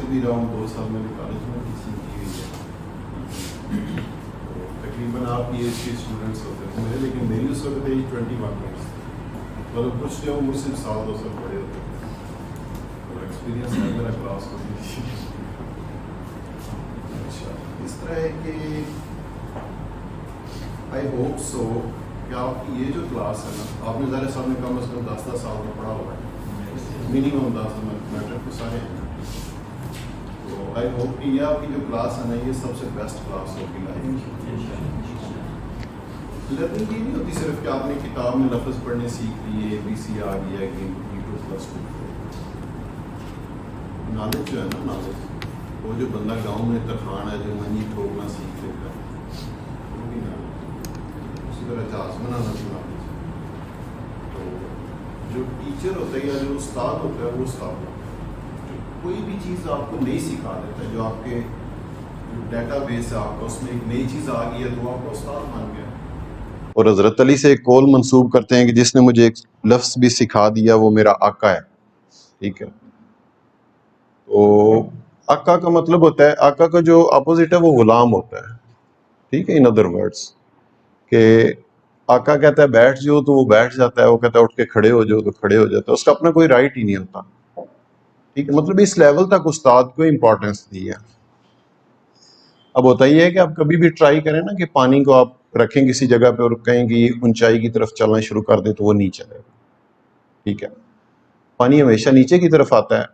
بھی رہا ہوں 2 سال میں نے کالج میں ٹیچنگ کی ہوئی ہے. تو تقریباً آپ کی ایج کے اسٹوڈنٹس ہوتے تھے میرے, لیکن میری اس وقت ایج 21 ایئرس تھی. مطلب کچھ جو مجھ سے 1-2 سال بڑے ہوتے تھے. اور ایکسپیرینس ہے میرا کلاس کو بھی. اچھا اس طرح ہے کہ آئی ہوپ سو کہ آپ کی یہ جو کلاس ہے نا, آپ نے ظاہر صاحب نے کم از کم 10 سال کا پڑھا ہوا ہے, منیمم 10 میٹرک کو سارے ہیں. تو آئی ہوپ کہ یہ آپ کی جو کلاس ہے نا یہ سب سے بیسٹ کلاس ہوگی لائف کی. لرننگ یہ نہیں ہوتی صرف کہ آپ نے کتاب میں لفظ پڑھنے سیکھ لیے, ABC آ گیا, K2+2. نالج جو ہے نا, نالج وہ جو بندہ گاؤں میں ترخان ہے جو منجی ٹھوکنا سیکھ لیتا ہے, وہ بھی نالج. اسی طرح جہاز بنانا سنا. تو جو ٹیچر ہوتا ہے یا جو استاد ہوتا ہے وہ استاد ہوتا ہے. کوئی بھی چیز آپ کو نہیں سکھا دیتا ہے, جو آپ کے ڈیٹا بیس ہے آپ کا اس میں ایک نئی چیز آ گئی ہے تو آپ کا استاد بن گیا. اور حضرت علی سے ایک قول منسوب کرتے ہیں کہ جس نے مجھے ایک لفظ بھی سکھا دیا وہ میرا آقا ہے. ٹھیک ہے, تو آقا کا مطلب ہوتا ہے, آقا کا جو اپوزٹ ہے وہ غلام ہوتا ہے. ٹھیک ہے, ان ادر ورڈس کہ آقا کہتا ہے بیٹھ جاؤ تو وہ بیٹھ جاتا ہے, وہ کہتا ہے اٹھ کے کھڑے ہو جاؤ تو کھڑے ہو جاتا ہے, اس کا اپنا کوئی رائٹ ہی نہیں ہوتا. ٹھیک ہے, مطلب اس لیول تک استاد کو امپورٹنس دی ہے. اب ہوتا یہ ہے کہ آپ کبھی بھی ٹرائی کریں نا کہ پانی کو آپ رکھیں کسی جگہ پہ اور کہیں کہ اونچائی کی طرف چلنا شروع کر دیں تو وہ نہیں چلے گا. ٹھیک ہے, پانی ہمیشہ نیچے کی طرف آتا ہے.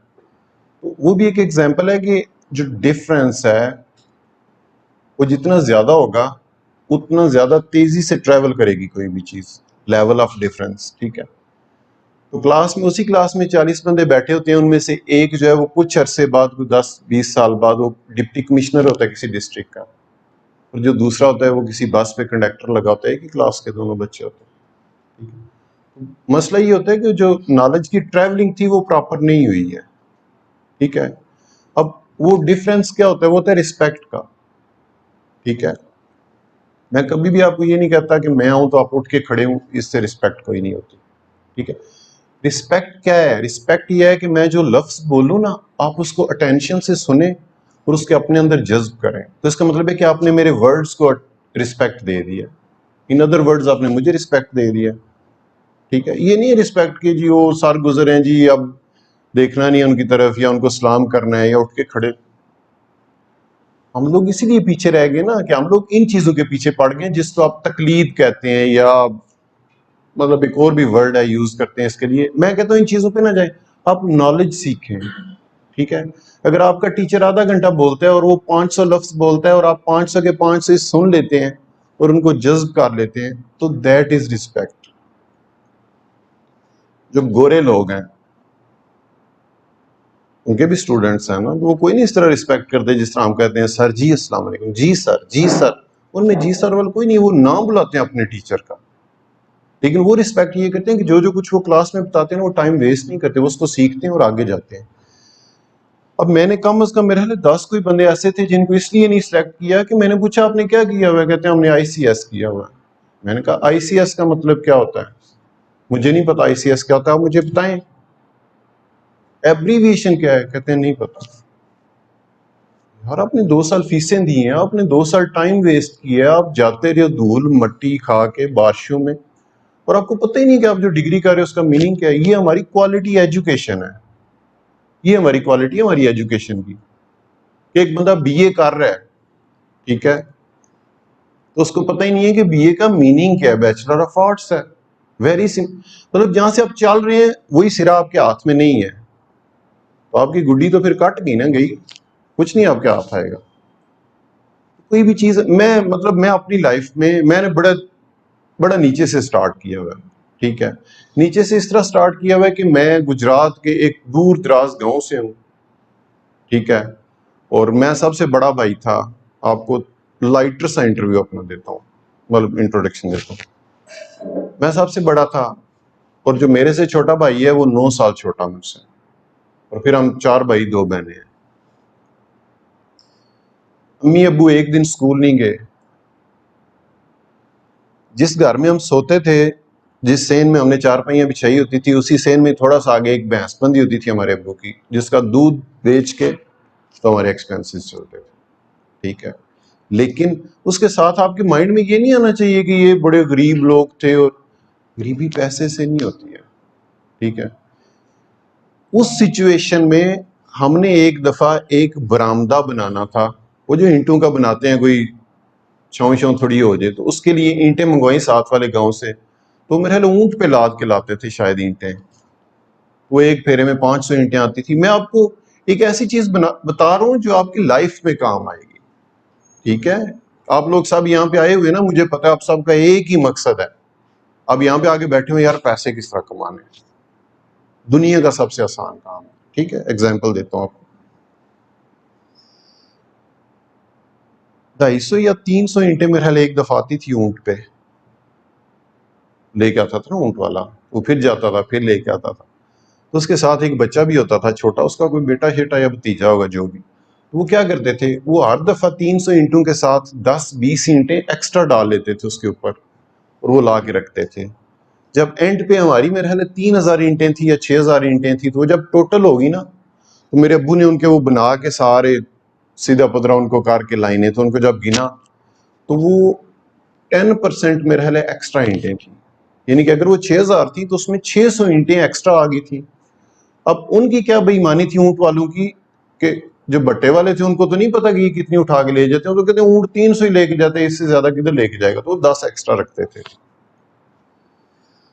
تو وہ بھی ایک ایگزامپل ہے کہ جو ڈفرینس ہے وہ جتنا زیادہ ہوگا اتنا زیادہ تیزی سے ٹریول کرے گی کوئی بھی چیز, لیول آف ڈفرینس. ٹھیک ہے, تو کلاس میں, اسی کلاس میں 40 بندے بیٹھے ہوتے ہیں, ان میں سے ایک جو ہے وہ کچھ عرصے بعد, 10-20 سال بعد وہ ڈپٹی کمشنر ہوتا ہے کسی ڈسٹرکٹ کا, اور جو دوسرا ہوتا ہے وہ کسی بس پہ کنڈکٹر لگا ہوتا ہے کہ کلاس کے دونوں بچے ہوتے ہیں. ٹھیک ہے, مسئلہ یہ ہوتا ہے کہ جو نالج کی ٹریولنگ تھی وہ پراپر نہیں ہوئی ہے. ٹھیک ہے, اب وہ ڈفرینس کیا ہوتا ہے, وہ ہوتا ہے رسپیکٹ کا. ٹھیک ہے, میں کبھی بھی آپ کو یہ نہیں کہتا کہ میں آؤں تو آپ اٹھ کے کھڑے ہوں, اس سے رسپیکٹ کوئی نہیں ہوتی. ٹھیک ہے, رسپیکٹ کیا ہے, رسپیکٹ یہ ہے کہ میں جو لفظ بولوں نا آپ اس کو اٹینشن سے سنیں اور اس کے اپنے اندر جذب کریں. تو اس کا مطلب ہے کہ آپ نے میرے ورڈز کو رسپیکٹ دے دیا, ان ادر ورڈز آپ نے مجھے رسپیکٹ دے دیا. ٹھیک ہے, یہ نہیں ہے رسپیکٹ کہ جی وہ سر گزر ہیں جی اب دیکھنا نہیں ان کی طرف یا ان کو سلام کرنا ہے یا اٹھ کے کھڑے. ہم لوگ اسی لیے پیچھے رہ گئے نا کہ ہم لوگ ان چیزوں کے پیچھے پڑ گئے جس کو آپ تقلید کہتے ہیں, یا مطلب ایک اور بھی ورڈ ہے یوز کرتے ہیں اس کے لیے. میں کہتا ہوں ان چیزوں پہ نہ جائیں, آپ نالج سیکھیں. ٹھیک ہے, اگر آپ کا ٹیچر آدھا گھنٹہ بولتا ہے اور وہ 500 لفظ بولتا ہے اور آپ 500 کے 500 سن لیتے ہیں اور ان کو جذب کر لیتے ہیں تو دیٹ از رسپیکٹ. جو گورے لوگ ہیں ان کے بھی اسٹوڈنٹس ہیں نا, تو وہ کوئی نہیں اس طرح رسپیکٹ کرتے جس طرح ہم کہتے ہیں سر جی السلام علیکم, جی سر, جی سر. ان میں جی سر والا کوئی نہیں, وہ نام بلاتے ہیں اپنے ٹیچر کا. لیکن وہ رسپیکٹ یہ کرتے ہیں کہ جو کچھ وہ کلاس میں بتاتے ہیں وہ ٹائم ویسٹ نہیں کرتے, وہ اس کو سیکھتے ہیں اور آگے جاتے ہیں. اب میں نے کم از کم میرے خیال 10 کوئی بندے ایسے تھے جن کو اس لیے نہیں سلیکٹ کیا کہ میں نے پوچھا آپ نے کیا کیا ہوا ہے, کہتے ہیں ہم نے ICS کیا ہوا ہے. میں نے کہا ICS کا مطلب کیا ہوتا ہے, مجھے نہیں پتا ICS کیا ہوتا ہے, آپ مجھے بتائیں. ایبریویشن کیا ہے, کہتے ہیں نہیں پتا. یار آپ نے 2 سال فیسیں دی ہیں, آپ نے 2 سال ٹائم ویسٹ کیا, آپ جاتے رہے دھول مٹی کھا کے بارشوں میں, اور آپ کو پتہ ہی نہیں کہ آپ جو ڈگری کر رہے ہیں اس کا میننگ کیا ہے. یہ ہماری کوالٹی ایجوکیشن ہے, یہ ہماری کوالٹی ہے ہماری ایجوکیشن کی. کہ ایک بندہ BA کر رہا ہے, ٹھیک ہے, تو اس کو پتہ ہی نہیں ہے کہ BA کا میننگ کیا ہے, بیچلر آف آرٹس ہے. ویری سمپل, مطلب جہاں سے آپ چل رہے ہیں وہی سرا آپ کے ہاتھ میں نہیں ہے, تو آپ کی گڈی تو پھر کٹ گئی نا, گئی, کچھ نہیں آپ کے ہاتھ آئے گا. کوئی بھی چیز میں اپنی لائف میں نے بڑا نیچے سے سٹارٹ کیا ہوا ہے. ٹھیک ہے, نیچے سے اس طرح سٹارٹ کیا ہوا ہے کہ میں گجرات کے ایک دور دراز گاؤں سے ہوں. ٹھیک ہے, اور میں سب سے بڑا بھائی تھا. آپ کو لائٹر سا انٹرویو اپنا دیتا ہوں, مطلب انٹروڈکشن دیتا ہوں. میں سب سے بڑا تھا, اور جو میرے سے چھوٹا بھائی ہے وہ 9 سال چھوٹا مجھ سے, اور پھر ہم 4 بھائی 2 بہنیں ہیں. امی ابو ایک دن سکول نہیں گئے. جس گھر میں ہم سوتے تھے, جس سین میں ہم نے 4 پہیاں بچھائی ہوتی تھی, اسی سین میں تھوڑا سا آگے ایک بھینس بندھی ہوتی تھی ہمارے ابو کی, جس کا دودھ بیچ کے تو ہمارے ایکسپینسز چلتے تھے، ٹھیک ہے. لیکن اس کے ساتھ آپ کے مائنڈ میں یہ نہیں آنا چاہیے کہ یہ بڑے غریب لوگ تھے، اور غریبی پیسے سے نہیں ہوتی ہے، ٹھیک ہے. اس سچویشن میں ہم نے ایک دفعہ ایک برآمدہ بنانا تھا، وہ جو اینٹوں کا بناتے ہیں، کوئی چھاؤں تھوڑی ہو جائے، تو اس کے لیے اینٹیں منگوائیں ساتھ والے گاؤں سے. تو میرے خیال اونٹ پہ لاد کے لاتے تھے شاید اینٹیں، وہ ایک پھیرے میں 500 اینٹیں آتی تھی. میں آپ کو ایک ایسی چیز بتا رہا ہوں جو آپ کی لائف میں کام آئے گی، ٹھیک ہے. آپ لوگ سب یہاں پہ آئے ہوئے نا، مجھے پتا ہے آپ سب کا ایک ہی مقصد ہے. اب یہاں پہ آگے بیٹھے ہوئے، یار پیسے کس طرح کمانے ہیں، دنیا کا سب سے آسان کام ہے، ٹھیک ہے. ایگزامپل دیتا ہوں آپ کو. 250 یا 300 اینٹیں میرے خیال ایک دفعہ آتی تھی اونٹ پہ، لے کے آتا تھا نا اونٹ والا، وہ پھر جاتا تھا، پھر لے کے آتا تھا. تو اس کے ساتھ ایک بچہ بھی ہوتا تھا چھوٹا، اس کا کوئی بیٹا شیٹا یا بھتیجا ہوگا جو بھی. وہ کیا کرتے تھے، وہ ہر دفعہ 300 اینٹوں کے ساتھ 10-20 اینٹیں ایکسٹرا ڈال لیتے تھے اس کے اوپر، اور وہ لا کے رکھتے تھے. جب اینڈ پہ ہماری میرے خیال 3000 اینٹیں تھیں یا 6000 اینٹیں تھیں، تو وہ جب ٹوٹل ہوگی نا، تو میرے ابو نے ان کے وہ بنا کے سارے سیدھا پدرا ان کو کر کے لائنیں، تو ان کو جب گنا تو وہ 10% میرے خیال ایکسٹرا اینٹیں تھیں. یعنی کہ اگر وہ 6000 تھی تو اس میں 600 اینٹیں ایکسٹرا آ گئی تھی. اب ان کی کیا بے ایمانی تھی اونٹ والوں کی، کہ جو بٹے والے تھے ان کو تو نہیں پتا کہ یہ کتنی اٹھا کے لے جاتے ہیں، تو کہتے ہیں اونٹ 300 ہی لے کے جاتے ہیں، اس سے زیادہ کدھر لے کے جائے گا، تو وہ 10 ایکسٹرا رکھتے تھے.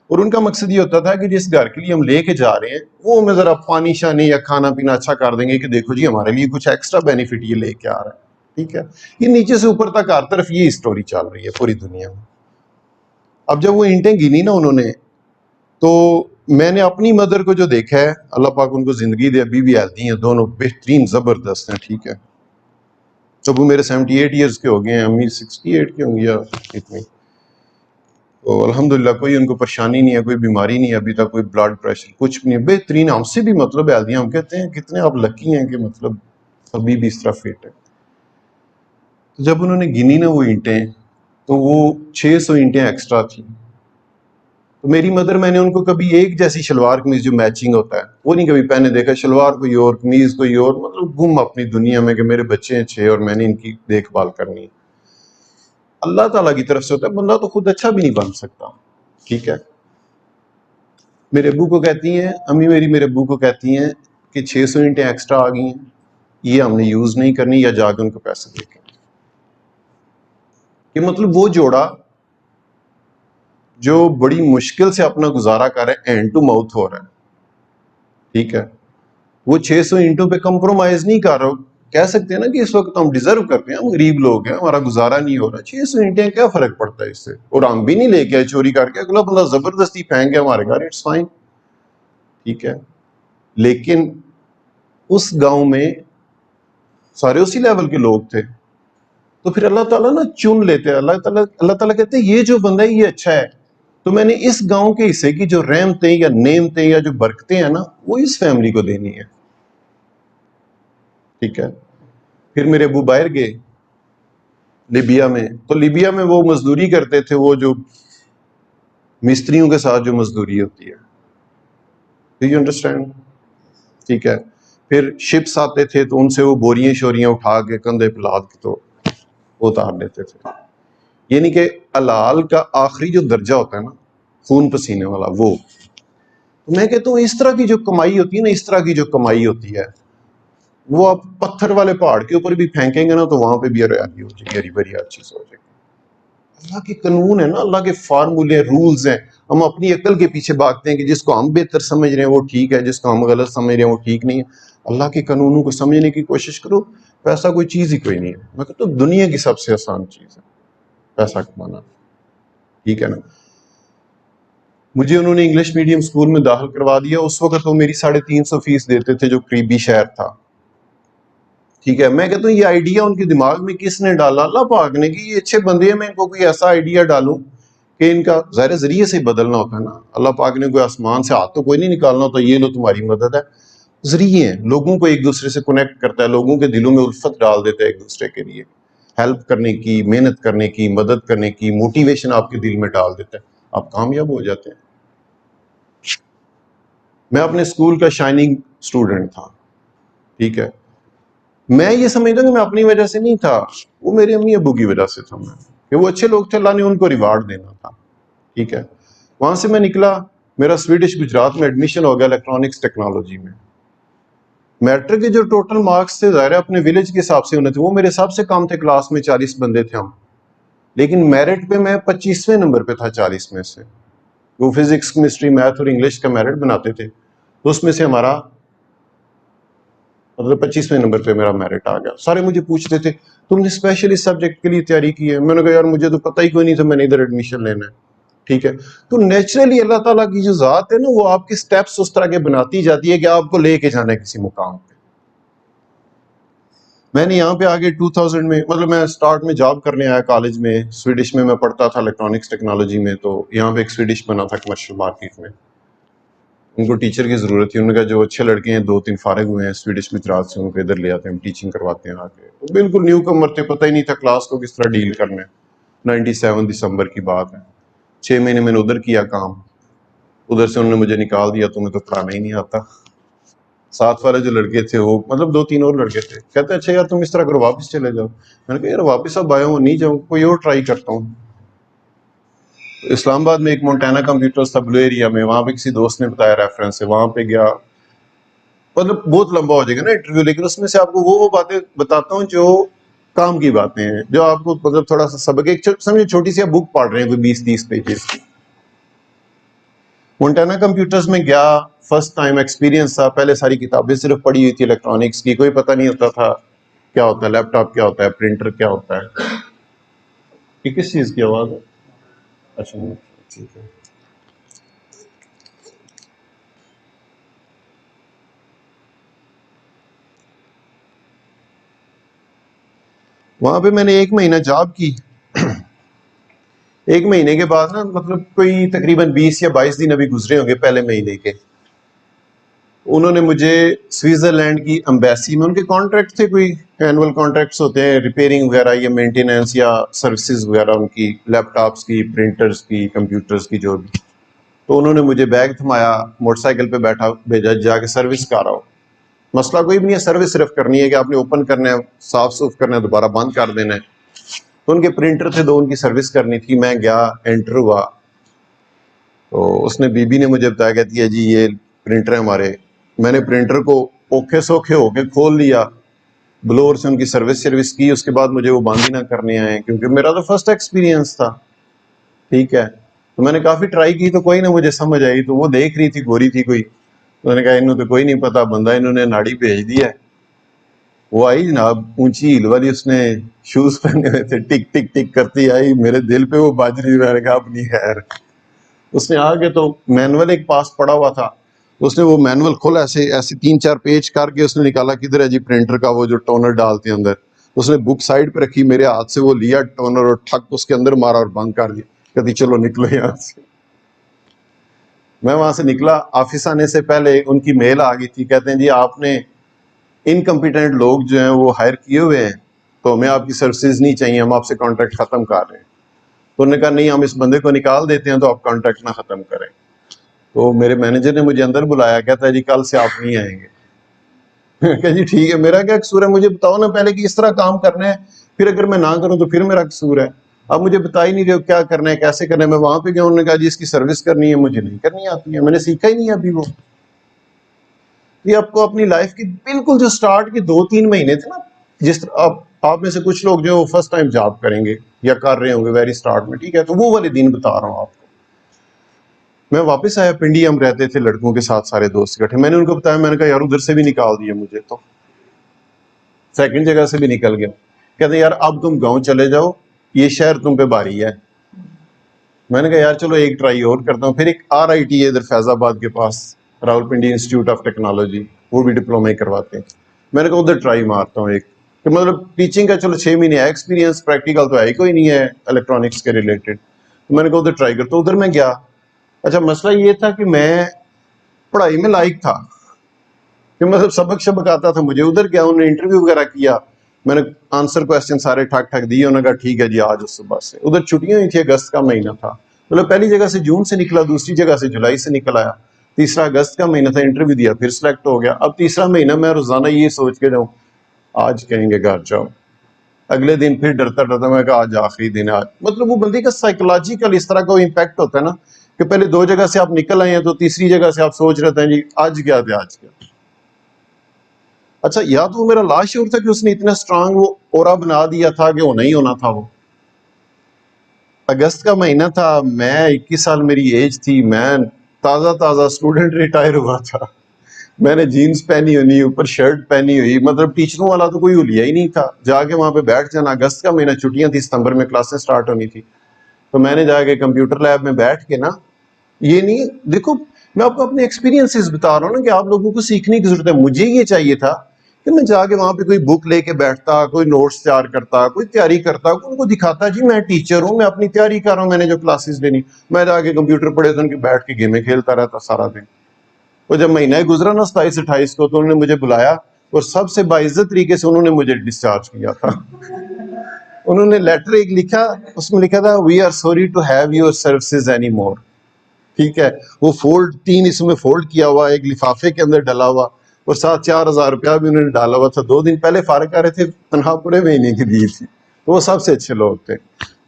اور ان کا مقصد یہ ہوتا تھا کہ جس گھر کے لیے ہم لے کے جا رہے ہیں وہ ہمیں ذرا پانی شانی یا کھانا پینا اچھا کر دیں گے، کہ دیکھو جی ہمارے لیے کچھ ایکسٹرا بینیفٹ یہ لے کے آ رہا ہے، ٹھیک ہے. یہ نیچے سے اوپر تک ہر طرف یہ اسٹوری چل رہی ہے پوری دنیا میں. اب جب وہ اینٹیں گنی نا انہوں نے، تو میں نے اپنی مدر کو جو دیکھا ہے، اللہ پاک ان کو زندگی دے، ابھی بھی ہیلدی ہیں دونوں، بہترین زبردست ہیں، ٹھیک ہے. ابو میرے 78 ایئرس کے ہو گئے ہیں، امی 68 کی ہوں گی یا اتنی. تو الحمدللہ کوئی ان کو پریشانی نہیں ہے، کوئی بیماری نہیں ہے ابھی تک، کوئی بلڈ پریشر کچھ بھی نہیں، بہترین، ہم سے بھی مطلب ہیلدی. ہم کہتے ہیں کتنے آپ لکی ہیں کہ مطلب ابھی بھی اس طرح فٹ ہے. تو جب انہوں نے گنی نا وہ اینٹیں، تو وہ 600 اینٹیں ایکسٹرا تھیں. تو میری مدر، میں نے ان کو کبھی ایک جیسی شلوار قمیض جو میچنگ ہوتا ہے وہ نہیں کبھی پہنے دیکھا، شلوار کوئی اور، قمیض کوئی اور، مطلب گم اپنی دنیا میں کہ میرے بچے ہیں 6 اور میں نے ان کی دیکھ بھال کرنی ہے. اللہ تعالیٰ کی طرف سے ہوتا ہے، بندہ تو خود اچھا بھی نہیں بن سکتا، ٹھیک ہے. میرے ابو کو کہتی ہیں، امی میری میرے ابو کو کہتی ہیں کہ 600 اینٹیں ایکسٹرا آ گئی ہیں، یہ ہم نے یوز نہیں کرنی، یا جا کے ان کو پیسے دے کے. کہ مطلب وہ جوڑا جو بڑی مشکل سے اپنا گزارا کر رہے ہیں، اینڈ ٹو ماؤتھ ہو رہا ہے، ٹھیک ہے. وہ 600 اینٹوں پہ کمپرومائز نہیں کر رہا. کہہ سکتے ہیں نا کہ اس وقت ہم ڈیزرو کرتے ہیں، ہم غریب لوگ ہیں، ہمارا گزارا نہیں ہو رہا، 600 اینٹیں کیا فرق پڑتا ہے اس سے، اور ہم بھی نہیں لے کے آئے چوری کر کے، اگلا بندہ زبردستی پھینک گیا ہمارے گھر، اٹس فائن، ٹھیک ہے. لیکن اس گاؤں میں سارے اسی لیول کے لوگ تھے. تو پھر اللہ تعالیٰ نا چن لیتے ہیں، اللہ تعالیٰ کہتے ہیں یہ جو بندہ ہے یہ اچھا ہے، تو میں نے اس گاؤں کے حصے کی جو رحمتیں یا نعمتیں یا جو برکتیں ہیں نا، وہ اس فیملی کو دینی ہے، ٹھیک ہے. پھر میرے ابو باہر گئے لیبیا میں، تو لیبیا میں وہ مزدوری کرتے تھے، وہ جو مستریوں کے ساتھ جو مزدوری ہوتی ہے، ڈو یو انڈرسٹینڈ، ٹھیک ہے. پھر شپس آتے تھے تو ان سے وہ بوریاں شوریاں اٹھا کے کندھے پہ لاد کے تو وہ اتار لیتے تھے. یعنی کہ حلال کا آخری جو درجہ ہوتا ہے نا، خون پسینے والا، وہ تو میں کہتا ہوں اس طرح کی جو کمائی ہوتی ہے نا، اس طرح کی جو کمائی ہوتی ہے، وہ آپ پتھر والے پہاڑ کے اوپر بھی پھینکیں گے نا تو وہاں پہ بھی ہریالی ہو جائے گی، ہری بھری ہر چیز ہو جائے گی. اللہ کے قانون ہے نا، اللہ کے فارمولے، رولز ہیں. ہم اپنی عقل کے پیچھے بھاگتے ہیں کہ جس کو ہم بہتر سمجھ رہے ہیں وہ ٹھیک ہے، جس کو ہم غلط سمجھ رہے ہیں وہ ٹھیک نہیں ہے. اللہ کے قانونوں کو سمجھنے کی کوشش کرو. پیسہ کوئی چیز ہی کوئی نہیں ہے، میں کہتا ہوں دنیا کی سب سے آسان چیز ہے پیسہ کمانا، ٹھیک ہے نا. مجھے انہوں نے انگلش میڈیم اسکول میں داخل کروا دیا. اس وقت وہ میری 350 فیس دیتے تھے جو قریبی شہر تھا، ٹھیک ہے. میں کہتا ہوں یہ آئیڈیا ان کے دماغ میں کس نے ڈالا؟ اللہ پاک نے، کہ یہ اچھے بندے ہیں، میں ان کو کوئی ایسا آئیڈیا ڈالوں کہ ان کا ظاہر ذریعے سے بدلنا ہوتا ہے نا. اللہ پاک نے کوئی آسمان سے ہاتھ تو کوئی نہیں نکالنا ہوتا، یہ لو تمہاری مدد ہے. ذریعے ہیں، لوگوں کو ایک دوسرے سے کنیکٹ کرتا ہے، لوگوں کے دلوں میں الفت ڈال دیتا ہے ایک دوسرے کے لیے، ہیلپ کرنے کی، محنت کرنے کی، مدد کرنے کی موٹیویشن آپ کے دل میں ڈال دیتا ہے، آپ کامیاب ہو جاتے ہیں. میں اپنے اسکول کا شائننگ اسٹوڈنٹ تھا، ٹھیک ہے. میں یہ سمجھتا ہوں کہ میں اپنی وجہ سے نہیں تھا، وہ میرے امی ابو کی وجہ سے تھا، میں کہ وہ اچھے لوگ تھے، اللہ نے ان کو ریوارڈ دینا تھا، ٹھیک ہے. وہاں سے میں نکلا، میرا سویڈش گجرات میں ایڈمیشن ہو گیا الیکٹرانکس ٹیکنالوجی میں. میٹرک کے جو ٹوٹل مارکس تھے ظاہر ہے اپنے ولیج کے حساب سے ہونے تھے، وہ میرے حساب سے کم تھے، کلاس میں 40 بندے تھے ہم، لیکن میرٹ پہ میں 25ویں نمبر پہ تھا 40 میں سے. وہ فزکس کیمسٹری میتھ اور انگلش کا میرٹ بناتے تھے، تو اس میں سے ہمارا مطلب 25ویں نمبر پہ میرا میرٹ آ گیا. سارے مجھے پوچھتے تھے تم نے اسپیشلی سبجیکٹ کے لیے تیاری کی ہے؟ میں نے کہا یار مجھے تو پتہ ہی کوئی نہیں تھا میں نے ادھر ایڈمیشن لینا ہے، ٹھیک ہے. تو نیچرلی اللہ تعالیٰ کی جو ذات ہے نا، وہ آپ کے سٹیپس اس طرح کے بناتی جاتی ہے کہ آپ کو لے کے جانا ہے کسی مقام پہ. میں نے یہاں پہ آگے 2000 میں مطلب میں سٹارٹ میں جاب کرنے آیا کالج میں، سویڈش میں پڑھتا تھا الیکٹرانکس ٹیکنالوجی میں، تو یہاں پہ ایک سویڈش بنا تھا کمرشل مارکیٹ میں. ان کو ٹیچر کی ضرورت تھی، انہوں نے کہا جو اچھے لڑکے ہیں 2-3 فارغ ہوئے ہیں سویڈش گجرات سے، ان کو ادھر لے آتے ہیں، ہم ٹیچنگ کرواتے ہیں آ کے. بالکل نیو کمر تھے، پتہ ہی نہیں تھا کلاس کو کس طرح ڈیل کرنا ہے. 97 دسمبر کی بات ہے. 6 مہینے میں نے ادھر کیا کام، ادھر سے انہوں نے مجھے نکال دیا، تمہیں تو پڑھانا ہی نہیں آتا. ساتھ والے جو لڑکے تھے وہ مطلب 2-3 اور لڑکے تھے، کہتے اچھا یار تم اس طرح کرو واپس چلے جاؤ. میں نے کہا یار واپس اب آیا ہوں نہیں جاؤں، کوئی اور ٹرائی کرتا ہوں. اسلام آباد میں ایک مونٹانا کمپیوٹرز تھا بلو ایریا میں، وہاں پہ کسی دوست نے بتایا ریفرنس سے، وہاں پہ گیا. مطلب بہت لمبا ہو جائے گا نا انٹرویو، لیکن اس میں سے آپ کو وہ باتیں بتاتا ہوں جو کام کی باتیں ہیں، جو آپ کو مطلب تھوڑا سا سبق، ایک سمجھے چھوٹی سی آپ بک پڑھ رہے ہیں کوئی 20-30 پیجز کی. مونٹانا کمپیوٹرز میں گیا، فرسٹ ٹائم ایکسپیرینس تھا. پہلے ساری کتابیں صرف پڑھی ہوئی تھی الیکٹرانکس کی، کوئی پتہ نہیں ہوتا تھا کیا ہوتا ہے لیپ ٹاپ، کیا ہوتا ہے پرنٹر، کیا ہوتا ہے. یہ کس چیز کی آواز ہے؟ اچھا ٹھیک ہے. وہاں پہ میں نے 1 مہینہ جاب کی. 1 مہینے کے بعد نا مطلب کوئی تقریباً 20 یا 22 دن ابھی گزرے ہوں گے پہلے مہینے کے، انہوں نے مجھے سوئٹزرلینڈ کی امبیسی میں، ان کے کانٹریکٹ تھے، کوئی اینول کانٹریکٹس ہوتے ہیں ریپیئرنگ وغیرہ یا مینٹیننس یا سروسز وغیرہ ان کی، لیپ ٹاپس کی، پرنٹرز کی، کمپیوٹرز کی جو بھی. تو انہوں نے مجھے بیگ تھمایا، موٹر سائیکل پہ بیٹھا بھیجا جا کے سروس کا رہا ہو. مسئلہ کوئی بھی نہیں ہے، سروس صرف کرنی ہے کہ آپ نے اوپن کرنا ہے، صاف صوف کرنا ہے، دوبارہ بند کر دینا ہے. تو ان کے پرنٹر تھے 2، ان کی سروس کرنی تھی. میں گیا، انٹر ہوا، تو اس نے بی بی نے مجھے بتایا، کہتی ہے جی یہ پرنٹر ہے ہمارے. میں نے پرنٹر کو اوکھے سوکھے ہو کے کھول لیا، بلور سے ان کی سروس کی، اس کے بعد مجھے وہ بند ہی نہ کرنے آئے کیونکہ میرا تو فرسٹ ایکسپیرینس تھا، ٹھیک ہے. تو میں نے کافی ٹرائی کی تو کوئی نہ مجھے سمجھ آئی. تو وہ دیکھ رہی تھی، گوری تھی کوئی، میں نے کہا انہوں تو کوئی نہیں پتا، بندہ انہوں نے ناڑی بھیج دیا ہے. وہ آئی جناب اونچی ہیل والی، اس نے شوز پہنے ہوئے تھے، ٹک ٹک ٹک کرتی آئی، میرے دل پہ وہ بج رہی. میں نے کہا اپنی خیر. اس نے آگے تو مینول ایک پاس پڑا ہوا تھا، اس نے وہ مینول کھولا، ایسے ایسے 3-4 پیج کر کے اس نے نکالا کدھر ہے جی پرنٹر کا وہ جو ٹونر ڈالتے ہیں اندر. اس نے بک سائڈ پہ رکھی، میرے ہاتھ سے وہ لیا ٹونر اور ٹھک اس کے اندر مارا اور بند کر دیا. کہتی چلو نکلو یہاں سے. میں وہاں سے نکلا، آفس آنے سے پہلے ان کی میل آ گئی تھی، کہتے ہیں جی آپ نے انکمپیٹنٹ لوگ جو ہیں وہ ہائر کیے ہوئے ہیں، تو ہمیں آپ کی سروسز نہیں چاہیے، ہم آپ سے کانٹریکٹ ختم کر رہے ہیں. تو انہوں نے کہا نہیں ہم اس بندے کو نکال دیتے ہیں، تو آپ کانٹریکٹ نہ ختم کریں. تو میرے مینیجر نے مجھے اندر بلایا، کہتا ہے جی کل سے آپ نہیں آئیں گے. کہ جی ٹھیک ہے، میرا کیا قصور ہے؟ مجھے بتاؤ نا پہلے کہ اس طرح کام کرنا ہے، پھر اگر میں نہ کروں تو پھر میرا قصور ہے. اب مجھے بتا ہی نہیں رہے ہو کیا کرنا ہے، کیسے کرنا ہے. میں وہاں پہ گیا، انہوں نے کہا جی اس کی سروس کرنی ہے، مجھے نہیں کرنی آتی ہے، میں نے سیکھا ہی نہیں ابھی. وہ یہ آپ کو اپنی لائف کی بالکل جو سٹارٹ کے 2-3 مہینے تھے نا، جس طرح آپ میں سے کچھ لوگ جو فرسٹ ٹائم جاب کریں گے یا کر رہے ہوں گے ویری سٹارٹ میں، ٹھیک ہے، تو وہ والے دن بتا رہا ہوں آپ کو. میں واپس آیا پنڈی، ہم رہتے تھے لڑکوں کے ساتھ سارے دوست اکٹھے. میں نے ان کو بتایا، میں نے کہا یار ادھر سے بھی نکال دیا مجھے، تو سیکنڈ جگہ سے بھی نکل گیا. کہتے ہیں یار اب تم گاؤں چلے جاؤ، یہ شہر تم پہ بھاری ہے. میں نے کہا یار چلو ایک ٹرائی اور کرتا ہوں. پھر ایک RIT ہے ادھر فیض آباد کے پاس، راولپنڈی انسٹیٹیوٹ آف ٹیکنالوجی، وہ بھی ڈپلومے ہی کرواتے ہیں. میں نے کہا ادھر ٹرائی مارتا ہوں ایک، کہ مطلب ٹیچنگ کا چلو 6 مہینے ہے ایکسپیرینس، پریکٹیکل تو ہے ہی کوئی نہیں ہے الیکٹرانکس کے ریلیٹڈ. تو میں نے کہا ادھر ٹرائی کرتا ہوں. ادھر میں گیا. اچھا مسئلہ یہ تھا کہ میں پڑھائی میں لائق تھا، کہ مطلب سبق شبق آتا تھا مجھے. ادھر گیا، انہوں نے انٹرویو وغیرہ کیا، میں نے آنسر کوسچن سارے ٹھاک ٹھاک دیے. انہوں نے کہا ٹھیک ہے جی آج صبح سے. ادھر چھٹیاں ہوئی تھی، اگست کا مہینہ تھا. مطلب پہلی جگہ سے جون سے نکلا، دوسری جگہ سے جولائی سے نکل آیا، تیسرا اگست کا مہینہ تھا. انٹرویو دیا، پھر سلیکٹ ہو گیا. اب تیسرا مہینہ میں روزانہ یہ سوچ کے جاؤں آج کہیں گے گھر جاؤ، اگلے دن پھر ڈرتا ڈرتا میں کہا آج آخری دن ہے آج. مطلب وہ بندے کا سائیکولوجیکل اس طرح کا امپیکٹ ہوتا ہے نا کہ پہلے 2 جگہ سے آپ نکل آئے ہیں تو تیسری جگہ سے آپ سوچ رہے ہیں جی آج کیا تھا آج کیا. اچھا یا تو وہ میرا لاشعور تھا کہ اس نے اتنا اسٹرانگ وہ اورا بنا دیا تھا کہ وہ نہیں ہونا تھا. وہ اگست کا مہینہ تھا، میں 21 سال میری ایج تھی، میں تازہ تازہ اسٹوڈنٹ ریٹائر ہوا تھا، میں نے جینز پہنی ہونی، اوپر شرٹ پہنی ہوئی، مطلب ٹیچروں والا تو کوئی حلیہ ہی نہیں تھا. جا کے وہاں پہ بیٹھ جانا، اگست کا مہینہ، چھٹیاں تھی، ستمبر میں کلاسیں سٹارٹ ہونی تھی. تو میں نے جا کے کمپیوٹر لیب میں بیٹھ کے نا، یہ نہیں دیکھو میں آپ کو اپنے ایکسپیرینسز بتا رہا ہوں نا کہ آپ لوگوں کو سیکھنے کی ضرورت ہے. مجھے یہ چاہیے تھا کہ میں جا کے وہاں پہ کوئی بک لے کے بیٹھتا، کوئی نوٹس تیار کرتا، کوئی تیاری کرتا، ان کو دکھاتا جی میں ٹیچر ہوں، میں اپنی تیاری کر رہا ہوں، میں نے جو کلاسز لینی. میں جا کے کمپیوٹر پڑھے تو ان کے بیٹھ کے گیمیں کھیلتا رہتا سارا دن. وہ جب مہینہ گزرا نا 27-28 کو، تو انہوں نے مجھے بلایا اور سب سے باعزت طریقے سے انہوں نے مجھے ڈسچارج کیا تھا. انہوں نے لیٹر ایک لکھا، اس میں لکھا تھا we are sorry to have your services any more. ٹھیک ہے، وہ فولڈ 3 اس میں فولڈ کیا ہوا، ایک لفافے کے اندر ڈلا ہوا، اور ساتھ 4,000 روپیہ بھی انہوں نے ڈالا ہوا تھا. 2 دن پہلے فارغ آ رہے تھے، تنخواہ پورے مہینے کی دی تھی. تو وہ سب سے اچھے لوگ تھے.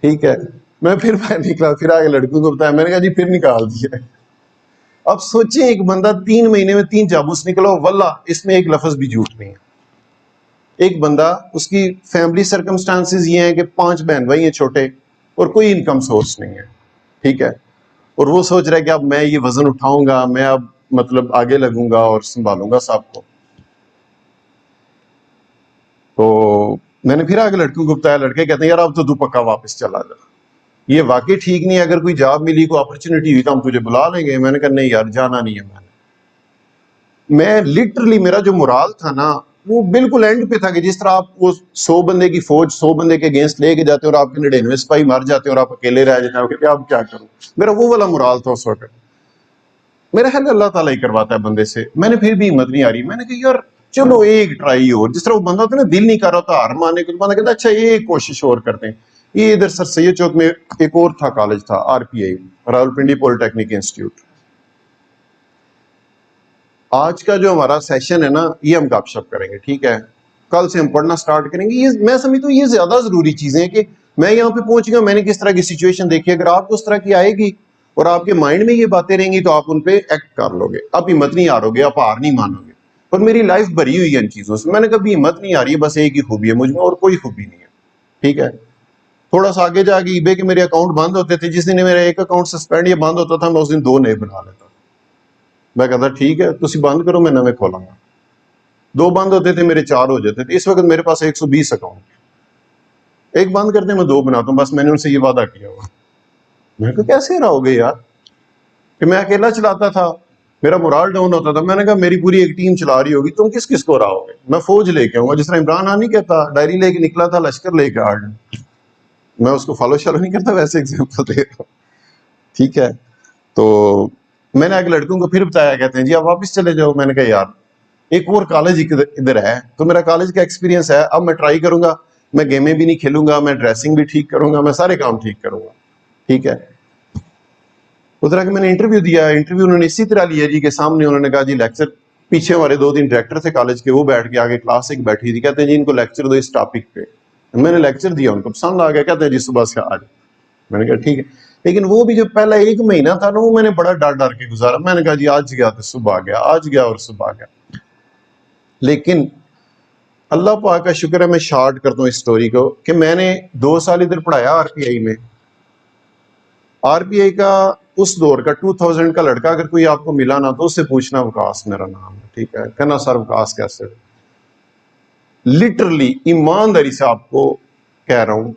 ٹھیک ہے، میں نکلا، پھر آگے لڑکوں کو بتایا، میں نے کہا جی پھر نکال دیا. اب سوچیں ایک بندہ 3 مہینے میں 3 جابوس نکلا، واللہ اس میں ایک لفظ بھی جھوٹ نہیں ہے. ایک بندہ، اس کی فیملی سرکمسٹانسز یہ ہیں کہ 5 بہن بھائی ہیں چھوٹے، اور کوئی انکم سورس نہیں ہے. ٹھیک ہے، اور وہ سوچ رہا ہے کہ اب میں یہ وزن اٹھاؤں گا، میں اب مطلب آگے لگوں گا اور سنبھالوں گا سب کو. تو میں نے پھر آگے لڑکوں کو بتایا، لڑکے کہتے ہیں یار اب تو پکا واپس چلا جا، یہ واقعی ٹھیک نہیں ہے، اگر کوئی جاب ملی، کوئی اپرچونٹی ہوئی تو ہم تجھے بلا لیں گے. میں نے کہا نہیں یار جانا نہیں ہے. میں لٹرلی میرا جو مرال تھا نا وہ بالکل اینڈ پہ تھا، کہ جس طرح آپ وہ 100 بندے کی فوج 100 بندے کے اگینسٹ لے کے جاتے اور آپ کے 99 سپاہی مر جاتے اور آپ اکیلے رہ جاتے کہ اب کیا کروں. میرا وہ والا مرال تھا اس وقت. میرا خیال اللہ تعالیٰ ہی کرواتا ہے بندے سے. میں نے پھر بھی ہمت نہیں آ رہی، میں نے کہا یار چلو ایک ٹرائی اور. جس طرح وہ بندہ تھا نا دل نہیں کر رہا تھا ہار ماننے کو، تو بندہ کہتا اچھا ایک کوشش اور کرتے ہیں. یہ ادھر سر سید چوک میں ایک اور تھا کالج تھا، RPI، راولپنڈی پولی ٹیکنیک انسٹیٹیوٹ. آج کا جو ہمارا سیشن ہے نا یہ ہم گپ شپ کریں گے. ٹھیک ہے، کل سے ہم پڑھنا سٹارٹ کریں گے. یہ میں سمجھتا ہوں یہ زیادہ ضروری چیزیں ہیں کہ میں یہاں پہ پہنچ گیا، میں نے کس طرح کی سچویشن دیکھی. اگر آپ کو اس طرح کی آئے گی اور آپ کے مائنڈ میں یہ باتیں رہیں گی تو آپ ان پہ ایکٹ کر لو گے. آپ ہمت نہیں ہارو گے، آپ ہار نہیں مانو گے. اور میری لائف بھری ہوئی ہے ان چیزوں سے. میں نے کبھی ہمت نہیں آ رہی ہے، بس ایک ہی خوبی ہے مجھ میں، اور کوئی خوبی نہیں ہے. ٹھیک ہے، تھوڑا سا آگے جا کے eBay کے میرے اکاؤنٹ بند ہوتے تھے. جس دن میرا ایک اکاؤنٹ سسپینڈ یا بند ہوتا تھا میں اس دن 2 نئے بنا لیتا. میں کہتا ٹھیک ہے تسی بند کرو، میں نویں کھولاں گا. 2 بند ہوتے تھے میرے 4 ہو جاتے تھے. اس وقت میرے پاس 120 اکاؤنٹ. ایک بند کرتے میں 2 بناتا ہوں، بس میں نے ان سے یہ وعدہ کیا ہوا. میں کہا کیسے رہو گے یار، کہ میں اکیلا چلاتا تھا، میرا مورال ڈاؤن ہوتا تھا. میں نے کہا میری پوری ایک ٹیم چلا رہی ہوگی، تم کس کس کو رہو گے. میں فوج لے کے آؤں گا، جس طرح عمران خان نہیں کہتا ڈائری لے کے نکلا تھا لشکر لے کے آ گیا. میں اس کو فالو شالو نہیں کرتا، ویسے ایگزامپل دے رہا ہوں. ٹھیک ہے، تو میں نے آگے لڑکوں کو پھر بتایا، کہتے ہیں جی آپ واپس چلے جاؤ. میں نے کہا یار ایک اور کالج ادھر ہے، تو میرا کالج کا ایکسپیرینس ہے، اب میں ٹرائی کروں گا. میں گیمیں بھی نہیں کھیلوں گا، میں ڈریسنگ بھی ٹھیک کروں گا، میں سارے کام ٹھیک کروں گا. ٹھیک ہے، ادھر آ کے میں نے انٹرویو دیا. انٹرویو انہوں نے اسی طرح لیا جی، کے سامنے انہوں نے کہا جی لیکچر. پیچھے ہمارے 2 دن ڈائریکٹر تھے کالج کے، وہ بیٹھ کے آگے کلاس ایک بیٹھی تھی. کہتے ہیں جی ان کو لیکچر دو اس ٹاپک پہ. میں نے لیکچر دیا، ان کو پسند آ گیا. کہتے ہیں جی صبح سے آج. میں نے کہا ٹھیک ہے. لیکن وہ بھی جو پہلا 1 مہینہ تھا نا وہ میں نے بڑا ڈر ڈر کے گزارا. میں نے کہا جی آج گیا تو صبح گیا، آج گیا اور صبح گیا. لیکن اللہ پاک کا شکر ہے، میں شارٹ کرتا ہوں اس سٹوری کو، کہ میں نے 2 سال ادھر پڑھایا RPI میں. RPI کا اس دور کا 2000 کا لڑکا اگر کوئی آپ کو ملا نا تو اس سے پوچھنا وکاس میرا نام ہے. ٹھیک ہے، کہنا سر وکاس کیسے. لٹرلی ایمانداری سے آپ کو کہہ رہا ہوں،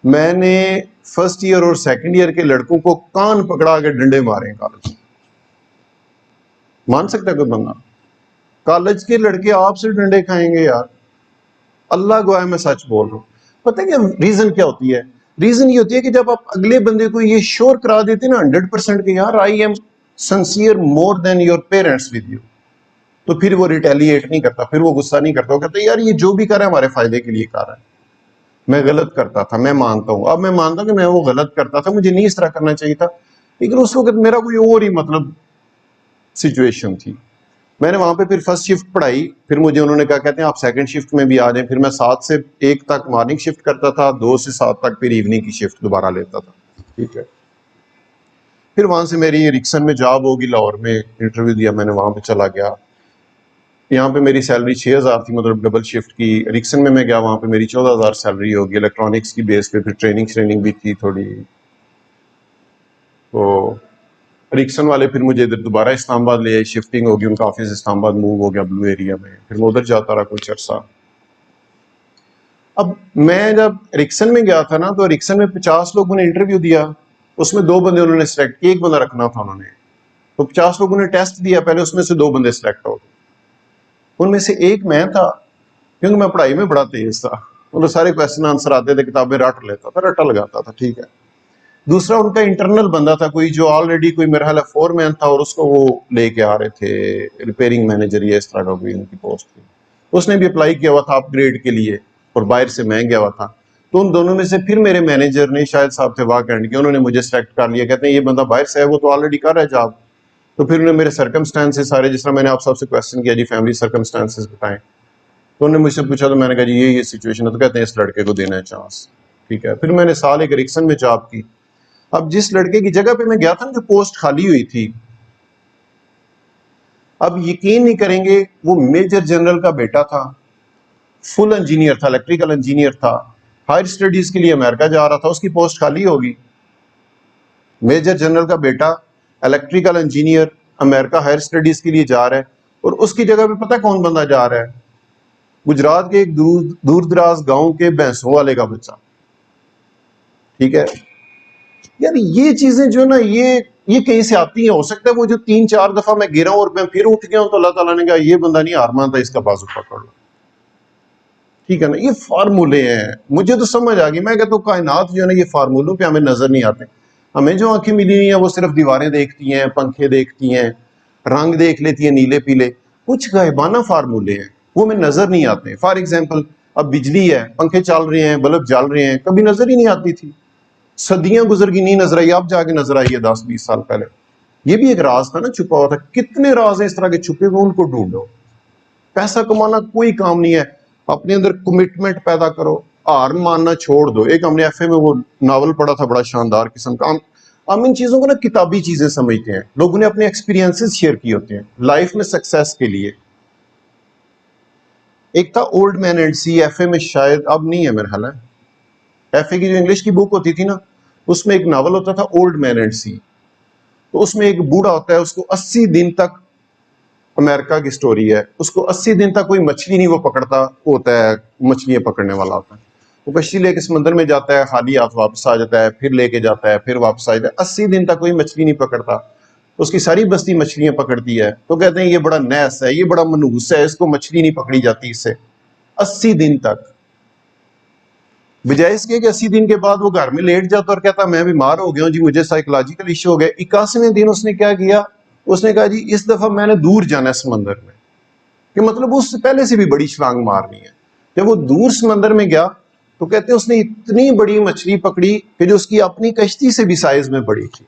میں نے فرسٹ ایئر اور سیکنڈ ایئر کے لڑکوں کو کان پکڑا کے ڈنڈے مارے کالج. مان سکتا ہے کوئی بندہ؟ کالج کے لڑکے آپ سے ڈنڈے کھائیں گے یار؟ اللہ گواہ میں سچ بول رہا ہوں. پتہ ہے کیا ریزن کیا ہوتی ہے؟ ریزن یہ ہوتی ہے کہ جب آپ اگلے بندے کو یہ شور کرا دیتے نا 100% کہ یار I am sincere more than your parents with you, تو پھر وہ ریٹیلیٹ نہیں کرتا، پھر وہ غصہ نہیں کرتا. وہ کہتا ہے یار یہ جو بھی کر رہا ہے ہمارے فائدے کے لیے کر رہا ہے. میں غلط کرتا تھا، میں مانتا ہوں، اب میں مانتا ہوں کہ میں وہ غلط کرتا تھا، مجھے نہیں اس طرح کرنا چاہیے تھا. لیکن اس وقت میرا کوئی اور ہی مطلب سچویشن تھی. میں نے وہاں پہ پھر فرسٹ شفٹ پڑھائی، پھر مجھے انہوں نے کہا کہتے ہیں آپ سیکنڈ شفٹ میں بھی آ جائیں، پھر میں 7 سے 1 تک مارننگ شفٹ کرتا تھا، 2 سے 7 تک پھر ایوننگ کی شفٹ دوبارہ لیتا تھا. ٹھیک ہے. پھر وہاں سے میری ریکسن میں جاب ہوگی، لاہور میں انٹرویو دیا میں نے، وہاں پہ چلا گیا. یہاں پہ میری سیلری 6,000 تھی، مطلب ڈبل شفٹ کی. ریکسن میں گیا، وہاں پہ میری 14,000 سیلری ہوگی الیکٹرانکس کی بیس پہ، پھر ٹریننگ بھی تھی تھوڑی. تو ریکسن والے پھر مجھے ادھر دوبارہ اسلام آباد لے آئے، شفٹنگ ہوگی، ان کا آفس اسلام آباد موو ہو گیا بلو ایریا میں. پھر میں ادھر جاتا رہا کچھ عرصہ. اب میں جب ریکسن میں گیا تھا نا، تو ریکسن میں 50 لوگوں نے انٹرویو دیا، اس میں 2 بندے انہوں نے سلیکٹ کیے، 1 بندہ رکھنا تھا انہوں نے. تو 50 لوگوں نے ٹیسٹ دیا پہلے، اس میں سے 2 بندے سلیکٹ ہو گئے. ان میں سے ایک میں تھا، کیونکہ میں پڑھائی میں بڑا تیز تھا، مطلب سارے کویسچن آنسر آتے تھے، کتابیں رٹ لیتا تھا، رٹا لگاتا تھا. ٹھیک ہے. دوسرا ان کا انٹرنل بندہ تھا کوئی، جو آلریڈی کوئی میرا خیال ہے 4 مین تھا، اور اس کو وہ لے کے آ رہے تھے ریپیئرنگ مینیجر یا اس طرح کا کوئی ان کی پوسٹ تھی. اس نے بھی اپلائی کیا ہوا تھا اپ گریڈ کے لیے، اور باہر سے میں گیا ہوا تھا. تو ان دونوں میں سے پھر میرے مینیجر نے، شاید صاحب تھے واک اینڈ کے، انہوں نے مجھے سلیکٹ کر لیا. کہتے ہیں یہ بندہ باہر سے ہے، وہ تو آلریڈی کر رہا ہے جاب. تو پھر انہوں نے میرے سرکمسٹانسز سارے، جس طرح میں نے آپ سب سے کویسچن کیا جی فیملی سرکمسٹانسز بتائیں، تو انہوں نے مجھ سے پوچھا، تو میں نے کہا جی یہ سچویشن ہے. تو کہتے ہیں اس لڑکے کو دینا ہے چانس. ٹھیک ہے. پھر میں نے سال ایک ریکسن میں جاب کی. اب جس لڑکے کی جگہ پہ میں گیا تھا نا، جو پوسٹ خالی ہوئی تھی، اب یقین نہیں کریں گے، وہ میجر جنرل کا بیٹا تھا، فل انجینئر تھا، الیکٹریکل انجینئر تھا، ہائر اسٹڈیز کے لیے امریکہ جا رہا تھا، اس کی پوسٹ خالی ہوگی. میجر جنرل کا بیٹا الیکٹریکل انجینئر، امریکہ ہائر اسٹڈیز کے لیے جا رہا ہے، اور اس کی جگہ پہ پتہ کون بندہ جا رہا ہے؟ گجرات کے ایک دور دراز گاؤں کے بھینسوں والے کا بچہ. ٹھیک ہے. یار یہ چیزیں جو نا، یہ کہیں سے آتی ہیں. ہو سکتا ہے وہ جو 3-4 دفعہ میں گرا ہوں اور میں پھر اٹھ گیا ہوں، تو اللہ تعالیٰ نے کہا یہ بندہ نہیں ہار مانتا، اس کا بازو پکڑ لو. ٹھیک ہے نا. یہ فارمولے ہیں. مجھے تو سمجھ آ گئی، میں کہتا ہوں کائنات جو ہے نا، یہ فارمولوں پہ ہمیں نظر نہیں آتے. ہمیں جو آنکھیں ملی ہوئی ہیں وہ صرف دیواریں دیکھتی ہیں، پنکھے دیکھتی ہیں، رنگ دیکھ لیتی ہیں نیلے پیلے. کچھ غائبانہ فارمولے ہیں، وہ ہمیں نظر نہیں آتے. فار ایگزامپل، اب بجلی ہے، پنکھے چل رہے ہیں، بلب جل رہے ہیں، کبھی نظر ہی نہیں آتی تھی. صدیاں گزر گئی، نہیں نظر آئی، اب جا کے نظر آئی ہے 10-20 سال پہلے. یہ بھی ایک راز تھا نا، چھپا ہوا تھا. کتنے راز ہیں اس طرح کے چھپے ہوئے، ان کو ڈھونڈو. پیسہ کمانا کوئی کام نہیں ہے، اپنے اندر کمٹمنٹ پیدا کرو، ہار ماننا چھوڑ دو. ایک ہم نے ایف اے میں وہ ناول پڑھا تھا بڑا شاندار قسم کا. ہم ان چیزوں کو نا کتابی چیزیں سمجھتے ہیں، لوگوں نے اپنے ایکسپیرینسز شیئر کیے ہوتے ہیں لائف میں سکسیس کے لیے. ایک تھا old man and sea, F A میں شاید اب نہیں ہے میرا خیال ہے. ایف اے کی جو انگلش کی بک ہوتی تھی نا، اس میں ایک ناول ہوتا تھا اولڈ مین اینڈ سی. تو اس میں ایک بوڑھا ہوتا ہے، اس کو 80 دن تک، امریکہ کی سٹوری ہے، اس کو 80 دن تک کوئی مچھلی نہیں وہ پکڑتا ہوتا ہے، مچھلیاں پکڑنے والا ہوتا ہے. وہ کشتی لے کے سمندر میں جاتا ہے، خالی ہاتھ واپس آ جاتا ہے، پھر لے کے جاتا ہے، پھر واپس آ جاتا ہے. 80 دن تک کوئی مچھلی نہیں پکڑتا، اس کی ساری بستی مچھلیاں پکڑتی ہے. تو کہتے ہیں یہ بڑا نیس ہے، یہ بڑا منحوس ہے، اس کو مچھلی نہیں پکڑی جاتی اس سے 80 دن تک. بجائے اس کے کہ 80 دن کے بعد وہ گھر میں لیٹ جاتا اور کہتا میں بیمار ہو گیا ہوں جی، مجھے سائیکولوجیکل ایشو ہو گیا. 81ویں دن اس نے کیا کیا؟ اس نے کہا جی اس دفعہ میں نے دور جانا ہے سمندر میں، کہ مطلب اس سے پہلے سے بھی بڑی چھلانگ مارنی ہے. جب وہ دور سمندر میں گیا تو کہتے ہیں اس نے اتنی بڑی مچھلی پکڑی کہ جو اس کی اپنی کشتی سے بھی سائز میں بڑی تھی.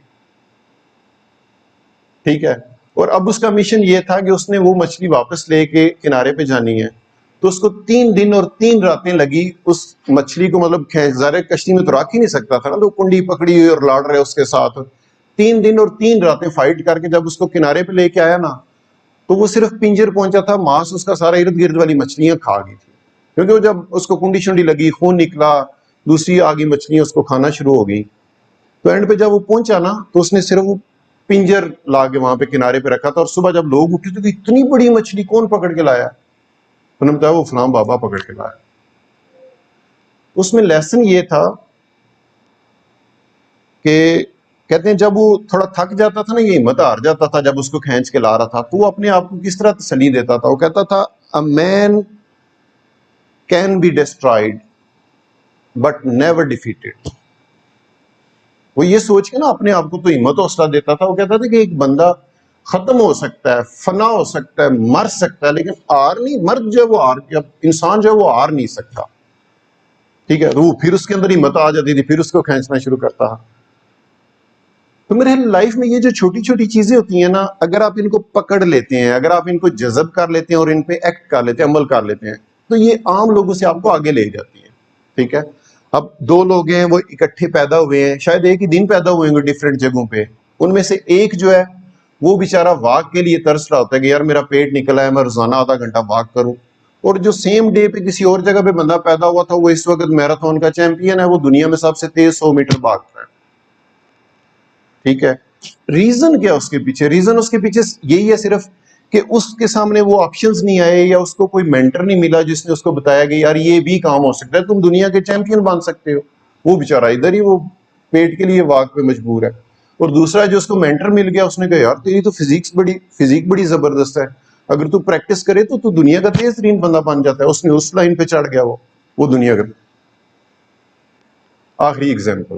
ٹھیک ہے. اور اب اس کا مشن یہ تھا کہ اس نے وہ مچھلی واپس لے کے کنارے پہ جانی ہے. تو اس کو 3 دن اور 3 راتیں لگی اس مچھلی کو، مطلب ظاہر کشتی میں تو رکھ ہی نہیں سکتا تھا نا، تو کنڈی پکڑی ہوئی اور لاڑ رہے اس کے ساتھ. 3 دن اور 3 راتیں فائٹ کر کے جب اس کو کنارے پہ لے کے آیا نا، تو وہ صرف پنجر پہنچا تھا، ماس اس کا سارا ارد گرد والی مچھلیاں کھا گئی تھی. کیونکہ وہ جب اس کو کنڈی شنڈی لگی، خون نکلا، دوسری آگی مچھلیاں اس کو کھانا شروع ہو گئی. تو اینڈ پہ جب وہ پہنچا نا، تو اس نے صرف وہ پنجر لا کے وہاں پہ کنارے پہ رکھا تھا. اور صبح جب لوگ اٹھے تو اتنی بڑی مچھلی کون پکڑ کے لایا؟ انہوں نے بتایا وہ فلاں بابا پکڑ کے لایا. اس میں لیسن یہ تھا کہ کہتے ہیں جب وہ تھوڑا تھک جاتا تھا نا، یہ ہمت ہار جاتا تھا جب اس کو کھینچ کے لا رہا تھا، تو وہ اپنے آپ کو کس طرح تسلی دیتا تھا؟ وہ کہتا تھا a man can be destroyed but never defeated. وہ یہ سوچ کے نا اپنے آپ کو تو ہمت حوصلہ دیتا تھا. وہ کہتا تھا کہ ایک بندہ ختم ہو سکتا ہے، فنا ہو سکتا ہے، مر سکتا ہے، لیکن ہار نہیں. مرد جو ہے وہ ہار، جب انسان جو ہے وہ ہار نہیں سکتا. ٹھیک ہے. روح پھر اس کے اندر ہمت آ جاتی تھی، پھر اس کو کھینچنا شروع کرتا. تو میرے لائف میں یہ جو چھوٹی چھوٹی چیزیں ہوتی ہیں نا، اگر آپ ان کو پکڑ لیتے ہیں، اگر آپ ان کو جذب کر لیتے ہیں اور ان پہ ایکٹ کر لیتے ہیں، عمل کر لیتے ہیں، تو یہ عام لوگوں سے آپ کو آگے لے جاتی ہیں. ٹھیک ہے. اب دو لوگ ہیں، وہ اکٹھے پیدا ہوئے ہیں، شاید ایک ہی دن پیدا ہوئے ہیں ڈفرینٹ جگہوں پہ. ان میں سے ایک جو ہے وہ بیچارہ واک کے لیے ترس رہا ہوتا ہے کہ یار میرا پیٹ نکلا ہے، میں روزانہ آدھا گھنٹہ واک کروں. اور جو سیم ڈے پہ کسی اور جگہ پہ بندہ پیدا ہوا تھا، وہ اس وقت میراتھن کا چیمپئن ہے، وہ دنیا میں سب سے تیز 100 میٹر بھاگتا ہے. ٹھیک ہے. ریزن کیا اس کے پیچھے؟ ریزن اس کے پیچھے یہی ہے صرف کہ اس کے سامنے وہ آپشنز نہیں آئے، یا اس کو کوئی مینٹر نہیں ملا جس نے اس کو بتایا کہ یار یہ بھی کام ہو سکتا ہے، تم دنیا کے چیمپئن بن سکتے ہو. وہ بیچارہ ادھر ہی وہ پیٹ کے لیے واک پہ مجبور ہے. اور دوسرا جو اس کو مینٹر مل گیا، اس نے کہا یار تیری تو فزیک بڑی زبردست ہے، اگر تو پریکٹس کرے تو دنیا کا تیز ترین بندہ بن جاتا ہے. اس نے اس لائن پہ چڑھ گیا، وہ دنیا کا. آخری ایگزامپل،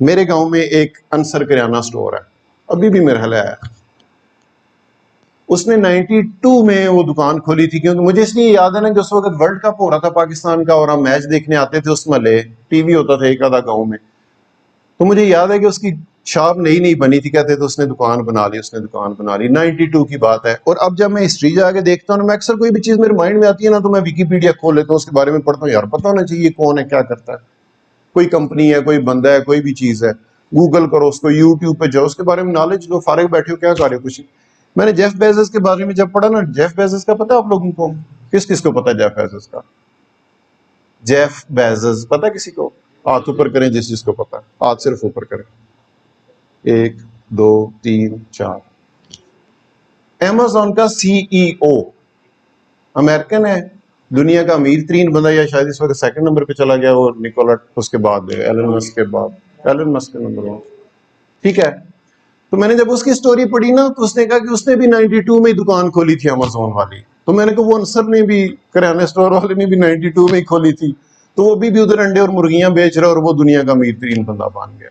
میرے گاؤں میں ایک انصر کریانہ سٹور ہے، ابھی بھی میرا حل ہے. اس نے 92 میں وہ دکان کھولی تھی، کیونکہ مجھے اس لیے یاد ہے نا کہ اس وقت ورلڈ کپ ہو رہا تھا پاکستان کا، اور ہم میچ دیکھنے آتے تھے اس محلے، ٹی وی ہوتا تھا ایک آدھا گاؤں میں. تو مجھے یاد ہے کہ اس کی شاپ نئی بنی تھی، کہتے تو اس نے دکان بنا لی. 92 کی بات ہے. اور اب جب میں ہسٹری جا کے دیکھتا ہوں، میں اکثر کوئی بھی چیز میرے مائنڈ میں آتی ہے نا، تو میں ویکیپیڈیا کھول لیتا ہوں، اس کے بارے میں پڑھتا ہوں، یار پتہ ہونا چاہیے کون ہے، کیا کرتا ہے. کوئی کمپنی ہے، کوئی بندہ ہے، کوئی بھی چیز ہے، گوگل کرو اس کو، یوٹیوب پہ جاؤ، اس کے بارے میں نالج لو. فارغ بیٹھے ہو کیا کر رہے ہو؟ کچھ. میں نے جیف بیزس کے بارے میں جب پڑھا نا، جیف بیزس کا پتا آپ لوگوں کو؟ کس کو پتا جیف بیزس کا؟ جیف بیزس پتا کسی کو؟ ہاتھ اوپر کریں جس کو پتا، ہاتھ صرف اوپر کریں. 1 2 3 4. امیزون کا CEO امریکن ہے، دنیا کا امیر ترین بندہ، یا شاید اس وقت سیکنڈ نمبر پہ چلا گیا وہ نکولا، اس کے بعد ایلن مسک کے بعد، ایلن مسک کے نمبر 1. ٹھیک ہے. تو میں نے جب اس کی سٹوری پڑھی نا، تو اس نے کہا کہ اس نے بھی 92 میں دکان کھولی تھی امازون والی. تو میں نے کہا وہ انصر نے بھی، کریانے سٹور والے نے بھی 92 میں ہی کھولی تھی، تو وہ بھی ادھر انڈے اور مرغیاں بیچ رہا، اور وہ دنیا کا امیر ترین بندہ بن گیا.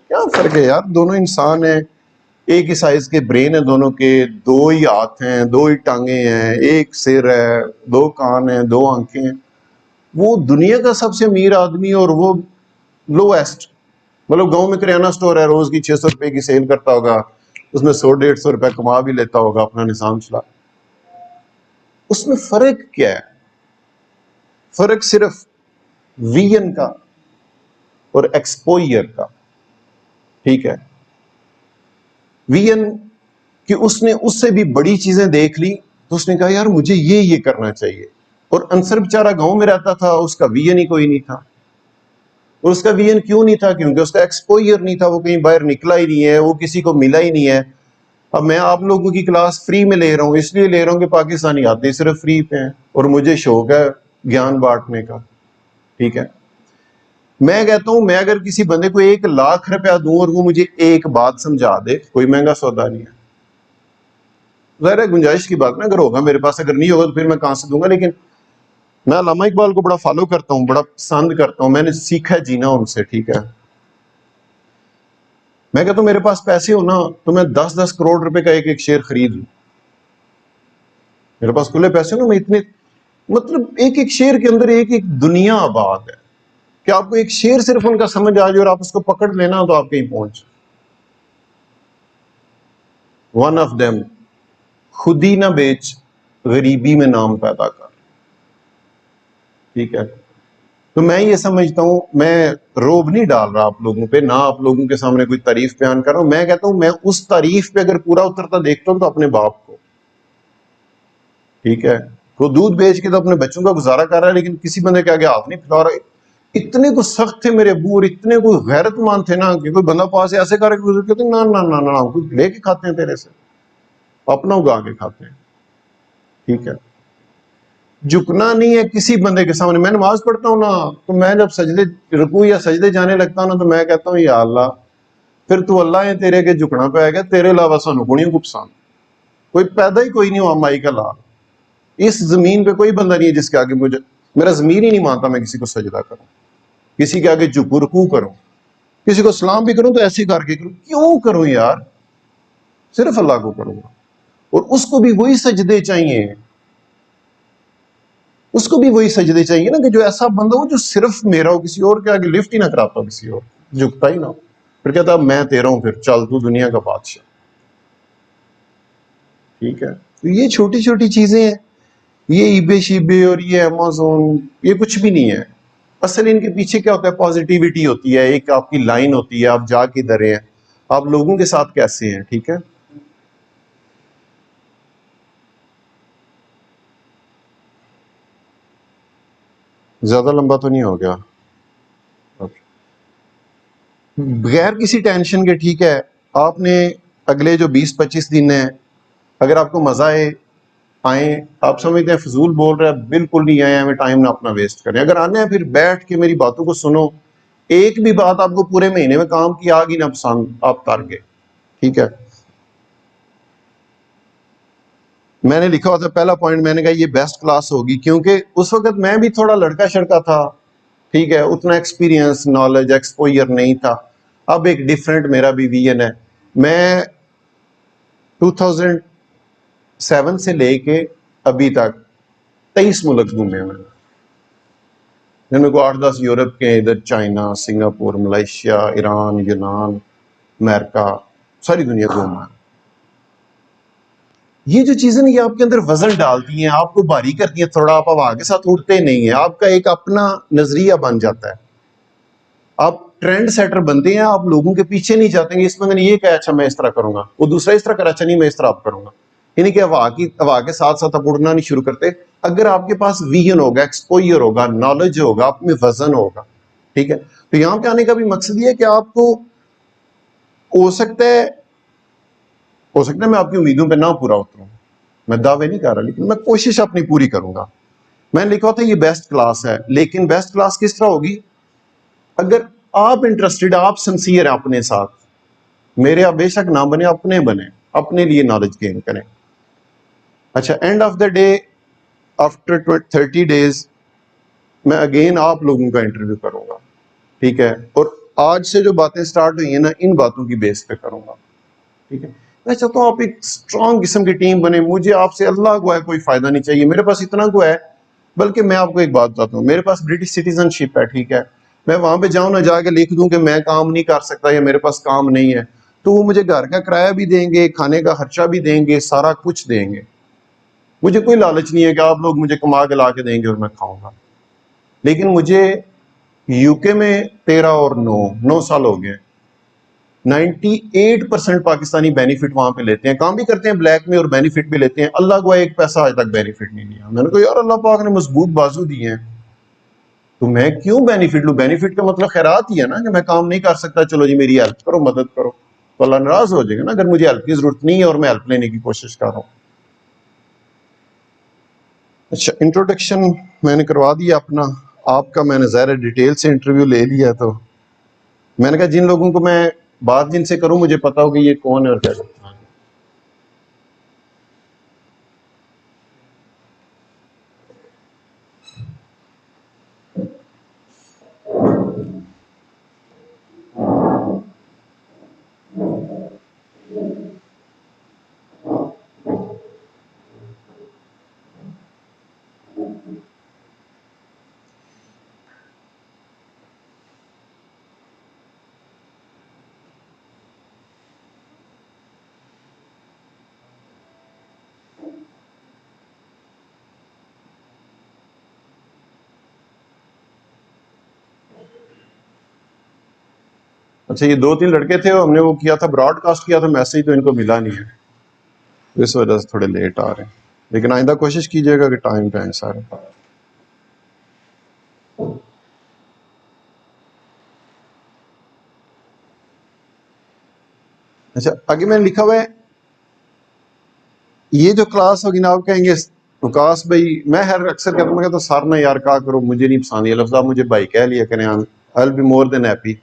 کیا فرق ہے یار؟ دونوں انسان ہیں، ایک ہی سائز کے برین ہے دونوں کے، 2 ہی ہاتھ ہیں، 2 ہی ٹانگیں ہیں، ایک سر ہے، 2 کان ہیں، 2 آنکھیں ہیں. وہ دنیا کا سب سے امیر آدمی، اور وہ لویسٹ. مطلب گاؤں میں کریانہ سٹور ہے، روز کی 600 روپے کی سیل کرتا ہوگا، اس میں 100-150 روپے کما بھی لیتا ہوگا، اپنا نظام چلا. اس میں فرق کیا ہے؟ فرق صرف ویژن کا اور ایکسپوئر کا. ٹھیک ہے. ویژن کہ اس نے اس سے بھی بڑی چیزیں دیکھ لی، تو اس نے کہا یار مجھے یہ کرنا چاہیے. اور انصر بیچارہ گاؤں میں رہتا تھا، اس کا ویژن ہی کوئی نہیں تھا. اور اس کا ویژن کیوں نہیں تھا؟ کیونکہ اس کا ایکسپوئر نہیں تھا، وہ کہیں باہر نکلا ہی نہیں ہے، وہ کسی کو ملا ہی نہیں ہے. اب میں آپ لوگوں کی کلاس فری میں لے رہا ہوں، اس لیے لے رہا ہوں کہ پاکستانی آتے صرف فری پہ ہیں، اور مجھے شوق ہے گیان بانٹنے کا. ٹھیک ہے. میں کہتا ہوں میں اگر کسی بندے کو 1 لاکھ روپیہ دوں اور وہ مجھے ایک بات سمجھا دے، کوئی مہنگا سودا نہیں ہے. ظاہر ہے گنجائش کی بات نا، اگر ہوگا میرے پاس، اگر نہیں ہوگا تو پھر میں کہاں سے دوں گا. لیکن میں علامہ اقبال کو بڑا فالو کرتا ہوں، بڑا پسند کرتا ہوں، میں نے سیکھا جینا ان سے. ٹھیک ہے. میں کہتا ہوں میرے پاس پیسے ہونا تو میں 10-10 کروڑ روپے کا ایک شیئر خرید لوں. میرے پاس کھلے پیسے ہو، میں اتنے، مطلب ایک شیئر کے اندر ایک دنیا آباد ہے، کہ آپ کو ایک شیئر صرف ان کا سمجھ آ جائے اور آپ اس کو پکڑ لینا تو آپ کہیں پہنچ. ون آف دیم، خود ہی نہ بیچ، غریبی میں نام پیدا کر. ٹھیک ہے. تو میں یہ سمجھتا ہوں، میں روب نہیں ڈال رہا آپ لوگوں پہ، نہ آپ لوگوں کے سامنے کوئی تعریف بیان کر رہا ہوں. میں کہتا ہوں میں اس تعریف پہ اگر پورا اترتا دیکھتا ہوں تو اپنے باپ کو. ٹھیک ہے. وہ دودھ بیچ کے تو اپنے بچوں کا گزارا کر رہا ہے، لیکن کسی بندے کے آگے ہاتھ نہیں پھیلا رہا. اتنے کو سخت تھے میرے ابو، اور اتنے کو غیرت مند تھے نا، کہ کوئی بندہ پاس ایسے کر کے گزر کے نہ کوئی لے کے کھاتے ہیں تیرے سے، اپنا اگا کے کھاتے ہیں. ٹھیک ہے. جھکنا نہیں ہے کسی بندے کے سامنے. میں نماز پڑھتا ہوں نا، تو میں جب سجدے، رکوع یا سجدے جانے لگتا ہوں نا، تو میں کہتا ہوں یا اللہ پھر تو اللہ ہے تیرے کے جھکنا پہ آئے گا، تیرے علاوہ سانو کونی کو پسند. کوئی پیدا ہی کوئی نہیں ہوا مائی کا لال. اس زمین پہ کوئی بندہ نہیں ہے جس کے آگے مجھے، میرا ضمیر ہی نہیں مانتا میں کسی کو سجدہ کروں، کسی کے آگے جھکوں، رکوع کروں، کسی کو سلام بھی کروں تو ایسے کر کے کروں. کیوں کروں یار؟ صرف اللہ کو کروں گا. اور اس کو بھی وہی سجدے چاہیے، اس کو بھی وہی سجدے چاہیے نا، کہ جو ایسا بندہ ہو جو صرف میرا ہو، کسی اور کے آگے لفٹ ہی نہ کراتا ہو، کسی اور جھکتا ہی نہ ہو. پھر کہتا میں تیرا ہوں، پھر چل تو دنیا کا بادشاہ. ٹھیک ہے، تو یہ چھوٹی چھوٹی چیزیں ہیں. یہ ای بے شیبے اور یہ امیزون یہ کچھ بھی نہیں ہے. اصل ان کے پیچھے کیا ہوتا ہے؟ پازیٹیوٹی ہوتی ہے، ایک آپ کی لائن ہوتی ہے، آپ جا کدھر ہیں، آپ لوگوں کے ساتھ کیسے ہیں. ٹھیک ہے، زیادہ لمبا تو نہیں ہو گیا؟ بغیر کسی ٹینشن کے. ٹھیک ہے، آپ نے اگلے جو 20-25 دن ہیں، اگر آپ کو مزہ آئیں، آپ سمجھتے ہیں فضول بول رہے ہیں، بالکل نہیں آئے ہمیں ٹائم نہ اپنا ویسٹ کریں. اگر آنے ہیں پھر بیٹھ کے میری باتوں کو سنو. ایک بھی بات آپ کو پورے مہینے میں کام کی آ گئی نہ پسند، آپ کر گئے. ٹھیک ہے، میں نے لکھا ہوتا پہلا پوائنٹ، میں نے کہا یہ بیسٹ کلاس ہوگی، کیونکہ اس وقت میں بھی تھوڑا لڑکا شڑکا تھا. ٹھیک ہے، اتنا ایکسپیرینس، نالج، ایکسپوئر نہیں تھا. اب ایک ڈفرینٹ میرا بھی ویژن ہے. میں 2007 سے لے کے ابھی تک 23 ملک گھومے ہیں. میں نے کو 8-10 یورپ کے، ادھر چائنا، سنگاپور، ملیشیا، ایران، یونان، امریکہ، ساری دنیا گھوما ہے. یہ جو چیزیں یہ آپ کے اندر وزن ڈالتی ہیں، آپ کو بھاری کرتی ہیں تھوڑا، آپ ہوا کے ساتھ اڑتے نہیں ہیں، آپ کا ایک اپنا نظریہ بن جاتا ہے. آپ ٹرینڈ سیٹر بنتے ہیں، آپ لوگوں کے پیچھے نہیں جاتے ہیں. اس بندے نے یہ کہا اچھا میں اس طرح کروں گا، وہ دوسرا اس طرح کرا اچھا نہیں میں اس طرح آپ کروں گا. یعنی کہ ہوا کے ساتھ ساتھ آپ اڑنا نہیں شروع کرتے. اگر آپ کے پاس ویژن ہوگا، ایکسپوئر ہوگا، نالج ہوگا، آپ میں وزن ہوگا. ٹھیک ہے، تو یہاں پہ آنے کا بھی مقصد یہ ہے کہ آپ کو ہو سکتا ہے میں آپ کی امیدوں پہ نہ پورا اتروں، میں دعوے نہیں کر رہا، لیکن میں کوشش اپنی پوری کروں گا. میں نے لکھا ہوتا ہے یہ بیسٹ کلاس ہے، لیکن بیسٹ کلاس کس طرح ہوگی؟ اگر آپ انٹرسٹڈ، آپ سنسیئر ہیں اپنے ساتھ. میرے آپ بے شک نہ بنے، اپنے بنے، اپنے لیے نالج گین کریں. اچھا، and of the day, after 30 days میں اگین آپ لوگوں کا انٹرویو کروں گا. ٹھیک ہے، اور آج سے جو باتیں سٹارٹ ہوئی ہیں نا، ان باتوں کی بیس پہ کروں گا. ٹھیک ہے، میں چاہتا ہوں آپ ایک اسٹرانگ قسم کی ٹیم بنے. مجھے آپ سے اللہ کو ہے کوئی فائدہ نہیں چاہیے، میرے پاس اتنا کو ہے. بلکہ میں آپ کو ایک بات بتاتا ہوں، میرے پاس برٹش سٹیزن شپ ہے. ٹھیک ہے، میں وہاں پہ جاؤں نہ جا کے لکھ دوں کہ میں کام نہیں کر سکتا یا میرے پاس کام نہیں ہے، تو وہ مجھے گھر کا کرایہ بھی دیں گے، کھانے کا خرچہ بھی دیں گے، سارا کچھ دیں گے. مجھے کوئی لالچ نہیں ہے کہ آپ لوگ مجھے کما کے لا کے دیں گے اور میں کھاؤں گا. لیکن مجھے یو کے میں 9 سال ہو گئے. 98% پاکستانی بینیفٹ وہاں پہ لیتے ہیں، کام بھی کرتے ہیں بلیک میں اور بینیفٹ بھی لیتے ہیں. اللہ کو ایک پیسہ آج تک بینیفٹ نہیں لیا. میں نے کہا یار اللہ پاک نے مضبوط بازو دیے ہیں تو میں کیوں بینیفٹ لوں؟ بینیفٹ کا مطلب خیرات ہی ہے نا، کہ میں کام نہیں کر سکتا، چلو جی میری ہیلپ کرو، مدد کرو. تو اللہ ناراض ہو جائے گا نا اگر مجھے ہیلپ کی ضرورت نہیں ہے اور میں ہیلپ لینے کی کوشش کر رہا ہوں. اچھا، انٹروڈکشن میں نے کروا دیا اپنا. آپ کا میں نے ظاہر ڈیٹیل سے انٹرویو لے لیا، تو میں نے کہا جن لوگوں کو میں بات جن سے کروں مجھے پتا ہوگا یہ کون ہے اور کیا کرتا ہے. اچھا، یہ 2-3 لڑکے تھے، ہم نے وہ کیا تھا، براڈ کاسٹ کیا تھا، میسج تو ان کو ملا نہیں ہے، اس وجہ سے تھوڑے لیٹ آ رہے ہیں. لیکن آئندہ کوشش کیجیے گا کہ ٹائم پہ آئیں سارے. اچھا، آگے میں نے لکھا ہوا ہے یہ جو کلاس ہوگی نا، آپ کہیں گے وکاس بھائی، میں اکثر کہتا ہوں، میں کہتا ہوں سر نہ یار کہا کرو، مجھے نہیں پسند یہ لفظ، آپ مجھے بھائی کہہ لیا کریں، I'll be more than happy.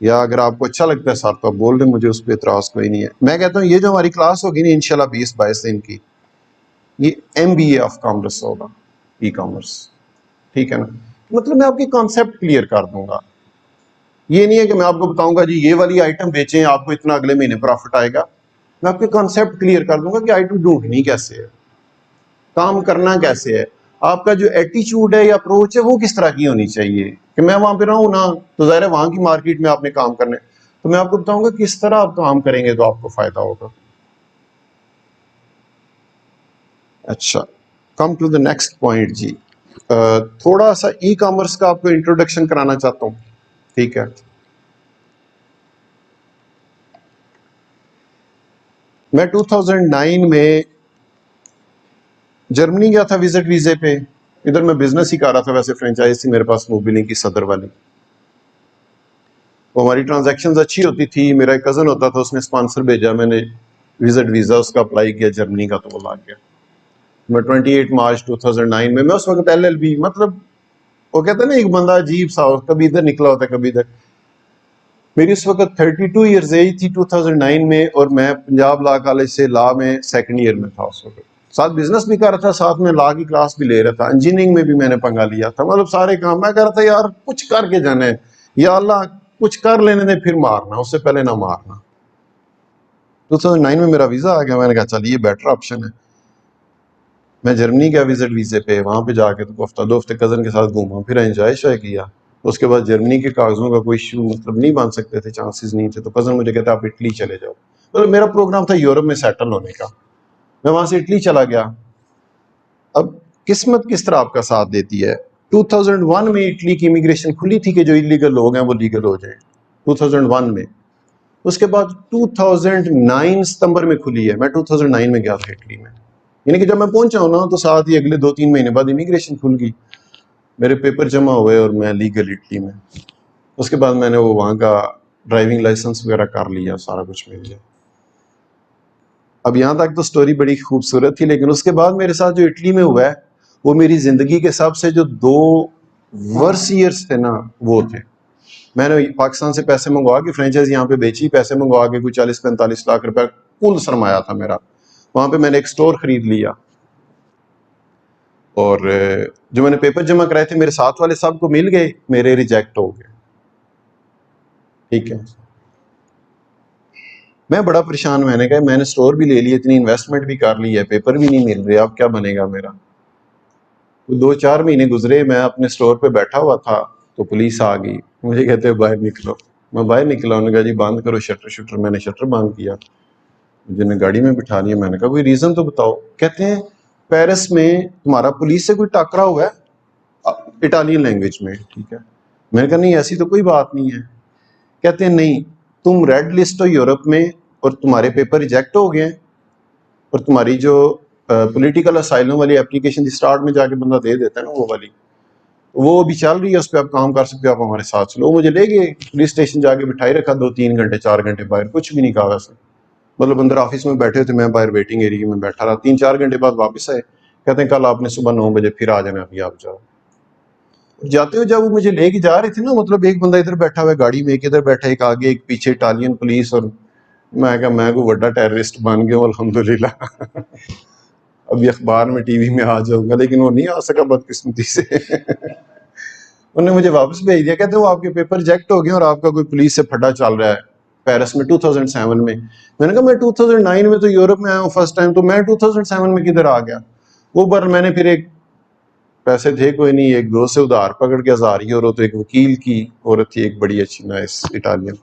یا اگر آپ کو اچھا لگتا ہے سر تو آپ بول دیں، مجھے اس پہ اعتراض کوئی نہیں ہے. میں کہتا ہوں یہ جو ہماری کلاس ہوگی نا انشاءاللہ 20-22 دن کی، یہ MBA آف کامرس ہوگا، ای کامرس. ٹھیک ہے نا، مطلب میں آپ کی کانسیپٹ کلیئر کر دوں گا. یہ نہیں ہے کہ میں آپ کو بتاؤں گا جی یہ والی آئٹم بیچیں آپ کو اتنا اگلے مہینے پروفٹ آئے گا. میں آپ کے کانسیپٹ کلیئر کر دوں گا کہ آئٹم ڈھونڈنی کیسے ہے، کام کرنا کیسے ہے، آپ کا جو ایٹیچیوڈ ہے یا اپروچ ہے وہ کس طرح کی ہونی چاہیے. کہ میں وہاں پہ رہوں نا تو ظاہر ہے وہاں کی مارکیٹ میں آپ نے کام کرنا ہے. تو میں آپ کو بتاؤں گا کس طرح آپ کام کریں گے تو آپ کو فائدہ ہوگا. اچھا, come to the next point جی. تھوڑا سا ای کامرس کا آپ کو انٹروڈکشن کرانا چاہتا ہوں, ٹھیک ہے. میں 2009 میں جرمنی گیا تھا وزٹ ویزے پہ. ادھر میں بزنس ہی کر رہا تھا, ویسے فرینچائز تھی میرے پاس موبیلنگ کی صدر والی. وہ ہماری ٹرانزیکشنز اچھی ہوتی تھی. میرا ایک کزن ہوتا تھا, اس نے اسپانسر بھیجا, میں نے وزٹ ویزا اس کا اپلائی کیا جرمنی کا, تو وہ لگ گیا. میں 28 مارچ 2009 میں اس وقت LLB, مطلب وہ کہتے ہیں نا ایک بندہ عجیب سا, کبھی ادھر نکلا ہوتا ہے کبھی ادھر. میری اس وقت 32 ایئرز ایج تھی 2009 میں, اور میں پنجاب لا کالج سے لا میں سیکنڈ ایئر میں تھا اس وقت. ساتھ بزنس بھی کر رہا تھا, ساتھ میں لا کی کلاس بھی لے رہا تھا. انجینئرنگ میں بھی میں نے پنگا لیا تھا. مطلب سارے کام میں کر رہا تھا. یار کچھ کر کے جانا ہے, یا اللہ کچھ کر لینے دے پھر مارنا, اس سے پہلے نہ مارنا. 2009 میں میرا ویزا آ گیا. میں نے کہا چل یہ بیٹر آپشن ہے. میں جرمنی گیا وزٹ ویزے پہ. وہاں پہ جا کے تو ہفتہ دو ہفتے کزن کے ساتھ گھوما, پھر انجوائے کیا. اس کے بعد جرمنی کے کاغذوں کا کوئی ایشو مطلب نہیں بن سکتے تھے, چانسز نہیں تھے. تو کزن مجھے کہتا آپ اٹلی چلے جاؤ. مطلب میرا پروگرام تھا یورپ میں سیٹل ہونے کا. میں وہاں سے اٹلی چلا گیا. اب قسمت کس طرح آپ کا ساتھ دیتی ہے. 2001 میں اٹلی کی امیگریشن کھلی تھی کہ جو انلیگل لوگ ہیں وہ لیگل ہو جائیں, 2001 میں. اس کے بعد 2009 ستمبر میں کھلی ہے. میں 2009 میں گیا تھا اٹلی میں, یعنی کہ جب میں پہنچا ہوں نا تو ساتھ ہی اگلے 2-3 مہینے بعد امیگریشن کھل گئی. میرے پیپر جمع ہوئے اور میں لیگل اٹلی میں. اس کے بعد میں نے وہ وہاں کا ڈرائیونگ لائسنس وغیرہ کر لیا, سارا کچھ مل گیا. اب یہاں تک تو سٹوری بڑی خوبصورت تھی, لیکن اس کے بعد میرے ساتھ جو اٹلی میں ہوا ہے وہ میری زندگی کے سب سے جو 2 ورس ایئرس تھے نا وہ تھے. میں نے پاکستان سے پیسے منگوا کے فرینچائز یہاں پہ بیچی, پیسے منگوا کے کوئی 40-45 لاکھ روپے کل سرمایہ تھا میرا. وہاں پہ میں نے ایک سٹور خرید لیا, اور جو میں نے پیپر جمع کرائے تھے میرے ساتھ والے سب کو مل گئے, میرے ریجیکٹ ہو گئے. ٹھیک ہے, میں بڑا پریشان. میں نے کہا میں نے سٹور بھی لے لی, اتنی انویسٹمنٹ بھی کر لی ہے, پیپر بھی نہیں مل رہے, اب کیا بنے گا میرا. 2-4 مہینے گزرے, میں اپنے سٹور پہ بیٹھا ہوا تھا تو پولیس آ گئی. مجھے کہتے ہیں باہر نکلو. میں باہر نکلا, انہوں نے کہا جی بند کرو شٹر. میں نے شٹر بند کیا, مجھے نے گاڑی میں بٹھا لیا. میں نے کہا کوئی ریزن تو بتاؤ. کہتے ہیں پیرس میں تمہارا پولیس سے کوئی ٹاکرا ہوا ہے, اٹالین لینگویج میں. ٹھیک ہے, میں نے کہا نہیں ایسی تو کوئی بات نہیں ہے. کہتے ہیں نہیں, تم ریڈ لسٹ ہو یورپ میں, اور تمہارے پیپر ریجیکٹ ہو گئے ہیں, اور تمہاری جو پولیٹیکل اسائلم والی اپلیکیشن دی اسٹارٹ میں جا کے بندہ دے دیتا ہے نا وہ والی, وہ بھی چل رہی ہے, اس پہ آپ کام کر سکتے ہو, آپ ہمارے ساتھ چلو. مجھے لے گئے پولیس اسٹیشن, جا کے بٹھائی رکھا 2-3 گھنٹے 4 گھنٹے باہر, کچھ بھی نہیں کہا ویسے. مطلب اندر آفس میں بیٹھے تھے, میں باہر ویٹنگ ایریا میں بیٹھا رہا. 3-4 گھنٹے بعد واپس آئے, کہتے ہیں کل آپ نے صبح 9 بجے پھر آ جانا, ابھی آپ جاؤ. جاتے ہوئے جب وہ مجھے لے کے جا رہے تھے نا, مطلب ایک بندہ ادھر بیٹھا ہوا ہے گاڑی میں, ایک ادھر بیٹھا, ایک آگے ایک پیچھے, اٹالین پولیس. اور میں کہا میں کوئی بڑا ٹیررسٹ بن گیا ہوں الحمدللہ. ابھی اخبار میں ٹی وی میں آ جاؤں گا, لیکن وہ نہیں آ سکا بدقسمتی سے. انہوں نے مجھے واپس بھیج دیا, کہتے ہیں وہ آپ کے پیپر ریجیکٹ ہو گئے اور آپ کا کوئی پولیس سے پھڈا چل رہا ہے پیرس میں 2007 میں. میں نے کہا میں 2009 میں تو یورپ میں آیا ہوں فرسٹ ٹائم, تو میں 2007 میں کدھر آ گیا. وہ پر میں نے پھر ایک پیسے تھے کوئی نہیں, ایک دوست سے ادھار پکڑ کے 1000 یورو, تو ایک وکیل کی عورت تھی ایک بڑی اچھی نائس اٹالین,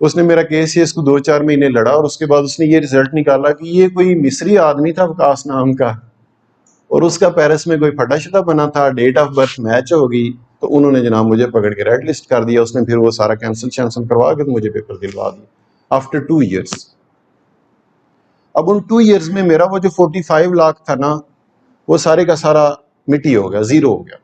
اس نے میرا کیس یہ اس کو 2-4 مہینے لڑا, اور اس کے بعد اس نے یہ رزلٹ نکالا کہ یہ کوئی مصری آدمی تھا وکاس نام کا, اور اس کا پیرس میں کوئی پھٹا شٹا بنا تھا, ڈیٹ آف برتھ میچ ہو گئی, تو انہوں نے جناب مجھے پکڑ کے ریڈ لسٹ کر دیا. اس نے پھر وہ سارا کینسل کروا کے تو مجھے پیپر دلوا دیا آفٹر 2 ایئرس. اب ان 2 ایئرس میں میرا وہ جو 45 لاکھ تھا نا, وہ سارے کا سارا مٹی ہو گیا, زیرو ہو گیا.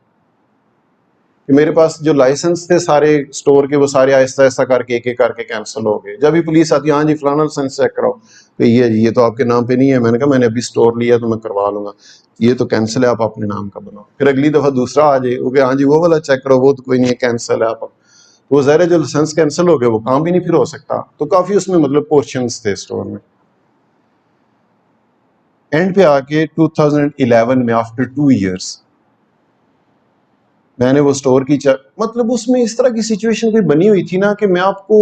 کہ میرے پاس جو لائسنس تھے سارے سٹور کے, وہ سارے آہستہ آہستہ کر کے ایک ایک کر کے کینسل ہو گئے. جب بھی پولیس آتی ہے, ہاں جی فلانا لائسنس چیک کراؤ, کہ یہ جی یہ تو آپ کے نام پہ نہیں ہے. میں نے کہا میں نے ابھی سٹور لیا تو میں کروا لوں گا, یہ تو کینسل ہے, آپ اپنے نام کا بناؤ. پھر اگلی دفعہ دوسرا آ جائے, وہ کہ ہاں جی وہ والا چیک کرو, وہ تو کوئی نہیں ہے, کینسل ہے. آپ وہ ظاہر ہے جو لائسنس کینسل ہو گئے وہ کام بھی نہیں پھر ہو سکتا. تو کافی اس میں مطلب پورشنز تھے سٹور میں. اینڈ پہ آ کے 2011 میں آفٹر 2 ایئرس میں نے وہ سٹور کی مطلب اس میں اس طرح کی سچویشن کوئی بنی ہوئی تھی نا, کہ میں آپ کو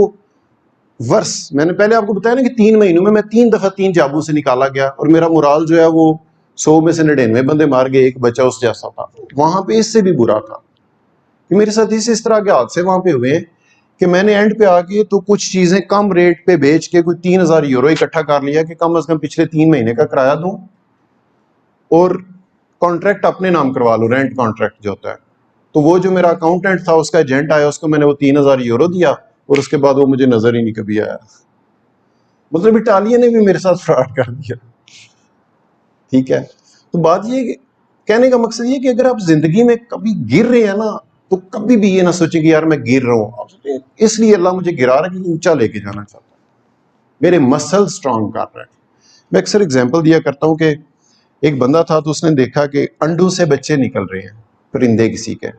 ورس, میں نے پہلے آپ کو بتایا نا کہ 3 مہینوں میں 3 دفعہ 3 جابوں سے نکالا گیا, اور میرا مورال جو ہے وہ 100 میں سے 99 بندے مار گئے, ایک بچہ اس جیسا تھا. وہاں پہ اس سے بھی برا تھا کہ میرے ساتھ اس طرح کے حادثے وہاں پہ ہوئے ہیں کہ میں نے اینڈ پہ آ کے تو کچھ چیزیں کم ریٹ پہ بیچ کے کوئی 3,000 یورو اکٹھا کر لیا کہ کم از کم پچھلے 3 مہینے کا کرایہ دوں اور کانٹریکٹ اپنے نام کروا لو، رینٹ کانٹریکٹ جو ہوتا ہے. تو وہ جو میرا اکاؤنٹنٹ تھا اس کا ایجنٹ آیا، اس کو میں نے وہ 3,000 یورو دیا اور اس کے بعد وہ مجھے نظر ہی نہیں کبھی آیا. مطلب اٹالین نے بھی میرے ساتھ فراڈ کر دیا. ٹھیک ہے، تو بات یہ کہ کہنے کا مقصد یہ کہ اگر آپ زندگی میں کبھی گر رہے ہیں نا تو کبھی بھی یہ نہ سوچیں کہ یار میں گر رہا ہوں. آپ سوچیں اس لیے اللہ مجھے گرا رہا ہے کہ اونچا لے کے جانا چاہتا ہے، میرے مسل سٹرونگ کر رہا ہے. میں اکثر ایگزامپل دیا کرتا ہوں کہ ایک بندہ تھا تو اس نے دیکھا کہ انڈوں سے بچے نکل رہے ہیں پرندے کسی کے.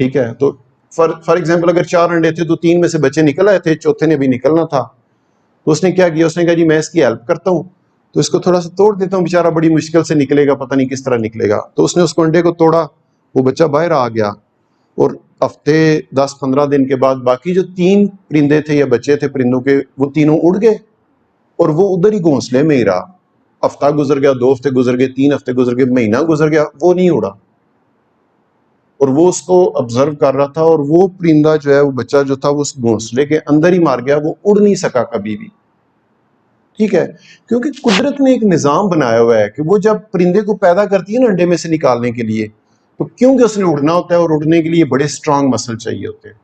ٹھیک ہے، تو فار ایگزامپل اگر 4 انڈے تھے تو 3 میں سے بچے نکل آئے تھے، چوتھے نے بھی نکلنا تھا. تو اس نے کیا کیا، اس نے کہا جی میں اس کی ہیلپ کرتا ہوں تو اس کو تھوڑا سا توڑ دیتا ہوں، بیچارہ بڑی مشکل سے نکلے گا، پتہ نہیں کس طرح نکلے گا. تو اس نے اس انڈے کو توڑا، وہ بچہ باہر آ گیا اور ہفتے 10-15 دن کے بعد باقی جو 3 پرندے تھے یا بچے تھے پرندوں کے وہ تینوں اڑ گئے اور وہ ادھر ہی گھونسلے میں ہی رہا. ہفتہ گزر گیا، 2 ہفتے گزر گئے، 3 ہفتے گزر گئے، مہینہ گزر گیا، وہ نہیں اڑا. اور وہ اس کو آبزرو کر رہا تھا اور وہ پرندہ جو ہے، وہ بچہ جو تھا وہ اس گھونسلے کے اندر ہی مار گیا، وہ اڑ نہیں سکا کبھی بھی. ٹھیک ہے، کیونکہ قدرت نے ایک نظام بنایا ہوا ہے کہ وہ جب پرندے کو پیدا کرتی ہے نا انڈے میں سے نکالنے کے لیے، تو کیونکہ اس نے اڑنا ہوتا ہے اور اڑنے کے لیے بڑے اسٹرانگ مسل چاہیے ہوتے ہیں،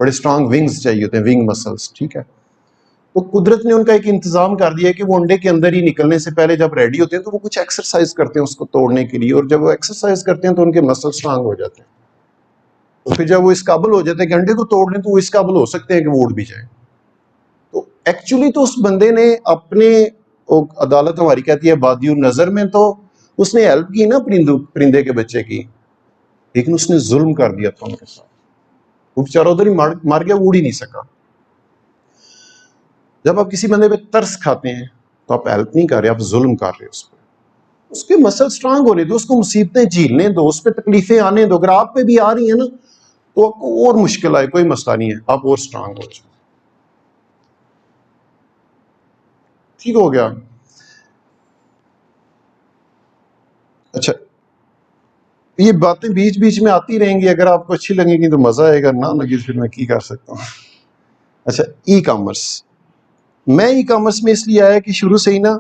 بڑے اسٹرانگ ونگز چاہیے ہوتے ہیں، ونگ مسلس. ٹھیک ہے، تو قدرت نے ان کا ایک انتظام کر دیا ہے کہ وہ انڈے کے اندر ہی نکلنے سے پہلے جب ریڈی ہوتے ہیں تو وہ کچھ ایکسرسائز کرتے ہیں اس کو توڑنے کے لیے، اور جب وہ ایکسرسائز کرتے ہیں تو ان کے مسل اسٹرانگ ہو جاتے ہیں. تو پھر جب وہ اس قابل ہو جاتے ہیں کہ انڈے کو توڑ لیں تو وہ اس قابل ہو سکتے ہیں کہ وہ اڑ بھی جائیں. تو ایکچولی تو اس بندے نے اپنے، عدالت ہماری کہتی ہے بادی النظر میں، تو اس نے ہیلپ کی نا پرندے کے بچے کی، لیکن اس نے ظلم کر دیا تھا ان کے ساتھ. وہ بیچارہ ادھر ہی مار گیا، وہ اڑ ہی نہیں سکا. جب آپ کسی بندے پہ ترس کھاتے ہیں تو آپ ہیلپ نہیں کر رہے، آپ ظلم کر رہے اس پہ. اس کے مسل سٹرانگ ہونے دو، اس کو مصیبتیں جھیلنے دو، اس پہ تکلیفیں آنے دو. اگر آپ پہ بھی آ رہی ہیں نا تو آپ کو اور مشکل آئے، کوئی مسئلہ نہیں ہے، آپ اور سٹرانگ ہو جائیں. ٹھیک ہو گیا. اچھا، یہ باتیں بیچ بیچ میں آتی رہیں گی، اگر آپ کو اچھی لگیں گی تو مزہ آئے گا، نہ لگی پھر میں کی کر سکتا ہوں. اچھا، ای کامرس. میں ای کامرس میں اس لیے آیا کہ شروع سے ہی نا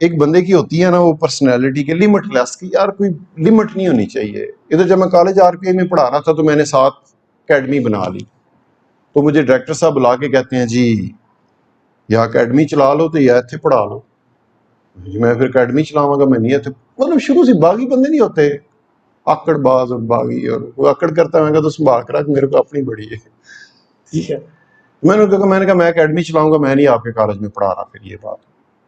ایک بندے کی ہوتی ہے نا وہ پرسنالٹی کے لمٹ لیس کی، یار کوئی لمٹ نہیں ہونی چاہیے. ادھر جب میں کالج RPI میں پڑھا رہا تھا تو میں نے 7 اکیڈمی بنا لی. تو مجھے ڈائریکٹر صاحب بلا کے کہتے ہیں جی یا اکیڈمی چلا لو تو یا اتنے پڑھا لو. میں پھر اکیڈمی چلاواں گا، میں نہیں اتنے. مطلب شروع سے باغی بندے نہیں ہوتے، آکڑ باز اور باغی، اور وہ آکڑ کرتا ہے تو سنبھال کر میرے کو اپنی بڑی ہے. ٹھیک ہے، میں نے کہا میں اکیڈمی چلاؤں گا، میں نہیں آپ کے کالج میں پڑھا رہا. پھر یہ بات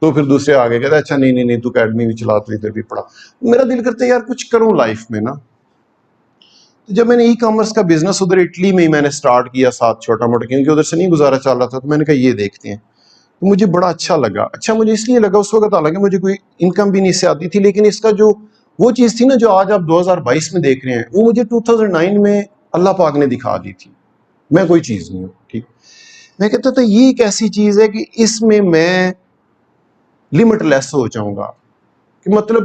تو پھر دوسرے آگے کہتے ہیں اچھا نہیں تو اکیڈمی بھی چلا، تو ادھر بھی پڑھا. میرا دل کرتا ہے یار کچھ کروں لائف میں نا. تو جب میں نے ای کامرس کا بزنس ادھر اٹلی میں ہی میں نے سٹارٹ کیا ساتھ چھوٹا موٹا، کیونکہ ادھر سے نہیں گزارا چل رہا تھا، تو میں نے کہا یہ دیکھتے ہیں. تو مجھے بڑا اچھا لگا. اچھا مجھے اس لیے لگا اس وقت، حالانکہ مجھے کوئی انکم بھی نہیں سے آتی تھی، لیکن اس کا جو وہ چیز تھی نا جو آج آپ 2022 میں دیکھ رہے ہیں، وہ مجھے 2009 میں اللہ پاک نے دکھا دی تھی. میں کوئی چیز نہیں ہوں. ٹھیک، میں کہتا تھا یہ ایک ایسی چیز ہے کہ اس میں لمٹ لیس ہو جاؤں گا. کہ مطلب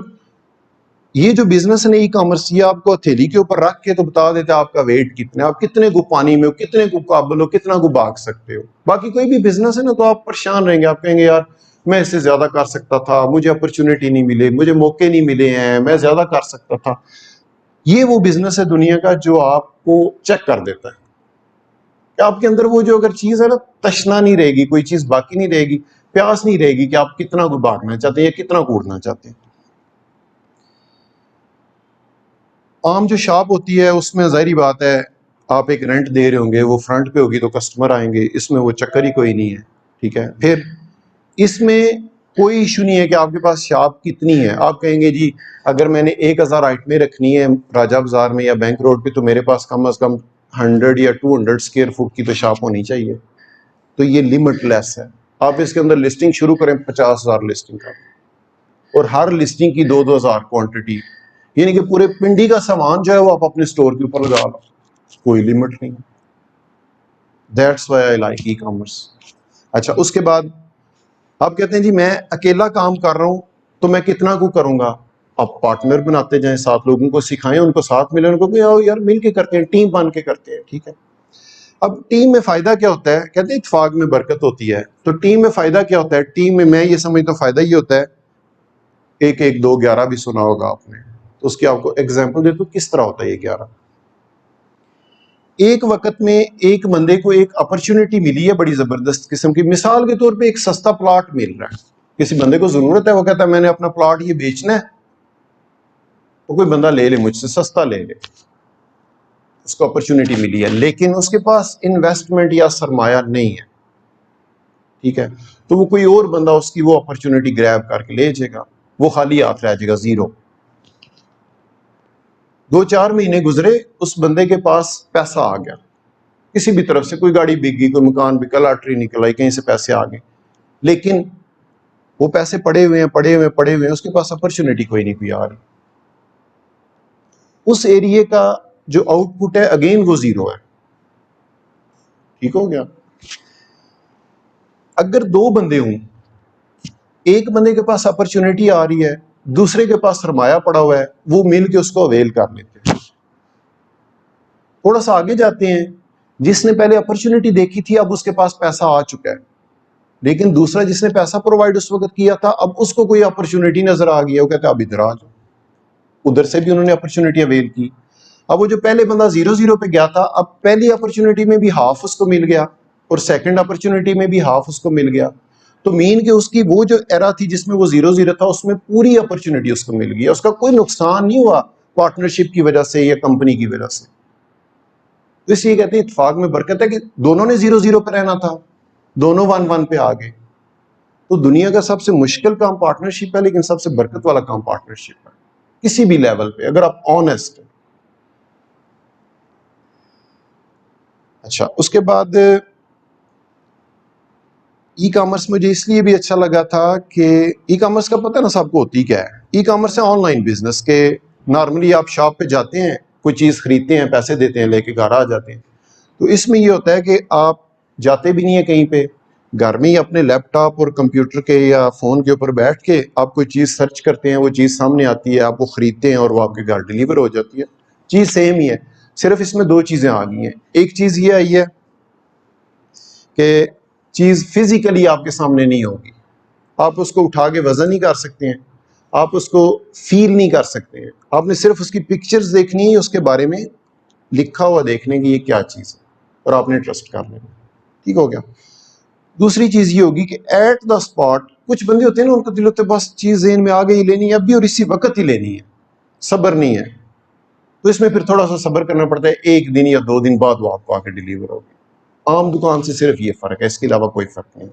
یہ جو بزنس ہے ای کامرس، یہ آپ کو ہتھیلی کے اوپر رکھ کے تو بتا دیتا ہے آپ کا ویٹ کتنا ہے، آپ کتنے کو پانی میں ہو، کتنے کو قابل ہو، کتنا کو بھاگ سکتے ہو. باقی کوئی بھی بزنس ہے نا تو آپ پریشان رہیں گے، آپ کہیں گے یار میں اس سے زیادہ کر سکتا تھا، مجھے اپرچونٹی نہیں ملے، مجھے موقع نہیں ملے ہیں، میں زیادہ کر سکتا تھا. یہ وہ بزنس ہے دنیا کا جو آپ کو چیک کر دیتا ہے کہ آپ کے اندر وہ جو اگر چیز ہے نا تشنا نہیں رہے گی، کوئی چیز باقی نہیں رہے گی، پیاس نہیں رہے گی کہ آپ کتنا کو بھاگنا چاہتے ہیں یا کتنا کو اڑنا چاہتے ہیں. عام جو شاپ ہوتی ہے اس میں ظاہری بات ہے آپ ایک رینٹ دے رہے ہوں گے، وہ فرنٹ پہ ہوگی تو کسٹمر آئیں گے، اس میں وہ چکر ہی کوئی نہیں ہے. ٹھیک ہے، پھر اس میں کوئی ایشو نہیں ہے کہ آپ کے پاس شاپ کتنی ہے. آپ کہیں گے جی اگر میں نے 1000 آئٹمیں رکھنی ہے راجہ بازار میں یا بینک روڈ پہ تو میرے پاس کم از کم 100 یا 200 اسکوائر فٹ کی تو شاپ ہونی چاہیے. تو یہ لمٹ لیس ہے. آپ اس کے اندر لسٹنگ شروع کریں 50,000 لسٹنگ کا، اور ہر لسٹنگ کی 2,000 کوانٹٹی، یعنی کہ پورے پنڈی کا سامان جو ہے وہ آپ اپنے سٹور کے اوپر لگا لو، کوئی لمٹ نہیں. That's why I like e commerce. اچھا، اس کے بعد آپ کہتے ہیں جی میں اکیلا کام کر رہا ہوں تو میں کتنا کو کروں گا. آپ پارٹنر بناتے جائیں، 7 لوگوں کو سکھائیں، ان کو ساتھ ملیں، ان کو کہ یار مل کے کرتے ہیں، ٹیم بن کے کرتے ہیں. ٹھیک ہے، اب ٹیم میں فائدہ کیا ہوتا ہے؟ کہتے ہیں اتفاق میں برکت ہوتی ہے. تو ٹیم میں فائدہ کیا ہوتا ہے؟ ٹیم میں یہ سمجھتا ہوں فائدہ یہ ہوتا ہے، 1 1 2 11 بھی سنا ہوگا آپ نے، تو اس کی آپ کو ایگزامپل دیتا ہوں کس طرح ہوتا ہے یہ 11. ایک وقت میں ایک بندے کو ایک اپرچونٹی ملی ہے بڑی زبردست قسم کی. مثال کے طور پہ ایک سستا پلاٹ مل رہا ہے، کسی بندے کو ضرورت ہے، وہ کہتا ہے میں نے اپنا پلاٹ یہ بیچنا ہے، تو کوئی بندہ لے لے مجھ سے، سستا لے لے، اس کو اپرچونٹی ملی ہے، لیکن اس کے پاس انویسٹمنٹ یا سرمایہ نہیں ہے، ٹھیک ہے، تو وہ کوئی اور بندہ اس کی وہ اپرچونٹی گریب کر کے لے جائے گا، وہ خالی ہاتھ رہ جائے گا، زیرو. 2 4 مہینے گزرے، اس بندے کے پاس پیسہ آ گیا کسی بھی طرف سے، کوئی گاڑی بک گئی، کوئی مکان بکا، لاٹری نکل آئی، کہیں سے پیسے آ گئے، لیکن وہ پیسے پڑے ہوئے ہیں، اس کے پاس اپرچونٹی کوئی نہیں کوئی آ رہی. اس ایریے کا جو آؤٹ پٹ ہے اگین وہ زیرو ہے. ٹھیک ہو گیا؟ اگر 2 بندے ہوں، ایک بندے کے پاس اپرچونٹی آ رہی ہے، دوسرے کے پاس سرمایہ پڑا ہوا ہے، وہ مل کے اس کو اویل کر لیتے ہیں. تھوڑا سا آگے جاتے ہیں، جس نے پہلے اپرچونٹی دیکھی تھی اب اس کے پاس پیسہ آ چکا ہے، لیکن دوسرا جس نے پیسہ پرووائڈ اس وقت کیا تھا، اب اس کو کوئی اپرچونٹی نظر آ گئی ہے، وہ کہتا ہے اب ادھر آ جاؤ. ادھر سے بھی انہوں نے اپرچونٹی اویل کی. اب وہ جو پہلے بندہ 0 پہ گیا تھا، اب پہلی اپرچونٹی میں بھی ہاف اس کو مل گیا، اور سیکنڈ اپرچونٹی میں بھی ہاف اس کو مل گیا. تو مین کہ اس کی وہ جو ایرا تھی جس میں وہ 0 تھا، اس میں پوری اپرچونٹی اس کو مل گئی، اس کا کوئی نقصان نہیں ہوا پارٹنرشپ کی وجہ سے یا کمپنی کی وجہ سے. تو اس لیے کہتے ہیں اتفاق میں برکت ہے کہ دونوں نے 0 پہ رہنا تھا، دونوں 1 پہ آ گئے. تو دنیا کا سب سے مشکل کام پارٹنرشپ ہے، لیکن سب سے برکت والا کام پارٹنرشپ ہے کسی بھی لیول پہ، اگر آپ آنےسٹ. اچھا، اس کے بعد ای کامرس مجھے اس لیے بھی اچھا لگا تھا کہ ای کامرس کا پتہ نا سب کو ہوتی کیا ہے. ای کامرس ہے آن لائن بزنس کے. نارملی آپ شاپ پہ جاتے ہیں، کوئی چیز خریدتے ہیں، پیسے دیتے ہیں، لے کے گھر آ جاتے ہیں. تو اس میں یہ ہوتا ہے کہ آپ جاتے بھی نہیں ہیں کہیں پہ، گھر میں ہی اپنے لیپ ٹاپ اور کمپیوٹر کے یا فون کے اوپر بیٹھ کے آپ کوئی چیز سرچ کرتے ہیں، وہ چیز سامنے آتی ہے، آپ وہ خریدتے ہیں اور وہ آپ کے گھر ڈیلیور ہو جاتی ہے. چیز سیم ہی ہے، صرف اس میں 2 چیزیں آ گئی ہیں. ایک چیز یہ آئی ہے کہ چیز فزیکلی آپ کے سامنے نہیں ہوگی، آپ اس کو اٹھا کے وزن نہیں کر سکتے ہیں، آپ اس کو فیل نہیں کر سکتے ہیں، آپ نے صرف اس کی پکچرز دیکھنی ہے، اس کے بارے میں لکھا ہوا دیکھنے کی یہ کیا چیز ہے، اور آپ نے ٹرسٹ کر لینا. ٹھیک ہو گیا؟ دوسری چیز یہ ہوگی کہ ایٹ دا اسپاٹ کچھ بندے ہوتے ہیں نا، ان کا دل ہوتا ہے بس چیز ذہن میں آ گئی، لینی ہے اب بھی، اور اسی وقت ہی لینی ہے، صبر نہیں ہے. تو اس میں پھر تھوڑا سا صبر کرنا پڑتا ہے، 1 دن یا 2 دن بعد وہ آپ کو آ کے ڈیلیور ہوگی. عام دکان سے صرف یہ فرق ہے، اس کے علاوہ کوئی فرق نہیں.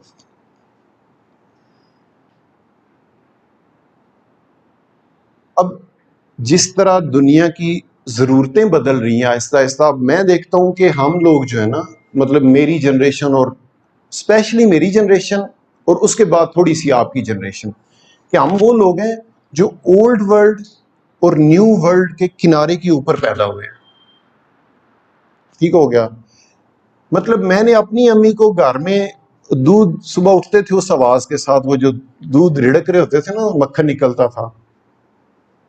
اب جس طرح دنیا کی ضرورتیں بدل رہی ہیں آہستہ آہستہ، اب میں دیکھتا ہوں کہ ہم لوگ جو ہے نا، مطلب میری جنریشن اور اسپیشلی میری جنریشن اور اس کے بعد تھوڑی سی آپ کی جنریشن، کہ ہم وہ لوگ ہیں جو اولڈ ورلڈ اور نیو ورلڈ کے کنارے کے اوپر پیدا ہوئے ہیں. ٹھیک ہو گیا؟ مطلب میں نے اپنی امی کو گھر میں دودھ صبح اٹھتے تھے اس آواز کے ساتھ، وہ جو دودھ رڑک رہے ہوتے تھے نا، مکھن نکلتا تھا،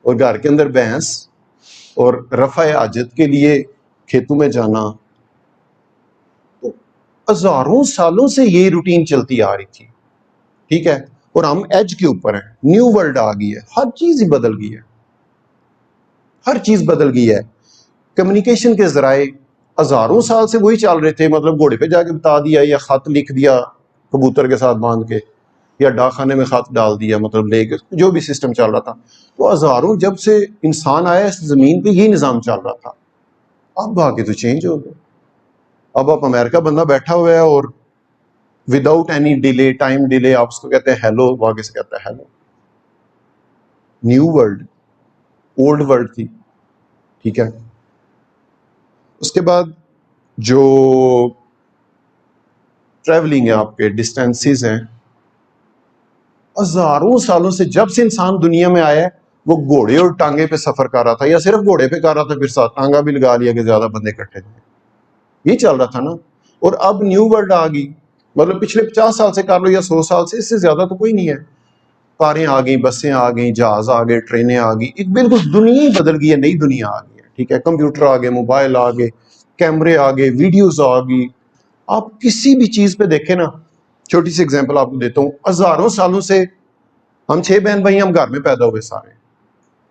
اور گھر کے اندر بھینس، اور رفع حاجت کے لیے کھیتوں میں جانا. تو ہزاروں سالوں سے یہ روٹین چلتی آ رہی تھی. ٹھیک ہے، اور ہم ایج کے اوپر ہیں، نیو ورلڈ آ گئی ہے، ہر چیز ہی بدل گئی ہے، ہر چیز بدل گئی ہے. کمیونیکیشن کے ذرائع ہزاروں سال سے وہی چل رہے تھے، مطلب گھوڑے پہ جا کے بتا دیا، یا خط لکھ دیا کبوتر کے ساتھ باندھ کے، یا ڈاک خانے میں خط ڈال دیا، مطلب لے کے، جو بھی سسٹم چل رہا تھا. تو ہزاروں جب سے انسان آیا اس زمین پہ یہی نظام چل رہا تھا. اب آگے تو چینج ہو گیا. اب آپ امریکہ بندہ بیٹھا ہوا ہے اور without any delay, time delay, آپ اس کو کہتے ہیں ہیلو، وہ آگے سے کہتا ہے hello. New world, old world تھی. ٹھیک ہے. اس کے بعد جو ٹریولنگ ہے، آپ کے ڈسٹینسز ہیں، ہزاروں سالوں سے جب سے انسان دنیا میں آیا ہے، وہ گھوڑے اور ٹانگے پہ سفر کر رہا تھا، یا صرف گھوڑے پہ کر رہا تھا، پھر ساتھ ٹانگا بھی لگا لیا کہ زیادہ بندے اکٹھے تھے. یہ چل رہا تھا نا. اور اب نیو ورلڈ آ گئی، مطلب پچھلے 50 سال سے کر لو یا 100 سال سے، اس سے زیادہ تو کوئی نہیں ہے. کاریں آ گئیں، بسیں آ گئیں، جہاز آ گئے، ٹرینیں آ گئی، ایک بالکل دنیا ہی بدل گئی ہے، نئی دنیا آ گئی ہے. ٹھیک ہے، کمپیوٹر آ گئے، موبائل آ گئے، کیمرے آ گئے, ویڈیوز آ گئی. آپ کسی بھی چیز پہ دیکھیں نا, چھوٹی سی اگزامپل آپ کو دیتا ہوں, ہزاروں سالوں سے ہم 6 بہن بھائی ہم گھر میں پیدا ہوئے سارے,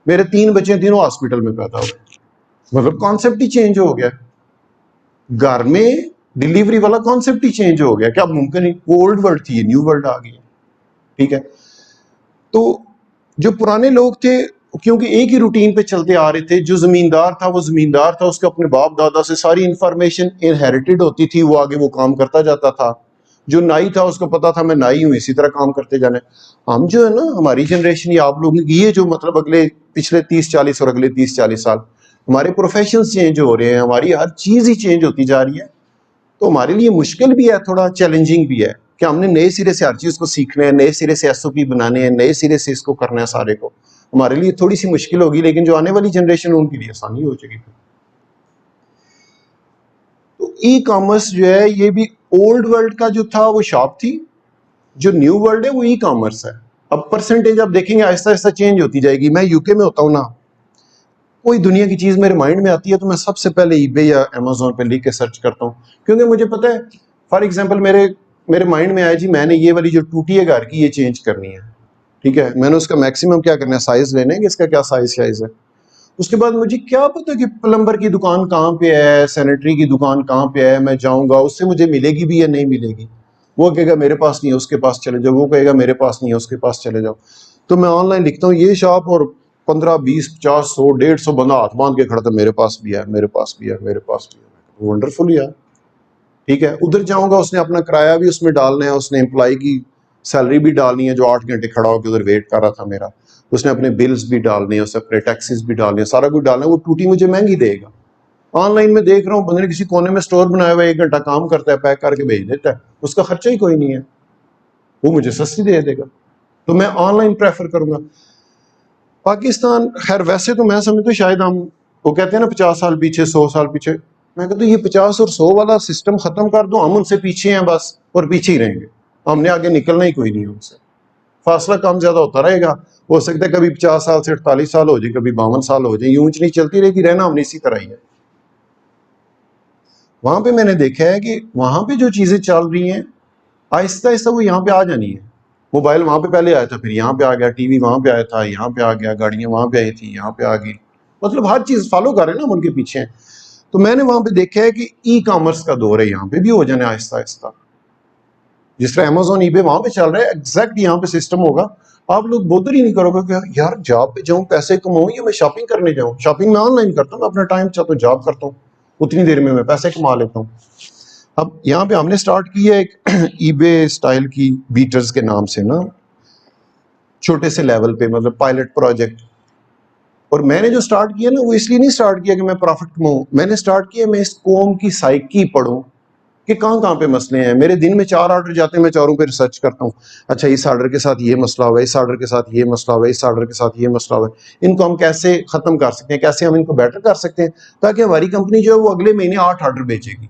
میرے 3 بچے تینوں ہاسپٹل میں پیدا ہوئے. مطلب کانسیپٹ ہی چینج ہو گیا, گھر میں ڈلیوری والا کانسیپٹ ہی چینج ہو گیا. کیا ممکن ہے؟ وہ اولڈ ورلڈ تھی, یہ نیو ورلڈ آ گئی ہے. ٹھیک ہے, تو جو پرانے لوگ تھے کیونکہ ایک ہی روٹین پہ چلتے آ رہے تھے, جو زمیندار تھا وہ زمیندار تھا, اس کے اپنے باپ دادا سے ساری انفارمیشن انہیریٹڈ ہوتی تھی, وہ آگے وہ کام کرتا جاتا تھا. جو نائی تھا اس کو پتا تھا میں نائی ہوں, اسی طرح کام کرتے جانا ہے. ہم جو ہے نا, ہماری جنریشن یا آپ لوگوں کی, یہ جو مطلب اگلے پچھلے 30-40 اور اگلے 30-40 سال ہمارے پروفیشنز چینج ہو رہے ہیں, ہماری ہر چیز ہی چینج ہوتی جا رہی ہے. تو ہمارے لیے مشکل بھی ہے, تھوڑا چیلنجنگ بھی ہے کہ ہم نے نئے سرے سے ہر چیز کو سیکھنا ہے, نئے سرے سے SOP بنانے ہیں, نئے سرے سے اس کو کرنا ہے سارے کو. ہمارے لیے تھوڑی سی مشکل ہوگی, لیکن جو آنے والی جنریشن ان کے لیے آسانی ہو چکی. تو ای کامرس جو ہے یہ بھی اولڈ ورلڈ کا جو تھا وہ شاپ تھی, جو نیو ورلڈ ہے وہ ای کامرس ہے. اب پرسنٹیج آپ دیکھیں گے آہستہ آہستہ چینج ہوتی جائے گی. میں UK میں ہوتا ہوں نا, کوئی دنیا کی چیز میرے مائنڈ میں آتی ہے تو میں سب سے پہلے ای بے یا Amazon پہ لکھ کے سرچ کرتا ہوں, کیونکہ مجھے پتہ ہے. فار ایگزامپل میرے مائنڈ میں آیا جی میں نے یہ والی جو ٹوٹی ہے گھر کی یہ چینج کرنی ہے. ٹھیک ہے, میں نے اس کا میکسیمم کیا کرنا ہے, سائز لینا ہے کہ اس کا کیا سائز ہے. اس کے بعد مجھے کیا پتا کہ پلمبر کی دکان کہاں پہ ہے, سینیٹری کی دکان کہاں پہ ہے. میں جاؤں گا, اس سے مجھے ملے گی بھی یا نہیں ملے گی. وہ کہے گا میرے پاس نہیں ہے, اس کے پاس چلے جاؤ. وہ کہے گا میرے پاس نہیں ہے, اس کے پاس چلے جاؤ. تو میں آن لائن لکھتا ہوں یہ شاپ, اور 15 20 50 100 150 بندہ ہاتھ باندھ کے کھڑا تھا, میرے پاس بھی ہے, میرے پاس بھی ہے, میرے پاس بھی ہے. ونڈرفل یار. ٹھیک ہے, ادھر جاؤں گا, اس نے اپنا کرایہ بھی اس میں ڈالنا ہے, اس نے امپلائی کی سیلری بھی ڈالنی ہے جو 8 گھنٹے کھڑا ہو کے ادھر ویٹ کر رہا تھا میرا, اس نے اپنے بلز بھی ڈالنے ہیں, اس نے اپنے ٹیکسز بھی ڈالنے ہیں, سارا کچھ ڈالنا ہے. وہ ٹوٹی مجھے مہنگی دے گا. آن لائن میں دیکھ رہا ہوں بندے نے کسی کونے میں اسٹور بنایا ہوا ہے, 1 گھنٹہ کام کرتا ہے, پیک کر کے بھیج دیتا ہے, اس کا خرچہ ہی کوئی نہیں ہے, وہ مجھے سستی دے دے گا. تو میں آن لائن پریفر کروں گا. پاکستان خیر ویسے تو میں سمجھتا ہوں شاید ہم, وہ کہتے ہیں نا 50 سال پیچھے 100 سال پیچھے, میں کہتا ہوں یہ 50 اور 100 والا سسٹم ختم کر دو, ہم ان سے پیچھے ہیں بس, اور پیچھے ہی رہیں گے. ہم نے آگے نکلنا ہی کوئی نہیں ہے ان سے, فاصلہ کم زیادہ ہوتا رہے گا. ہو سکتا ہے کبھی 50 سال سے 48 سال ہو جائے, کبھی 52 سال ہو جائے, یوں نہیں چلتی رہے گی, رہنا ہم نے اسی طرح ہی ہے. وہاں پہ میں نے دیکھا ہے کہ وہاں پہ جو چیزیں چل رہی ہیں آہستہ آہستہ وہ یہاں پہ آ جانی ہے. موبائل وہاں پہ پہلے آیا تھا, پھر یہاں پہ آ گیا, ٹی وی وہاں پہ آیا تھا, یہاں پہ آ گیا, گاڑیاں وہاں پہ آئی تھی, یہاں پہ آ گئی. مطلب ہر چیز فالو کر رہے ہیں نا, ہم ان کے پیچھے ہیں. تو میں نے وہاں پہ دیکھا ہے کہ ای کامرس کا دور ہے, یہاں پہ بھی ہو جانا ہے آہستہ آہستہ. جس طرح Amazon ای بے وہاں پہ چل رہا ہے, ایگزیکٹ یہاں پہ سسٹم ہوگا. آپ لوگ بودر ہی نہیں کرو گے کہ یار جاب پہ جاؤں پیسے کماؤں یا میں شاپنگ کرنے جاؤں. شاپنگ میں آن لائن کرتا ہوں, میں اپنا ٹائم چاہتا ہوں جاب کرتا ہوں, اتنی دیر میں پیسے کما لیتا ہوں. اب یہاں پہ ہم نے سٹارٹ کی ہے ایک ای بے اسٹائل کی بیٹرز کے نام سے نا, چھوٹے سے لیول پہ, مطلب پائلٹ پروجیکٹ. اور میں نے جو سٹارٹ کیا نا وہ اس لیے نہیں سٹارٹ کیا کہ میں پروفٹ کماؤں, میں نے سٹارٹ کیا میں اس قوم کی سائیکی پڑھوں کہ کہاں پہ مسئلے ہیں. میرے دن میں 4 آرڈر جاتے ہیں, میں چاروں پہ ریسرچ کرتا ہوں. اچھا اس آرڈر کے ساتھ یہ مسئلہ ہوا ہے, اس آرڈر کے ساتھ یہ مسئلہ ہوا ہے, اس آرڈر کے ساتھ یہ مسئلہ ہوا ہے, ان کو ہم کیسے ختم کر سکتے ہیں, کیسے ہم ان کو بیٹر کر سکتے ہیں, تاکہ ہماری کمپنی جو ہے وہ اگلے مہینے 8 آرڈر بیچے گی,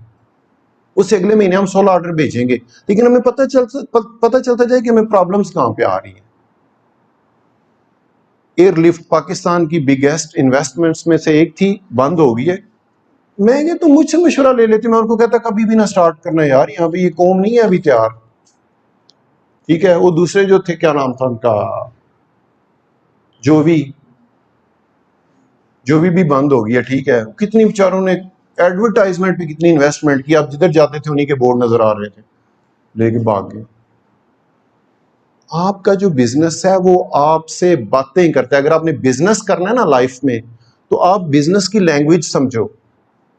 اس سے اگلے مہینے ہم 16 آرڈر بیچیں گے. لیکن ہمیں پتہ چلتا جائے کہ ہمیں پرابلمس کہاں پہ آ رہی ہیں. ایئر لفٹ پاکستان کی بگیسٹ انویسٹمنٹس میں سے ایک تھی, بند ہو گئی ہے. میں کہ تم مجھ سے مشورہ لے لیتے, میں ان کو کہتا کبھی بھی نہ سٹارٹ کرنا یار, یہاں پہ یہ قوم نہیں ہے ابھی تیار. ٹھیک ہے, وہ دوسرے جو تھے کیا نام تھا ان کا, جو بھی بند ہو گیا. ٹھیک ہے, کتنی بیچاروں نے ایڈورٹائزمنٹ پہ کتنی انویسٹمنٹ کی, آپ جدھر جاتے تھے انہیں کے بورڈ نظر آ رہے تھے, لے کے بھاگ گئے. آپ کا جو بزنس ہے وہ آپ سے باتیں کرتا ہے. اگر آپ نے بزنس کرنا ہے نا لائف میں, تو آپ بزنس کی لینگویج سمجھو.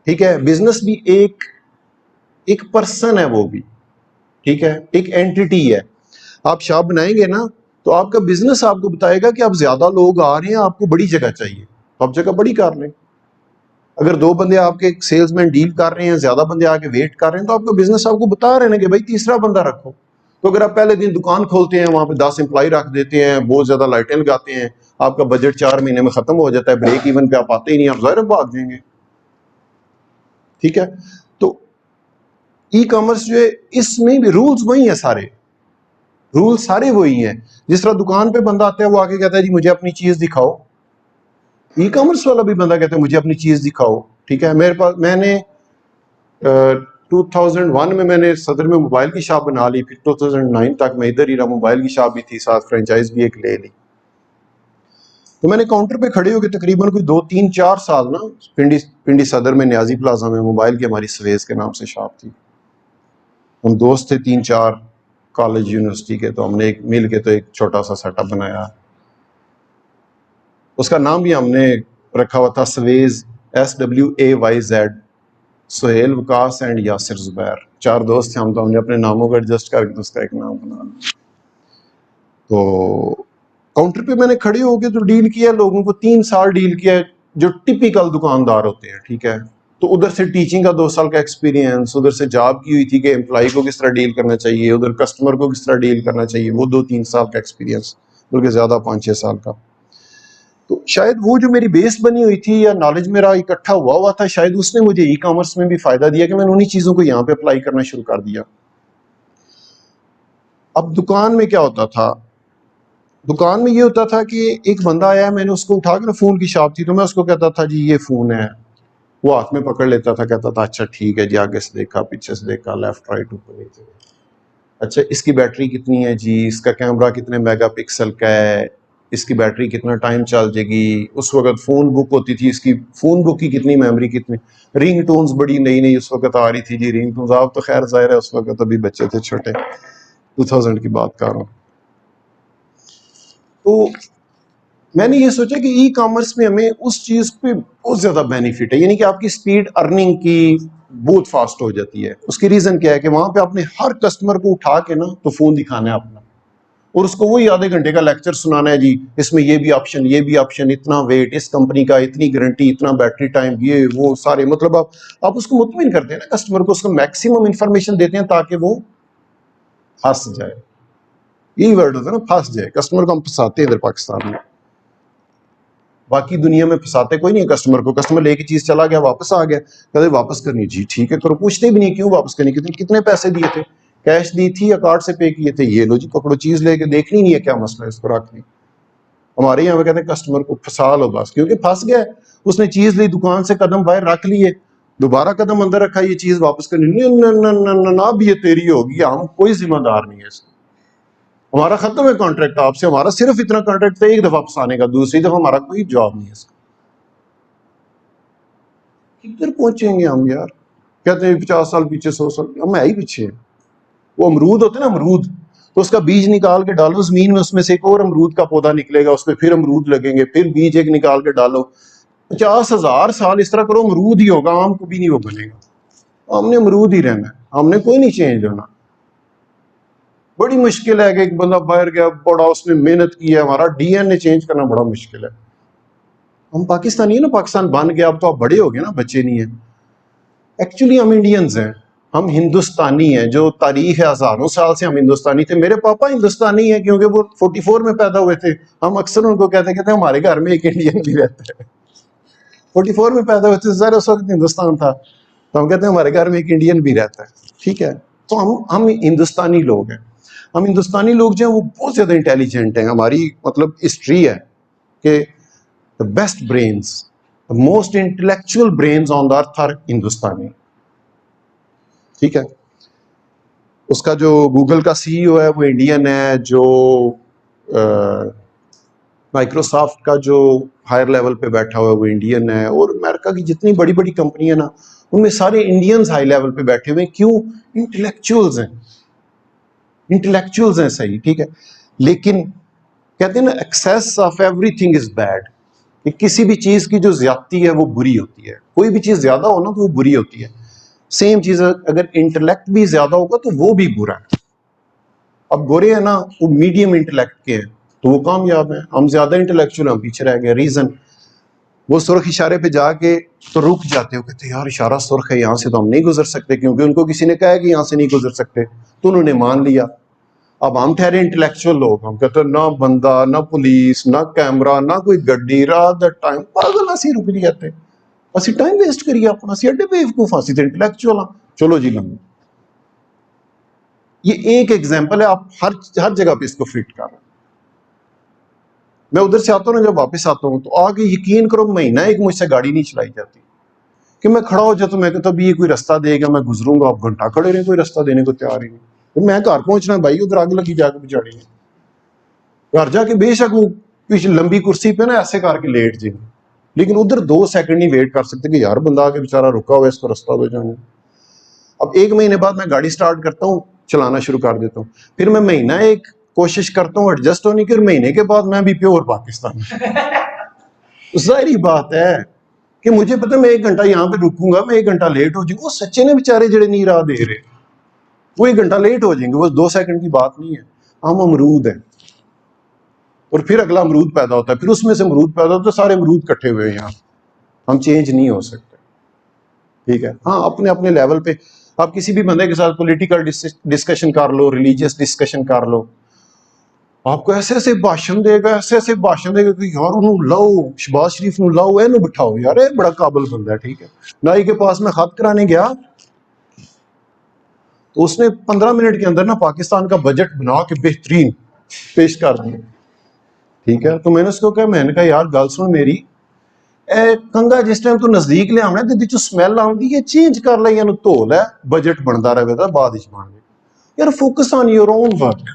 ٹھیک ہے, بزنس بھی ایک پرسن ہے, وہ بھی ٹھیک ہے, ایک اینٹیٹی ہے. آپ شاپ بنائیں گے نا تو آپ کا بزنس آپ کو بتائے گا کہ آپ زیادہ لوگ آ رہے ہیں, آپ کو بڑی جگہ چاہیے, آپ جگہ بڑی کر لیں. اگر 2 بندے آپ کے سیلز مین ڈیل کر رہے ہیں, زیادہ بندے آ کے ویٹ کر رہے ہیں, تو آپ کا بزنس آپ کو بتا رہے ہیں کہ بھائی تیسرا بندہ رکھو. تو اگر آپ پہلے دن دکان کھولتے ہیں, وہاں پہ 10 امپلائی رکھ دیتے ہیں, بہت زیادہ لائٹیں لگاتے ہیں, آپ کا بجٹ 4 مہینے میں ختم ہو جاتا ہے, بریک ایون پہ آپ آتے ہی نہیں, آپ ظاہر بھاگ جائیں گے. ٹھیک ہے, تو ای کامرس جو ہے اس میں بھی رولز وہی ہیں, رولز سارے وہی ہیں. جس طرح دکان پہ بندہ آتا ہے, وہ آ کے کہتا ہے جی مجھے اپنی چیز دکھاؤ, ای کامرس والا بھی بندہ کہتا ہے مجھے اپنی چیز دکھاؤ. ٹھیک ہے, میرے پاس میں نے 2001 میں نے صدر میں موبائل کی شاپ بنا لی، پھر 2009 تک میں ادھر ہی رہا، موبائل کی شاپ بھی تھی، ساتھ فرینچائز بھی ایک لے لی. تو میں نے کاؤنٹر پہ کھڑے ہو کے تقریباً کوئی 2-3-4 سال نا پنڈی صدر میں نیازی پلازا میں موبائل کی ہماری سویز کے نام سے شاپ تھی. ہم دوست تھے 3-4 کالج یونیورسٹی کے، تو ہم نے ایک مل کے تو ایک چھوٹا سا سیٹ اپ بنایا. اس کا نام بھی ہم نے رکھا ہوا تھا Swayz SWAYZ، Sohail, Vikas and Yasir Zubair. 4 دوست تھے ہم، تو ہم نے اپنے ناموں کو ایڈجسٹ کر کے اس کا ایک نام بنا لیا. تو کاؤنٹر پہ میں نے کھڑے ہو کے تو ڈیل کیا لوگوں کو، 3 سال ڈیل کیا، جو ٹپیکل دکاندار ہوتے ہیں. ٹھیک ہے، تو ادھر سے ٹیچنگ کا 2 سال کا ایکسپیرینس، ادھر سے جاب کی ہوئی تھی کہ امپلائی کو کس طرح ڈیل کرنا چاہیے، ادھر کسٹمر کو کس طرح ڈیل کرنا چاہیے، وہ 2-3 سال کا ایکسپیرینس، بلکہ زیادہ 5-6 سال کا. تو شاید وہ جو میری بیس بنی ہوئی تھی یا نالج میرا اکٹھا ہوا تھا، شاید اس نے مجھے ای کامرس میں بھی فائدہ دیا کہ میں نے انہی چیزوں کو یہاں پہ اپلائی کرنا شروع کر دیا. اب دکان میں کیا ہوتا تھا، دکان میں یہ ہوتا تھا کہ ایک بندہ آیا، میں نے اس کو اٹھا کے، فون کی شاپ تھی، تو میں اس کو کہتا تھا جی یہ فون ہے، وہ ہاتھ میں پکڑ لیتا تھا، کہتا تھا اچھا ٹھیک ہے جی، آگے سے دیکھا، پیچھے سے دیکھا، لیفٹ رائٹ اوپر نیچے، اچھا اس کی بیٹری کتنی ہے جی، اس کا کیمرہ کتنے میگا پکسل کا ہے، اس کی بیٹری کتنا ٹائم چل جائے گی. اس وقت فون بک ہوتی تھی، اس کی فون بک کی کتنی میموری، کتنی رنگ ٹونز بڑی نئی اس وقت آ رہی تھی جی، رنگ ٹونز. آپ تو خیر ظاہر ہے اس وقت ابھی بچے تھے چھوٹے، 2000 کی بات کر رہا ہوں. تو میں نے یہ سوچا کہ ای کامرس میں ہمیں اس چیز پہ بہت زیادہ بینیفٹ ہے، یعنی کہ آپ کی سپیڈ ارننگ کی بہت فاسٹ ہو جاتی ہے. اس کی ریزن کیا ہے کہ وہاں پہ آپ نے ہر کسٹمر کو اٹھا کے نا تو فون دکھانا ہے اپنا، اور اس کو وہی آدھے گھنٹے کا لیکچر سنانا ہے جی، اس میں یہ بھی آپشن، یہ بھی آپشن، اتنا ویٹ، اس کمپنی کا اتنی گارنٹی، اتنا بیٹری ٹائم، یہ وہ سارے، مطلب آپ اس کو مطمئن کرتے ہیں نا کسٹمر کو، اس کو میکسیمم انفارمیشن دیتے ہیں تاکہ وہ پھنس جائے. یہی ورڈ ہوتا ہے نا، پھنس جائے. کسٹمر کو ہم پھنساتے ہیں ادھر پاکستان میں، باقی دنیا میں پھنساتے کوئی نہیں ہے کسٹمر کو. کسٹمر لے کے چیز چلا گیا، واپس آ گیا، کہتے واپس کرنی، جی ٹھیک ہے کرو، پوچھتے بھی نہیں کیوں واپس کرنی، کتنے پیسے دیے تھے، کیش دی تھی یا کارڈ سے پے کیے تھے، یہ لو جی پکڑو چیز لے کے، دیکھنی نہیں ہے کیا مسئلہ ہے، اس کو رکھ لی. ہمارے یہاں پہ کہتے ہیں کسٹمر کو پھنسا لو بس، کیونکہ پھنس گیا، اس نے چیز لی، دکان سے قدم باہر رکھ لیے، دوبارہ قدم اندر رکھا، یہ چیز واپس کرنی، نہ اب یہ تیری ہوگی، ہم کوئی ذمہ دار نہیں ہے اس کو، ہمارا ختم ہے کانٹریکٹ آپ سے، ہمارا صرف اتنا کانٹریکٹ ہے ایک دفعہ پھنسانے کا، دوسری دفعہ ہمارا کوئی جواب نہیں ہے اس کا. کدھر پہنچیں گے ہم یار؟ کہتے ہیں 50 سال پیچھے، 100 سال، ہم ہے ہی پیچھے. وہ امرود ہوتے ہیں نا، امرود، تو اس کا بیج نکال کے ڈالو زمین میں، اس میں سے ایک اور امرود کا پودا نکلے گا، اس میں پھر امرود لگیں گے، پھر بیج ایک نکال کے ڈالو، 50,000 سال اس طرح کرو، امرود ہی ہوگا، آم کبھی نہیں وہ بنے گا. ہم نے امرود ہی رہنا ہے، ہم نے کوئی نہیں چینج ہونا. بڑی مشکل ہے کہ ایک بندہ باہر گیا، بڑا اس نے محنت کی ہے، ہمارا DNA چینج کرنا بڑا مشکل ہے. ہم پاکستانی ہیں نا، پاکستان بن گیا، اب تو آپ بڑے ہو گئے نا، بچے نہیں ہیں. ایکچولی ہم انڈینز ہیں، ہم ہندوستانی ہیں، جو تاریخ ہے ہزاروں سال سے ہم ہندوستانی تھے. میرے پاپا ہندوستانی ہیں کیونکہ وہ 44 میں پیدا ہوئے تھے. ہم اکثر ان کو کہتے ہیں ہمارے گھر میں ایک انڈین بھی رہتا ہے. 44 میں پیدا ہوئے تھے، ظاہر اس وقت ہندوستان تھا، تو ہم کہتے ہیں ہمارے گھر میں ایک انڈین بھی رہتا ہے. ٹھیک ہے، تو ہم ہندوستانی لوگ ہیں. ہم ہندوستانی لوگ جو ہیں وہ بہت زیادہ انٹیلیجنٹ ہیں. ہماری مطلب ہسٹری ہے کہ the best brains, the most intellectual brains on the earth are ہندوستانی. ٹھیک ہے، اس کا جو گوگل کا CEO ہے وہ انڈین ہے، جو مائکروسافٹ کا جو ہائر لیول پہ بیٹھا ہوا ہے وہ انڈین ہے، اور امریکہ کی جتنی بڑی بڑی کمپنیاں نا ان میں سارے انڈینز ہائی لیول پہ بیٹھے ہوئے ہیں. کیوں؟ انٹلیکچوئلز ہیں، انٹلیکچوئلز ہیں، صحیح، ٹھیک ہے. لیکن کہتے ہیں نا access of every thing is bad, کہ کسی بھی چیز کی جو زیادتی ہے وہ بری ہوتی ہے. کوئی بھی چیز زیادہ ہو نا تو وہ بری ہوتی ہے. سیم چیز اگر انٹلیکٹ بھی زیادہ ہوگا تو وہ بھی برا ہے. اب گورے ہیں نا وہ میڈیم انٹلیکٹ کے ہیں تو وہ کامیاب ہیں، ہم زیادہ انٹلیکچوئل ہم پیچھے رہ گئے. ریزن وہ سرخ اشارے پہ جا کے تو رک جاتے ہو، کہتے ہیں یار اشارہ سرخ ہے، یہاں سے تو ہم نہیں گزر سکتے، کیونکہ ان کو کسی نے کہا ہے کہ یہاں سے نہیں گزر سکتے تو انہوں نے مان لیا. اب ہم ٹھہرے انٹلیکچوئل لوگ، ہم کہتے ہیں نہ بندہ، نہ پولیس، نہ کیمرہ، نہ کوئی گڈی، رات دا ٹائم پاگل اسی رک نہیں جاتے، اسی ٹائم ویسٹ کریے اپنا، اسی اڈے بیوقوف، اسی تے انٹلیکچوئل ہاں، چلو جی لمبے. یہ ایک ایگزامپل ہے، آپ ہر جگہ پہ اس کو فٹ کر رہے ہیں. میں ادھر سے آتا ہوں نا، جب واپس آتا ہوں تو آگے یقین کرو مہینہ ایک مجھ سے گاڑی نہیں چلائی جاتی. کہ میں کھڑا ہو جاتا ہوں, میں کہتا ہوں یہ کوئی رستہ دے گا, میں گزروں گا, آپ گھنٹہ کھڑے رہے, کوئی رستہ دینے کو تیار ہی نہیں. میں گھر پہنچنا بھائی, ادھر آگ لگی جا کے بچاڑی ہے, گھر جا کے بے شک وہ پیچھے لمبی کرسی پہ نا ایسے کر کے لیٹ جائیں, لیکن ادھر 2 سیکنڈ نہیں ویٹ کر سکتے کہ یار بندہ آ کے بےچارا رکا ہوا ہے, اس کو رستہ دے جانا. اب 1 مہینے بعد میں گاڑی سٹارٹ کرتا ہوں, چلانا شروع کر دیتا ہوں, پھر میں مہینہ ایک کوشش کرتا ہوں ایڈجسٹ ہونے کی, اور مہینے کے بعد میں بھی پیور پاکستان. ظاہری بات ہے کہ مجھے پتہ میں 1 گھنٹہ یہاں پہ رکوں گا, میں 1 گھنٹہ لیٹ ہو جاؤں گا. وہ سچے نے بیچارے جڑے نہیں راہ دے رہے, وہ 1 گھنٹہ لیٹ ہو جائیں گے, وہ 2 سیکنڈ کی بات نہیں ہے. ہم امرود ہیں, اور پھر اگلا امرود پیدا ہوتا ہے, پھر اس میں سے امرود پیدا ہوتا ہے, سارے امرود کٹھے ہوئے ہیں یہاں, ہم چینج نہیں ہو سکتے. ٹھیک ہے, ہاں اپنے اپنے لیول پہ آپ کسی بھی بندے کے ساتھ پولیٹیکل ڈسکشن کر لو, ریلیجیس ڈسکشن کر لو, آپ کو ایسے ایسے بھاشن دے گا, ایسے ایسے بھاشن دے گا کہ یار انہوں لاؤ, شہباز شریف نو لاؤ, نو بٹھاؤ, یار یہ بڑا قابل بندہ ہے. ٹھیک ہے, نائی کے پاس میں خط کرانے گیا تو اس نے 15 منٹ کے اندر نا پاکستان کا بجٹ بنا کے بہترین پیش کر دیا. ٹھیک ہے, تو میں نے اس کو کہا, میں نے کہا یار گل سن میری, اے کنگا جس ٹائم تو نزدیک لے آنا تے چ سمیل آندی ہے, چینج کر لے یا نو دھو لے, بجٹ بنتا رہے گا بعد وچ بن گے. یار focus on your own work.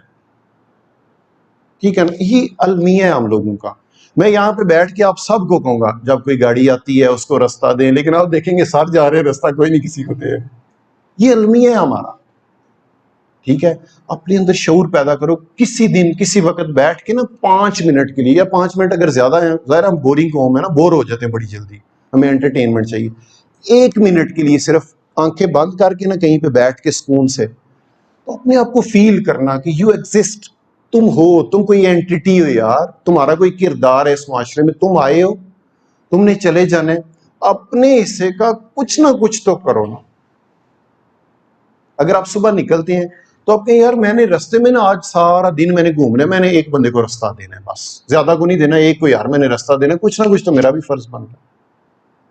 ٹھیک ہے نا, یہی المیہ ہے ہم لوگوں کا. میں یہاں پہ بیٹھ کے آپ سب کو کہوں گا جب کوئی گاڑی آتی ہے اس کو رستہ دیں, لیکن آپ دیکھیں گے سر جا رہے ہیں, رستہ کوئی نہیں کسی کو دے. یہ المیہ ہے ہمارا. ٹھیک ہے, اپنے اندر شعور پیدا کرو. کسی دن کسی وقت بیٹھ کے نا 5 منٹ کے لیے, یا 5 منٹ اگر زیادہ ہیں, ظاہر ہم بورنگ قوم ہے نا, بور ہو جاتے ہیں بڑی جلدی, ہمیں انٹرٹینمنٹ چاہیے. 1 منٹ کے لیے صرف آنکھیں بند کر کے نا کہیں پہ بیٹھ کے سکون سے تو اپنے آپ کو فیل کرنا کہ یو ایگزسٹ, تم ہو, تم کوئی اینٹیٹی ہو یار, تمہارا کوئی کردار ہے اس معاشرے میں, تم آئے ہو, تم نے چلے جانا ہے, اپنے حصے کا کچھ نہ کچھ تو کرو نا. اگر آپ صبح نکلتے ہیں تو آپ کہیں یار میں نے رستے میں نا آج سارا دن میں نے گھومنا ہے, میں نے ایک بندے کو رستہ دینا ہے, بس زیادہ کو نہیں دینا, ایک کو یار میں نے رستہ دینا ہے, کچھ نہ کچھ تو میرا بھی فرض بنتا ہے.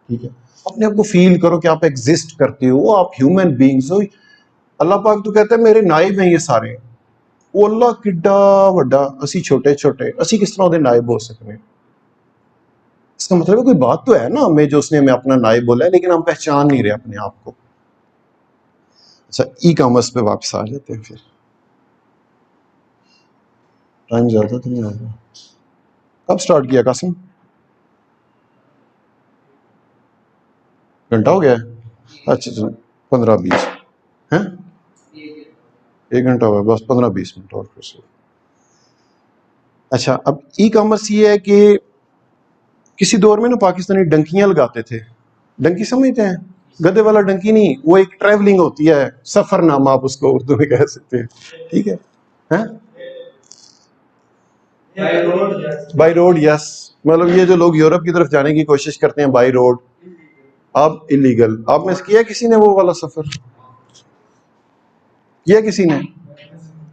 ٹھیک ہے, اپنے آپ کو فیل کرو کہ آپ ایگزسٹ کرتے ہو, آپ ہیومن بینگز ہو. اللہ پاک تو کہتا ہے میرے نائب ہیں یہ سارے. وہ اللہ کڈا وڈا, اسی چھوٹے چھوٹے, اسی کس طرح دے نائب ہو سکنے. اس کا مطلب ہے کوئی بات تو ہے نا ہمیں جو اس نے ہمیں اپنا نائب بولا ہے, لیکن ہم پہچان نہیں رہے اپنے آپ کو. اچھا, ای کامرس پہ واپس آ جاتے ہیں. پھر ٹائم زیادہ تو نہیں آگا. کب سٹارٹ کیا قاسم؟ گھنٹہ ہو گیا ہے؟ اچھا 15-20 ہیں, 1 گھنٹہ ہوا ہے بس, 15-20 منٹ اور پھر سے. اچھا, اب ای کامرس یہ ہے کہ کسی دور میں نا پاکستانی ڈنکیاں لگاتے تھے. ڈنکی سمجھتے ہیں, گدے والا ڈنکی نہیں, وہ ایک ٹریولنگ ہوتی ہے, سفر نامہ آپ اس کو اردو میں کہہ سکتے ہیں. ٹھیک ہے, بائی روڈ, یس. مطلب یہ جو لوگ یورپ کی طرف جانے کی کوشش کرتے ہیں بائی روڈ, اب انلیگل. آپ میں سے کیا کسی نے وہ والا سفر کیا؟ کسی نے؟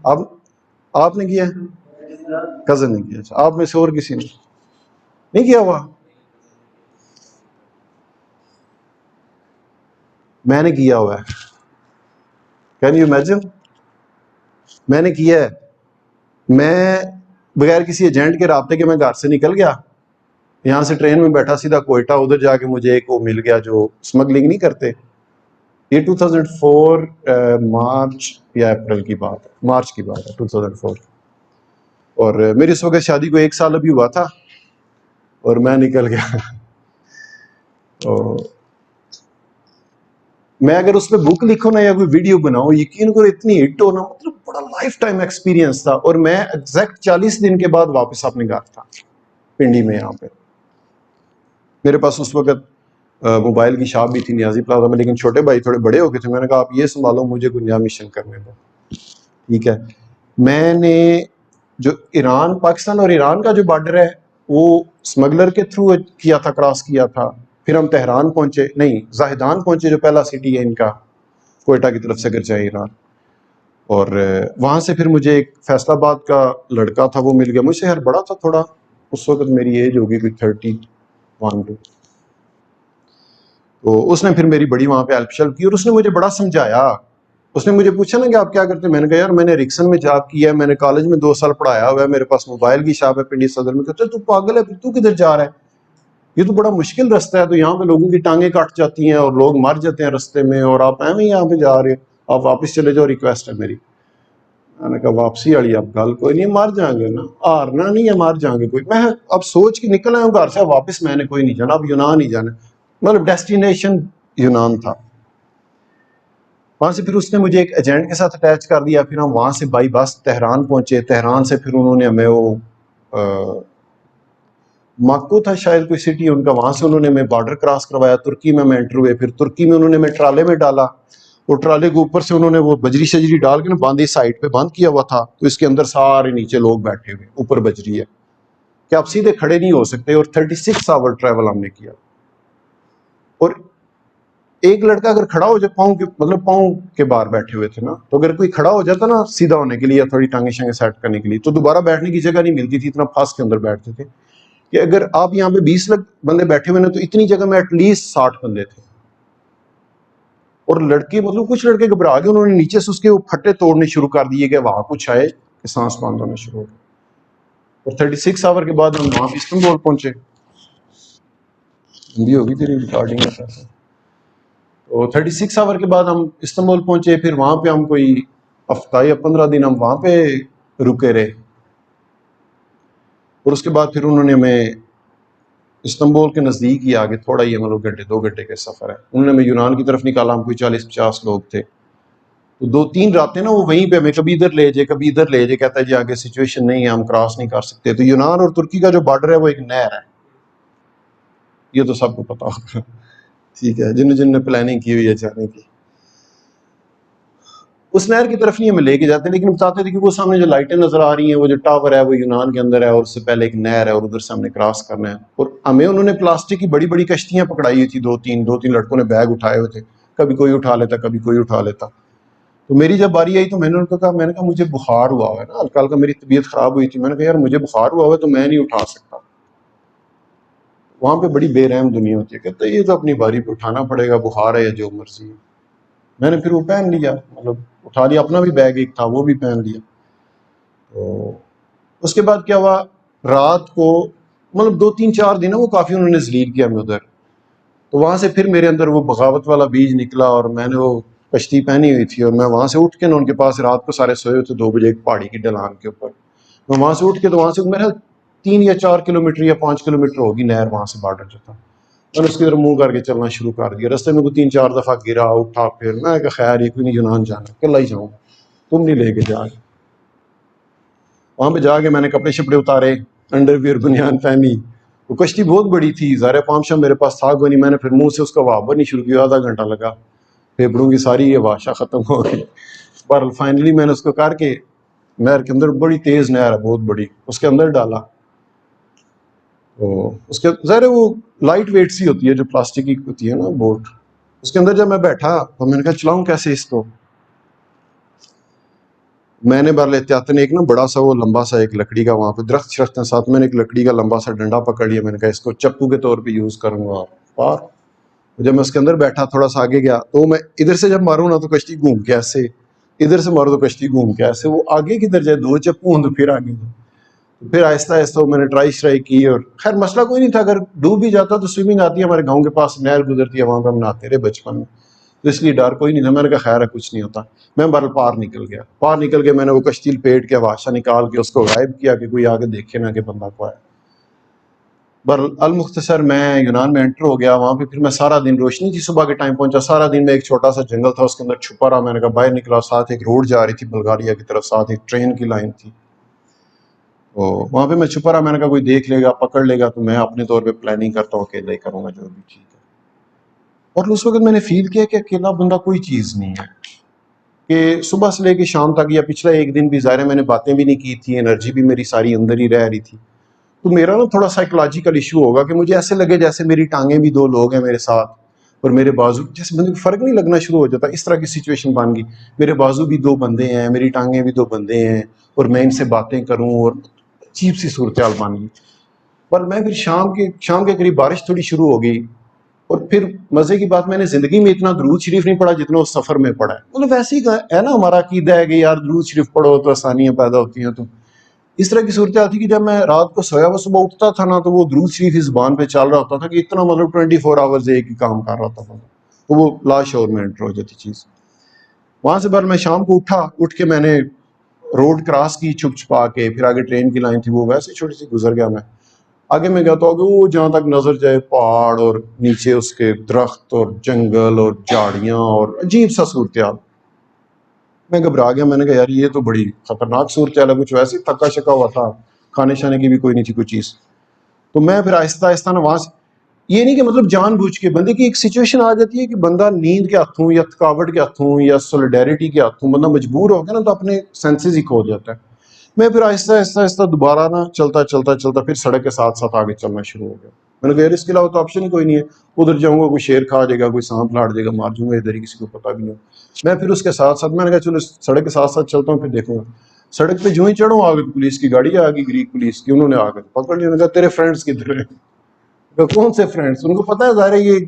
آپ نے کیا؟ کزن نے کیا. آپ میں سے اور کسی نے نہیں کیا ہوا؟ میں نے کیا ہوا ہے. Can you imagine? میں نے کیا ہے. میں بغیر کسی ایجنٹ کے رابطے کے میں گھر سے نکل گیا, یہاں سے ٹرین میں بیٹھا سیدھا کوئٹہ, ادھر جا کے مجھے ایک وہ مل گیا جو اسمگلنگ نہیں کرتے. یہ 2004 مارچ یا اپریل کی بات ہے, مارچ کی بات ہے 2004. اور میری اس وقت شادی کو 1 سال ابھی ہوا تھا اور میں نکل گیا. میں اگر اس پہ بک لکھوں نا یا کوئی ویڈیو بناؤں, یقین کرو اتنی ہٹ ہو نا, مطلب بڑا لائف ٹائم ایکسپیرینس تھا. اور میں ایگزیکٹ 40 دن کے بعد واپس اپنے گھر تھا پنڈی میں. یہاں پہ میرے پاس اس وقت موبائل کی شاپ بھی تھی نیازی پلازا میں, لیکن چھوٹے بھائی تھوڑے بڑے ہو گئے تھے. میں نے کہا آپ یہ سنبھالو, مجھے کوئی نیا مشن کرنے دو. ٹھیک ہے, میں نے جو ایران, پاکستان اور ایران کا جو بارڈر ہے وہ اسمگلر کے تھرو کیا تھا, کراس کیا تھا. پھر ہم تہران پہنچے, نہیں زاہدان پہنچے, جو پہلا سٹی ہے ان کا کوئٹہ کی طرف سے اگر جائے ایران. اور وہاں سے پھر مجھے ایک فیصل آباد کا لڑکا تھا, وہ مل گیا. مجھ سے ہر بڑا تھا تھوڑا, اس وقت میری ایج ہوگی کوئی 31-32. تو اس نے پھر میری بڑی وہاں پہ ہیلپ شیلپ کی, اور اس نے مجھے بڑا سمجھایا. اس نے مجھے پوچھا نا کہ آپ کیا کرتے ہیں, میں نے کہا یار میں نے رکسن میں جاب کیا ہے, میں نے کالج میں 2 سال پڑھایا ہوا ہے, میرے پاس موبائل کی شاپ ہے پنڈی صدر میں. کہتے تو پاگل ہے, تو کدھر جا رہا ہے, یہ تو بڑا مشکل رستہ ہے, تو یہاں پہ لوگوں کی ٹانگیں کٹ جاتی ہیں اور لوگ مر جاتے ہیں رستے میں, اور آپ ایویں یہاں پہ جا رہے ہو, آپ واپس چلے جاؤ, ریکویسٹ ہے میری. میں نے کہا واپسی والی اب گل کوئی نہیں, مر جائیں گے نا, ہارنا نہیں ہے, مر جائیں گے کوئی. میں اب سوچ کے نکل آیا ہوں گھر سے, واپس میں نے کوئی نہیں جانا, اب یونان ہی جانا, مطلب ڈیسٹینیشن یونان تھا. وہاں سے پھر اس نے مجھے ایک ایجنٹ کے ساتھ اٹیچ کر دیا, پھر ہم وہاں سے بائی بس تہران پہنچے. تہران سے پھر انہوں نے ہمیں وہ ماکو تھا شاید کوئی سٹی ان کا, وہاں سے انہوں نے ہمیں بارڈر کراس کروایا, ترکی میں انٹر ہوئے. پھر ترکی میں انہوں نے ہمیں ٹرالے میں ڈالا, اور ٹرالے کے اوپر سے انہوں نے وہ بجری شجری ڈال کے نا باندھی, سائڈ پہ بند کیا ہوا تھا, تو اس کے اندر سارے نیچے لوگ بیٹھے ہوئے, اوپر بجری ہے کہ آپ سیدھے کھڑے نہیں ہو سکتے. اور 36 آور ٹریول ہم نے کیا. اور ایک لڑکا اگر کھڑا ہو جائے پاؤں کے, مطلب پاؤں کے باہر بیٹھے ہوئے تھے نا, تو اگر کوئی کھڑا ہو جاتا نا سیدھا ہونے کے لیے یا تھوڑی ٹانگیں شانگیں سیٹ کرنے کے لیے, تو دوبارہ بیٹھنے کی جگہ نہیں ملتی تھی, اتنا پھاس کے اندر بیٹھتے تھے کہ اگر آپ یہاں پہ 20 بندے بیٹھے ہوئے نا, تو اتنی جگہ میں ایٹ لیسٹ 60 بندے تھے. اور لڑکے, مطلب کچھ لڑکے گھبرا گئے, انہوں نے نیچے سے اس کے وہ پھٹے توڑنے شروع کر دیے کہ وہاں کچھ آئے, کہ سانس بند ہونا شروع ہو گئے. اور 36 آور کے بعد ہم وہاں پہ استنبول پہنچے. ہندی ہوگی تیری ریکارڈنگ میں. تو 36 آور کے بعد ہم استنبول پہنچے. پھر وہاں پہ ہم کوئی ہفتہ یا 15 دن ہم وہاں پہ رکے رہے. اور اس کے بعد پھر انہوں نے ہمیں استنبول کے نزدیک ہی آگے تھوڑا ہی, مطلب گھنٹے 2 گھنٹے کا سفر ہے, انہوں نے ہمیں یونان کی طرف نکالا. ہم کوئی 40-50 لوگ تھے. تو 2-3 راتیں نا وہ وہیں پہ ہمیں کبھی ادھر لے جائے کبھی ادھر لے جائے, کہتا ہے جی آگے سچویشن نہیں ہے, ہم کراس نہیں کر سکتے. تو یونان اور ترکی کا جو بارڈر ہے وہ ایک نہر ہے, یہ تو سب کو پتا ہوگا, ٹھیک ہے, جن نے پلاننگ کی ہوئی ہے جانے کی. اس نہر کی طرف نہیں ہمیں لے کے جاتے, لیکن بتاتے تھے کہ وہ سامنے جو لائٹیں نظر آ رہی ہیں, وہ جو ٹاور ہے وہ یونان کے اندر ہے, اور اس سے پہلے ایک نہر ہے, اور ادھر سے ہم نے کراس کرنا ہے. اور ہمیں انہوں نے پلاسٹک کی بڑی بڑی کشتیاں پکڑائی ہوئی تھی, 2-3 لڑکوں نے بیگ اٹھائے ہوئے تھے, کبھی کوئی اٹھا لیتا کبھی کوئی اٹھا لیتا. تو میری جب باری آئی تو میں نے ان کو کہا, میں نے کہا مجھے بخار ہوا ہوا ہے نا, ہلکا ہلکا میری طبیعت خراب ہوئی تھی, میں نے کہا یار مجھے بخار ہوا ہوا ہے تو میں نہیں اٹھا سکتا. وہاں پہ بڑی بے رحم دنیا ہوتی ہے, کہتے یہ تو اپنی باری پہ اٹھانا پڑے گا, بخار ہے یا جو مرضی ہے. میں نے پھر وہ پہن لیا, مطلب اٹھا لیا, اپنا بھی بیگ ایک تھا وہ بھی پہن لیا. تو اس کے بعد کیا ہوا, رات کو مطلب 2-3-4 دن وہ کافی انہوں نے ذلیل کیا ہمیں ادھر. تو وہاں سے پھر میرے اندر وہ بغاوت والا بیج نکلا, اور میں نے وہ کشتی پہنی ہوئی تھی, اور میں وہاں سے اٹھ کے نا ان کے پاس, رات کو سارے سوئے ہوئے تھے 2 بجے ایک پہاڑی کی ڈھلان کے اوپر, میں وہاں سے اٹھ کے, تو وہاں سے میرا 3 یا 4 کلومیٹر یا 5 کلومیٹر ہوگی نہر وہاں سے بارڈر جو تھا, میں نے اس کی طرف منہ کر کے چلنا شروع کر دیا. رستے میں کوئی 3-4 دفعہ گرا, اٹھا, پھر میں کہا خیر یہ کوئی نہیں, یونان جانا اکیلا ہی جاؤں, تم نہیں لے کے جا. وہاں پہ جا کے میں نے کپڑے شپڑے اتارے, انڈر ویئر بنیان پہنی. وہ کشتی بہت بڑی تھی, ظاہر پامشا میرے پاس تھا کوئی نہیں, میں نے پھر منہ سے اس کا ہوا بھرنی شروع کیا, آدھا گھنٹہ لگا, پھیپڑوں کی ساری یہ واشا ختم ہو گئی. پر فائنلی میں نے اس کو کر کے نہر کے اندر, بڑی تیز نہر ہے بہت بڑی, اس کے اندر ڈالا. تو اس کے ظاہر وہ لائٹ ویٹ سی ہوتی ہے جو پلاسٹک کی ہوتی ہے نا بوٹ, اس کے اندر جب میں بیٹھا تو میں نے کہا چلاؤں کیسے اس کو. میں نے بار احتیاطاً ایک نا بڑا سا وہ لمبا سا ایک لکڑی کا, وہاں پہ درخت شرخت ہیں ساتھ, میں نے ایک لکڑی کا لمبا سا ڈنڈا پکڑ لیا, میں نے کہا اس کو چپو کے طور پہ یوز کروں گا. اور جب میں اس کے اندر بیٹھا تھوڑا سا آگے گیا, تو میں ادھر سے جب ماروں نا تو کشتی گھوم کے ایسے, ادھر سے مارو تو کشتی گھوم کے ایسے, وہ آگے کدھر جائے, 2 چپو ہوں تو پھر آگے جائے. پھر آہستہ آہستہ میں نے ٹرائی کی, اور خیر مسئلہ کوئی نہیں تھا, اگر ڈوب بھی جاتا تو سوئمنگ آتی ہے, ہمارے گاؤں کے پاس نہر گزرتی ہے, وہاں پہ ہم نہاتے رہے بچپن میں, تو اس لیے ڈر کوئی نہیں تھا. میں نے کہا خیر ہے کچھ نہیں ہوتا. میں بہرحال پار نکل گیا, میں نے وہ کشتی لپیٹ کے واشا نکال کے اس کو غائب کیا کہ کوئی آگے دیکھے نہ کہ بندہ کو ہے. المختصر میں یونان میں انٹر ہو گیا. وہاں پہ پھر میں سارا دن, روشنی تھی, صبح کے ٹائم پہنچا, سارا دن میں ایک چھوٹا سا جنگل تھا اس کے اندر چھپا رہا. میں نے کہا باہر نکلا, ساتھ ایک روڈ جا رہی تھی بلغاریہ کی طرف, ساتھ ایک ٹرین کی لائن تھی, تو وہاں پہ میں چھپا رہا. میں نے کہا کوئی دیکھ لے گا پکڑ لے گا, تو میں اپنے طور پہ پلاننگ کرتا ہوں, اکیلا ہی کروں گا جو بھی ٹھیک ہے. اور اس وقت میں نے فیل کیا کہ اکیلا بندہ کوئی چیز نہیں ہے, کہ صبح سے لے کے شام تک, یا پچھلا ایک دن بھی ظاہر ہے میں نے باتیں بھی نہیں کی تھی, انرجی بھی میری ساری اندر ہی رہ رہی تھی. تو میرا نا تھوڑا سائیکولوجیکل ایشو ہوگا کہ مجھے ایسے لگے جیسے میری ٹانگیں بھی 2 لوگ ہیں میرے ساتھ, اور میرے بازو, جیسے بندے کو فرق نہیں لگنا شروع ہو جاتا, اس طرح کی سچویشن بن گئی. میرے بازو بھی 2 بندے ہیں, میری ٹانگیں بھی 2 بندے ہیں, اور میں ان سے باتیں کروں, اور عجیب سی صورتحال بن گئی. پر میں پھر شام کے قریب بارش تھوڑی شروع ہو گئی, اور پھر مزے کی بات, میں نے زندگی میں اتنا درود شریف نہیں پڑھا جتنا اس سفر میں پڑھا ہے. مطلب ویسے ہی ہے نا ہمارا عقیدہ ہے کہ یار درود شریف پڑھو تو آسانیاں پیدا ہوتی ہیں, تو اس طرح کی صورتحال تھی کہ جب میں رات کو سویا ہوا صبح اٹھتا تھا نا تو وہ درود شریف اس زبان پہ چل رہا ہوتا تھا کہ اتنا مطلب 24 آورز ایک ہی کام کر رہا تھا، تو وہ لا شعور میں انٹر ہو جاتی چیز. وہاں سے بعد میں شام کو اٹھ کے میں نے روڈ کراس کی چھپ چھپا کے، پھر آگے ٹرین کی لائن تھی وہ ویسے چھوٹی سی گزر گیا. میں آگے میں گیا تو آگے وہ جہاں تک نظر جائے پہاڑ اور نیچے اس کے درخت اور جنگل اور جھاڑیاں اور عجیب سا صورتحال. میں گھبرا گیا، میں نے کہا یار یہ تو بڑی خطرناک صورتحال ہے. کچھ ویسے ہی تھکا شکا ہوا تھا، کھانے شانے کی بھی کوئی نہیں تھی کوئی چیز. تو میں پھر آہستہ آہستہ نا وہاں سے، یہ نہیں کہ مطلب جان بوجھ کے، بندے کی ایک سچویشن آ جاتی ہے کہ بندہ نیند کے ہاتھوں یا تھکاوٹ کے ہاتھوں یا سولیڈیرٹی کے ہاتھوں بندہ مجبور ہو گیا نا تو اپنے سینسز ہی کھو جاتا ہے. میں پھر آہستہ آہستہ آہستہ دوبارہ نا چلتا پھر سڑک کے ساتھ ساتھ آگے چلنا شروع ہو گیا. میں نے کہا یار اس کے علاوہ تو آپشن ہی کوئی نہیں ہے، ادھر جاؤں گا کوئی شیر کھا جائے گا، کوئی سانپ لاٹ دے گا، مار جوں گا، ادھر ہی کسی کو پتہ بھی نہیں. میں پھر اس کے ساتھ ساتھ میں نے کہا چلو سڑک کے ساتھ ساتھ چلتا ہوں پھر دیکھوں گا. سڑک پہ جو ہی چڑھوں آگے پولیس کی گاڑی آ گئی، گریک پولیس کی، انہوں نے آ کر پکڑ لیا. انہوں نے کہا تیرے فرینڈس کدھر ہیں؟ کون سے فرینڈس؟ ان کو پتہ ہے ظاہر ہے یہ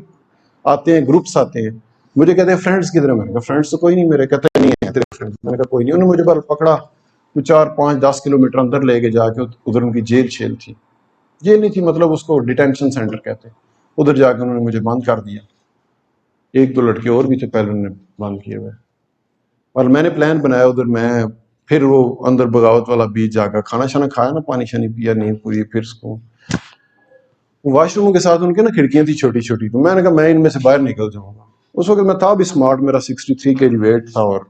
آتے ہیں، گروپس آتے ہیں. مجھے کہتے ہیں فرینڈس کدھر ہیں؟ میں نے کہا فرینڈس تو کوئی نہیں میرے. کہتے نہیں ہیں تیرے فرینڈس. میں نے کہا کوئی نہیں. انہوں نے مجھے پکڑا، 4 5 10 کلومیٹر اندر لے کے جا کے ادھر ان کی جیل تھی. جیل نہیں تھی مطلب اس کو ڈیٹینشن سینٹر کہتے ہیں. ادھر جا کے انہوں نے مجھے بند کر دیا. 1 2 لڑکے اور بھی تھے پہلے انہوں نے بند کیے ہوئے. اور میں نے پلان بنایا ادھر، میں پھر وہ اندر بغاوت والا بیچ جا کر کھانا شانا کھایا نا، پانی شانی پیا، نیند پوری. پھر اس کو واش روموں کے ساتھ ان کے نا کھڑکیاں تھی چھوٹی چھوٹی، تو میں نے کہا میں ان میں سے باہر نکل جاؤں گا. اس وقت میں تھا بھی اسمارٹ، میرا 63 kg ویٹ تھا، اور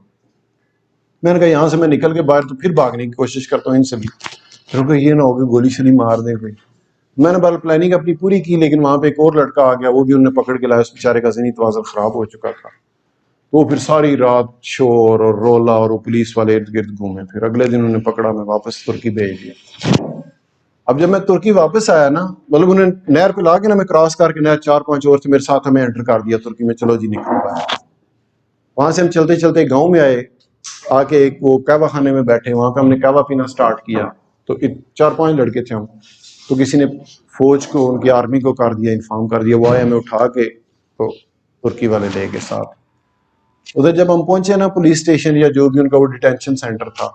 میں نے کہا یہاں سے میں نکل کے باہر تو پھر بھاگنے کی کوشش کرتا ہوں ان سے بھی، کیونکہ یہ نہ ہو کہ گولی شلی مار دیں کوئی. میں نے بال پلاننگ اپنی پوری کی، لیکن وہاں پہ ایک اور لڑکا آ گیا، وہ بھی انہوں نے پکڑ کے لایا. اس بیچارے کا ذہنی توازن خراب ہو چکا تھا. وہ پھر ساری رات شور اور رولا اور وہ پولیس والے ارد گرد گھومے. پھر اگلے دن انہوں نے پکڑا، میں واپس ترکی بھیج دیا. اب جب میں ترکی واپس آیا نا، مطلب انہیں نہر پہ لا کے نا، میں کراس کر کے نہر 4 5 اور تھے میرے ساتھ، ہمیں انٹر کر دیا ترکی میں. چلو جی نکل پائے. وہاں سے ہم چلتے چلتے گاؤں میں آئے، آ کے ایک وہ قہوہ خانے میں بیٹھے. وہاں پہ ہم نے قہوہ پینا سٹارٹ کیا. تو 4 5 لڑکے تھے ہم. تو کسی نے فوج کو، ان کی آرمی کو کر دیا، انفارم کر دیا. وہ آئے ہمیں اٹھا کے تو ترکی والے لے کے ساتھ. ادھر جب ہم پہنچے نا پولیس اسٹیشن یا جو بھی ان کا وہ ڈیٹینشن سینٹر تھا،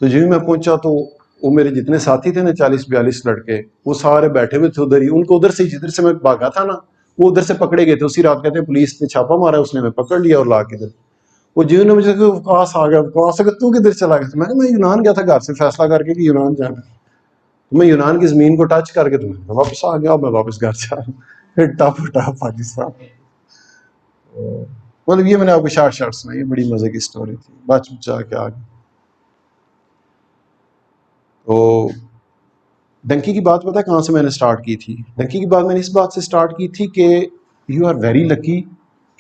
تو جب میں پہنچا تو وہ میرے جتنے ساتھی تھے نا 40 42 لڑکے، وہ سارے بیٹھے ہوئے تھے ادھر ہی. ان کو ادھر سے جدھر سے میں بھاگا تھا نا، وہ ادھر سے پکڑے گئے تھے. اسی رات کہتے ہیں پولیس نے چھاپا مارا، اس نے ہمیں پکڑ لیا اور لا کے ادھر. وہ جیو نے مجھے وقاص آ گیا، وقاص اگر تو کدھر چلا گیا؟ میں یونان گیا تھا گھر سے فیصلہ کر کے کہ یونان جانا. میں یونان کی زمین کو ٹچ کر کے تمہیں واپس آ گیا. میں واپس گھر سے آیا، پھر ٹپ پاکستان. مطلب یہ میں نے آپ کو شارٹ سنائی، یہ بڑی مزے کی سٹوری تھی. بچ بچا کے آگے تو ڈنکی کی بات پتہ ہے کہاں سے میں نے سٹارٹ کی تھی؟ ڈنکی کی بات میں نے اس بات سے سٹارٹ کی تھی کہ یو آر ویری لکی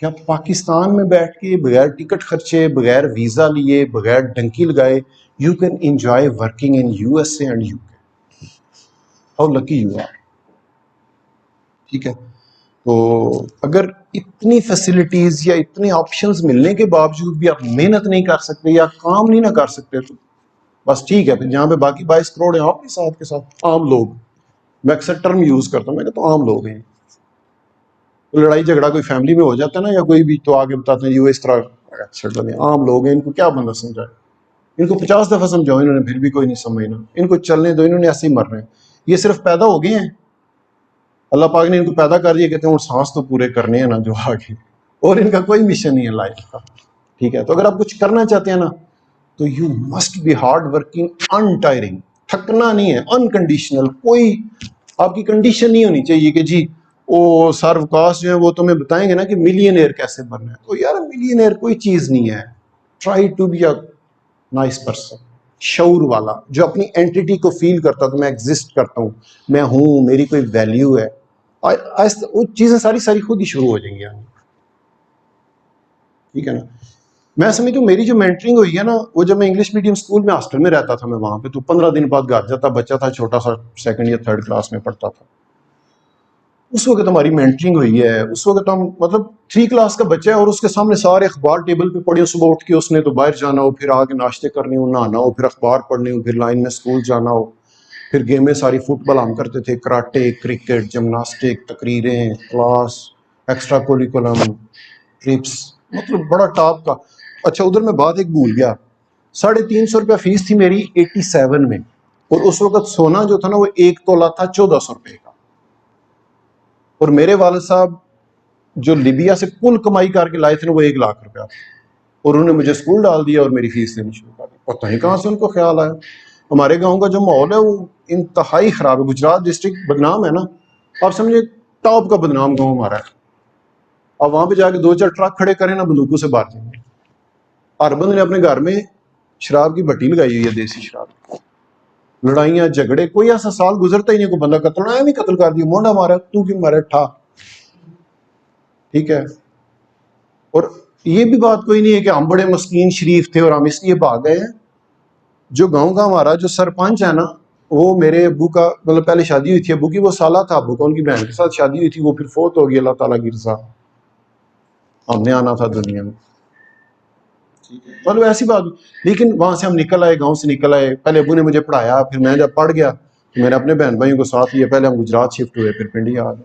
کہ آپ پاکستان میں بیٹھ کے بغیر ٹکٹ خرچے، بغیر ویزا لیے، بغیر ڈنکی لگائے، you can enjoy working in USA and UK. How lucky you are. ٹھیک ہے، تو اگر اتنی فیسلٹیز یا اتنے آپشنز ملنے کے باوجود بھی آپ محنت نہیں کر سکتے یا کام نہیں نہ کر سکتے تو بس ٹھیک ہے. پھر جہاں پہ باقی 22 کروڑ ہیں آپ کے ساتھ عام لوگ، میں اکثر ٹرم یوز کرتا ہوں، میں کہتا ہوں عام لوگ ہیں. لڑائی جھگڑا کوئی فیملی میں ہو جاتا ہے نا یا کوئی بھی، تو آگے بتاتے ہیں یہ اس طرح عام لوگ ہیں. ان کو کیا بندہ سمجھائے؟ ان کو 50 دفعہ سمجھاؤ، انہوں نے پھر بھی کوئی نہیں سمجھنا. ان کو چلنے دو، انہوں نے ایسے ہی مرنا ہے. یہ صرف پیدا ہو گئے ہیں، اللہ پاک نے ان کو پیدا کر دیا، کہتے ہیں اور سانس تو پورے کرنے ہیں نا جو آگے، اور ان کا کوئی مشن نہیں ہے لائف کا. ٹھیک ہے، تو اگر آپ کچھ کرنا چاہتے ہیں نا تو you must be hard working, untiring. تھکنا نہیں ہے، انکنڈیشنل. کوئی آپ کی کنڈیشن نہیں ہونی چاہیے کہ جی وہ سروکاس جو ہے وہ تمہیں بتائیں گے نا کہ ملینئر کیسے بننا ہے. تو یار ملینئر کوئی چیز نہیں ہے. Try to be a nice person, شعور والا، جو اپنی اینٹیٹی کو فیل کرتا تو میں ایگزسٹ کرتا ہوں، میں ہوں، میری کوئی ویلیو ہے. وہ چیزیں ساری خود ہی شروع ہو جائیں گی. ٹھیک ہے نا. میں سمجھتا ہوں میری جو مینٹرنگ ہوئی ہے نا، وہ جب میں انگلش میڈیم اسکول میں ہاسٹل میں رہتا تھا، میں وہاں پہ تو 15 دن بعد گھر جاتا، بچہ تھا چھوٹا سا، 2nd یا 3rd کلاس میں پڑھتا تھا. اس وقت ہماری مینٹرنگ ہوئی ہے. اس وقت ہم مطلب 3 کلاس کا بچہ ہے اور اس کے سامنے سارے اخبار ٹیبل پہ پڑھے ہو. صبح اٹھ کے اس نے تو باہر جانا ہو، پھر آ کے ناشتے کرنے ہو، نہانا ہو، پھر اخبار پڑھنے ہو، پھر لائن میں اسکول جانا ہو، پھر گیمیں ساری فٹ بال ہم کرتے تھے، کراٹے، کرکٹ، جمناسٹک، تقریریں، کلاس، ایکسٹرا کوریکولم، ٹرپس، مطلب بڑا ٹاپ کا. اچھا ادھر میں بات ایک بھول گیا، 350 روپیہ فیس تھی میری 87 میں. اور اس وقت سونا جو تھا نا وہ 1 تولہ تھا 1400 روپے کا. اور میرے والد صاحب جو لیبیا سے کل کمائی کر کے لائے تھے نا وہ 1 لاکھ روپیہ تھا. اور انہوں نے مجھے اسکول ڈال دیا اور میری فیس دینی شروع کر دی. پتہ نہیں کہاں سے ان کو خیال آیا. ہمارے گاؤں کا جو ماحول ہے وہ انتہائی خراب ہے. گجرات ڈسٹرکٹ بدنام ہے نا, آپ سمجھے ٹاپ کا بدنام گاؤں ہمارا ہے. اب وہاں پہ جا کے 2-4 ٹرک کھڑے کریں نا بندوقوں سے بار دیں گے. ہر بندے نے اپنے گھر میں شراب کی بھٹی لگائی ہوئی ہے, دیسی شراب. لڑائیاں جھگڑے, کوئی ایسا سال گزرتا ہی نہیں کوئی بندہ قتل ہونا ہے, نہیں قتل کر دیا, مونڈا مارا, تو کیوں مارا, ٹھا. ٹھیک ہے. اور یہ بھی بات کوئی نہیں ہے کہ ہم بڑے مسکین شریف تھے اور ہم اس لیے بھاگ گئے ہیں. جو گاؤں کا ہمارا جو سرپنچ ہے نا, وہ میرے ابو کا مطلب پہلے شادی ہوئی تھی ابو کی, وہ سالہ تھا ابو کا, ان کی بہن کے ساتھ شادی ہوئی تھی, وہ پھر فوت ہو گئی, اللہ تعالیٰ کی رضا. ہم نے آنا تھا دنیا میں, مطلب ایسی بات. لیکن وہاں سے ہم نکل آئے, گاؤں سے نکل آئے. پہلے ابو نے مجھے پڑھایا, پھر میں جب پڑھ گیا تو میں نے اپنے بہن بھائیوں کو ساتھ لیا. پہلے ہم گجرات شفٹ ہوئے, پھر پنڈی آ گئے.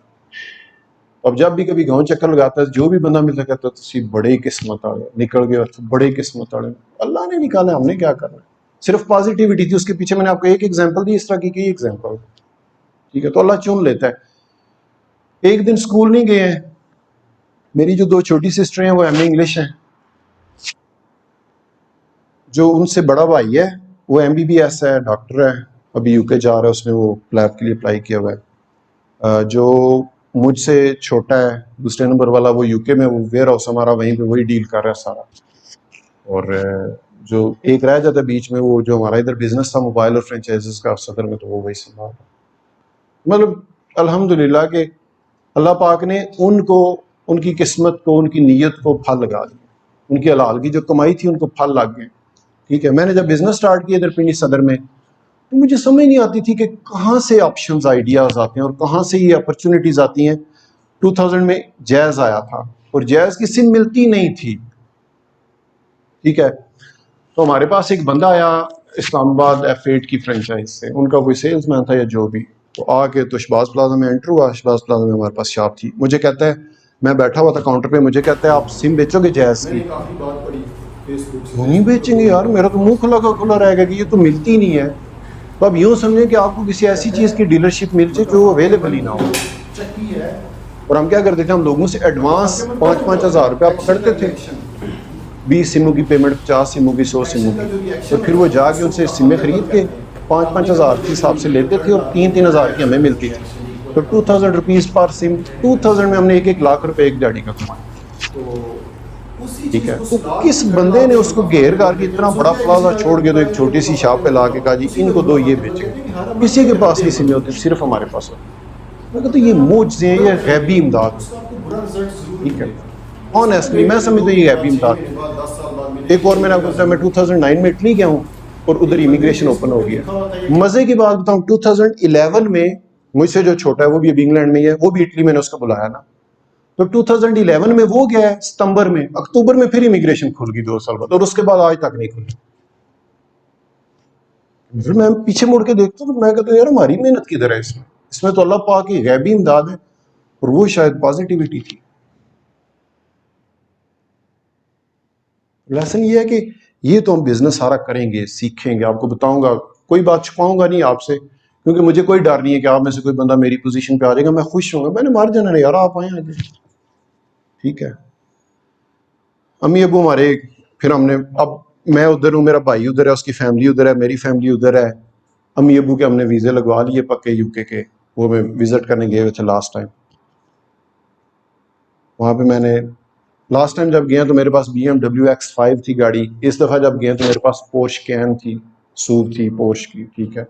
اب جب بھی کبھی گاؤں چکر لگاتا ہے, جو بھی بندہ ملتا کہتا ہے تسی بڑے قسمت آ گئے, نکل گئے, بڑے قسمت آ گئے. اللہ نے نکالا, ہم نے کیا کرنا ہے. صرف پازیٹیوٹی تھی اس کے پیچھے. میں نے آپ کو ایک ایگزامپل دی, اس طرح کی کئی ایگزامپل. ٹھیک ہے, تو اللہ چن لیتا ہے. ایک دن اسکول نہیں گئے ہیں. میری جو 2 چھوٹی سسٹر ہیں وہ ایم اے انگلش ہیں. جو ان سے بڑا بھائی ہے وہ ایم بی بی ایس ہے, ڈاکٹر ہے, ابھی یو کے جا رہا ہے, اس نے وہ لیب کے لیے اپلائی کیا ہوا ہے. جو مجھ سے چھوٹا ہے, دوسرے نمبر والا, وہ یو کے میں, وہ ویئر ہاؤس ہمارا وہیں پہ وہی ڈیل کر رہا ہے سارا. اور جو ایک رہ جاتا ہے بیچ میں, وہ جو ہمارا ادھر بزنس تھا موبائل اور فرینچائزز کا صدر میں, تو وہ وہی سنبھال رہا. مطلب الحمدللہ کہ اللہ پاک نے ان کو, ان کی قسمت کو, ان کی نیت کو پھل لگا دیا. ان کی حلال کی جو کمائی تھی ان کو پھل لگ گئے. ٹھیک ہے. میں نے جب بزنس سٹارٹ کیا ادھر پنڈی صدر میں, تو مجھے سمجھ نہیں آتی تھی کہ کہاں سے آپشنز, آئیڈیاز آتے ہیں اور کہاں سے یہ اپرچونیٹیز آتی ہیں. 2000 میں جیز آیا تھا اور جیز کی سم ملتی نہیں تھی. ٹھیک ہے. تو ہمارے پاس ایک بندہ آیا اسلام آباد F8 کی فرینچائز سے, ان کا کوئی سیلز مین تھا یا جو بھی. تو آ کے تو شباز پلازا میں انٹر ہوا. شباز پلازا میں ہمارے پاس شاپ تھی. مجھے کہتا ہے, میں بیٹھا ہوا تھا کاؤنٹر پہ, مجھے کہتا ہے آپ سم بیچو گے جیز کی؟ وہ نہیں بیچیں گے یار, میرا تو منہ کھلا کا کھلا رہے گا کہ یہ تو ملتی نہیں ہے. تو اب یوں سمجھیں کہ آپ کو کسی ایسی چیز کی ڈیلرشپ مل جائے جو اویلیبل ہی نہ ہو. اور ہم کیا کرتے تھے, ہم لوگوں سے ایڈوانس 5-5 ہزار روپیہ پکڑتے تھے, 20 سموں کی پیمنٹ, 50 سموں کی, 100 سموں کی. اور پھر وہ جا کے ان سے سمیں خرید کے 5-5 ہزار کے حساب سے لیتے تھے, اور 3-3 ہزار کی ہمیں ملتی تھی. تو 2000 روپیز پر سم, 2000 میں ہم نے 1 لاکھ روپے ایک ڈیڈی کا کمایا. ٹھیک ہے. تو کس بندے نے اس کو گھیر کر کے اتنا بڑا پلازا چھوڑ کے تو ایک چھوٹی سی شاپ پہ لا کے کہا جی ان کو دو, یہ بیچے. کسی کے پاس نہیں سمیں ہوتی, صرف ہمارے پاس ہوتی. میں کہتا ہوں یہ معجزے ہیں, یہ غیبی امداد. ٹھیک ہے. آنیسٹلی میں سمجھتا ہوں یہ غیبی امداد. ایک اور میں نے آپ کو بتایا, میں 2009 میں اٹلی گیا ہوں اور ادھر امیگریشن اوپن ہو گیا. مزے کی بات بتاؤں, 2011 میں مجھ سے جو چھوٹا ہے وہ بھی ابھی انگلینڈ میں ہی ہے, وہ بھی اٹلی میں نے اس کو بلایا نا. تو 2011 میں وہ گیا ہے ستمبر میں, اکتوبر میں پھر امیگریشن کھل گئی 2 سال بعد, اور اس کے بعد آج تک نہیں کھلی. پھر میں پیچھے مڑ کے دیکھتا ہوں تو میں کہتا ہوں یار ہماری محنت کدھر ہے اس میں تو اللہ پاک کی غیبی امداد ہے, اور وہ شاید پازیٹیوٹی تھی. لیسن یہ ہے کہ یہ تو ہم بزنس سارا کریں گے, سیکھیں گے, آپ کو بتاؤں گا, کوئی بات چھپاؤں گا نہیں آپ سے, کیونکہ مجھے کوئی ڈر نہیں ہے کہ آپ میں سے کوئی بندہ میری پوزیشن پہ آ جائے گا, میں خوش ہوں گا, میں نے مار جانا نہیں یار, آپ آئیں آگے. ٹھیک ہے. امی ابو ہمارے, پھر ہم نے, اب میں ادھر ہوں, میرا بھائی ادھر ہے, اس کی فیملی ادھر ہے, میری فیملی ادھر ہے. امی ابو کے ہم نے ویزے لگوا لیے پکے یو کے, وہ میں وزٹ کرنے گئے ہوئے تھے لاسٹ ٹائم. وہاں پہ میں نے لاسٹ ٹائم جب گیا تو میرے پاس BMW X5 تھی گاڑی. اس دفعہ جب گیا تو میرے پاس پورش کین تھی, سوپ تھی پورش کی. ٹھیک ہے.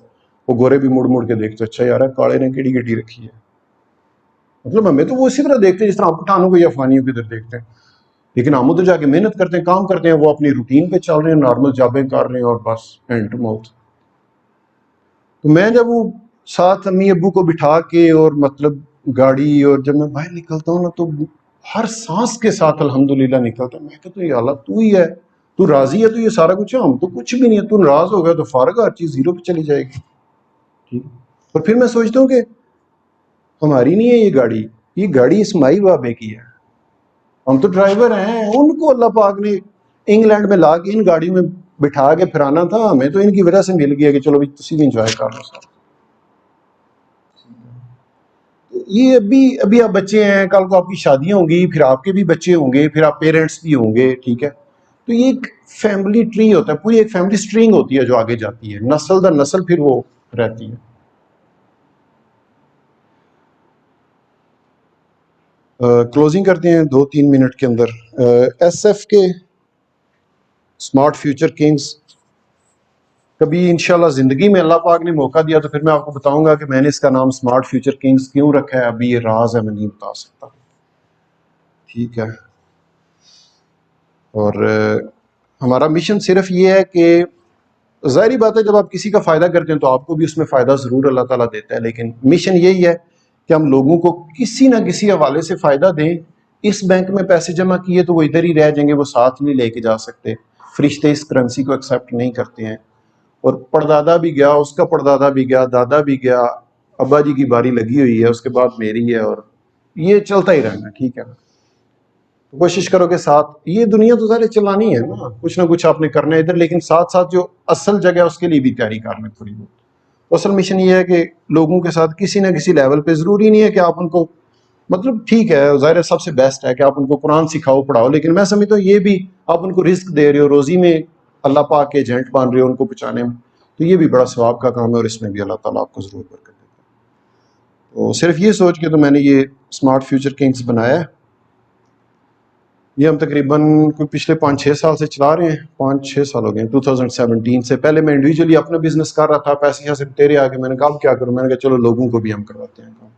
وہ گورے بھی مڑ مڑ کے دیکھتے, اچھا یار کاڑے نے کیڑی گڈی رکھی ہے. مطلب ہمیں تو وہ اسی طرح دیکھتے ہیں جس طرح آپ پٹھانوں کو یا افغانیوں کو ادھر دیکھتے ہیں, لیکن ہم ادھر جا کے محنت کرتے ہیں, کام کرتے ہیں, وہ اپنی روٹین پہ چل رہے ہیں, نارمل جابیں کر رہے ہیں, اور بس ہینڈ ٹو ماؤتھ. تو میں جب وہ ساتھ امی ابو کو بٹھا کے اور مطلب گاڑی, اور جب میں باہر نکلتا ہوں نا تو ہر سانس کے ساتھ الحمدللہ نکلتا ہے. میں کہتا ہوں یا اللہ تو ہی ہے, تو راضی ہے تو یہ سارا کچھ ہے, ہم تو کچھ بھی نہیں ہے. تو ناراض ہو گیا تو فارغ, ہر چیز زیرو پہ چلی جائے گی. ٹھیک. اور پھر میں سوچتا ہوں کہ ہماری نہیں ہے یہ گاڑی اس مائی بابے کی ہے, ہم تو ڈرائیور ہیں. ان کو اللہ پاک نے انگلینڈ میں لا کے ان گاڑیوں میں بٹھا کے پھرانا تھا، ہمیں تو ان کی وجہ سے مل گیا کہ چلو بھی تسی بھی انجوائے کر لو سر. یہ ابھی آپ بچے ہیں، کل کو آپ کی شادیاں ہوں گی، پھر آپ کے بھی بچے ہوں گے، پھر آپ پیرنٹس بھی ہوں گے، ٹھیک ہے. تو یہ ایک فیملی ٹری ہوتا ہے، پوری ایک فیملی سٹرنگ ہوتی ہے جو آگے جاتی ہے، نسل در نسل پھر وہ رہتی ہے. کلوزنگ کرتے ہیں 2-3 منٹ کے اندر. ایس ایف کے اسمارٹ فیوچر کنگز، کبھی انشاءاللہ زندگی میں اللہ پاک نے موقع دیا تو پھر میں آپ کو بتاؤں گا کہ میں نے اس کا نام اسمارٹ فیوچر کنگز کیوں رکھا ہے. ابھی یہ راز ہے، میں نہیں بتا سکتا، ٹھیک ہے. اور ہمارا مشن صرف یہ ہے کہ ظاہری بات ہے جب آپ کسی کا فائدہ کرتے ہیں تو آپ کو بھی اس میں فائدہ ضرور اللہ تعالیٰ دیتا ہے، لیکن مشن یہی ہے کہ ہم لوگوں کو کسی نہ کسی حوالے سے فائدہ دیں. اس بینک میں پیسے جمع کیے تو وہ ادھر ہی رہ جائیں گے، وہ ساتھ نہیں لے کے جا سکتے. فرشتے اس کرنسی کو ایکسیپٹ نہیں کرتے ہیں. اور پردادا بھی گیا، اس کا پردادا بھی گیا، دادا بھی گیا، ابا جی کی باری لگی ہوئی ہے، اس کے بعد میری ہے، اور یہ چلتا ہی رہنا، ٹھیک ہے. کوشش کرو کہ ساتھ، یہ دنیا تو ظاہر چلانی ہے نا، کچھ نہ کچھ آپ نے کرنا ہے ادھر، لیکن ساتھ ساتھ جو اصل جگہ ہے اس کے لیے بھی تیاری کر لیں تھوڑی بہت. اصل مشن یہ ہے کہ لوگوں کے ساتھ کسی نہ کسی لیول پہ، ضروری نہیں ہے کہ آپ ان کو، مطلب ٹھیک ہے ظاہر سب سے بیسٹ ہے کہ آپ ان کو قرآن سکھاؤ پڑھاؤ، لیکن میں سمجھتا ہوں یہ بھی آپ ان کو رزق دے رہے ہو، روزی میں اللہ پاک کے ایجنٹ بن رہے ہو ان کو پہنچانے میں، تو یہ بھی بڑا ثواب کا کام ہے، اور اس میں بھی اللہ تعالیٰ آپ کو ضرور برکت دیتا ہے. تو صرف یہ سوچ کے تو میں نے یہ اسمارٹ فیوچر کنگز بنایا ہے. یہ ہم تقریباً کوئی پچھلے 5-6 سال سے چلا رہے ہیں، 5-6 سال ہو گئے ہیں، 2017 سے. پہلے میں انڈیویجولی اپنا بزنس کر رہا تھا، پیسے یہاں سے تیرے آگے، میں نے کہا اب کیا کروں، میں نے کہا چلو لوگوں کو بھی ہم کرواتے ہیں کام.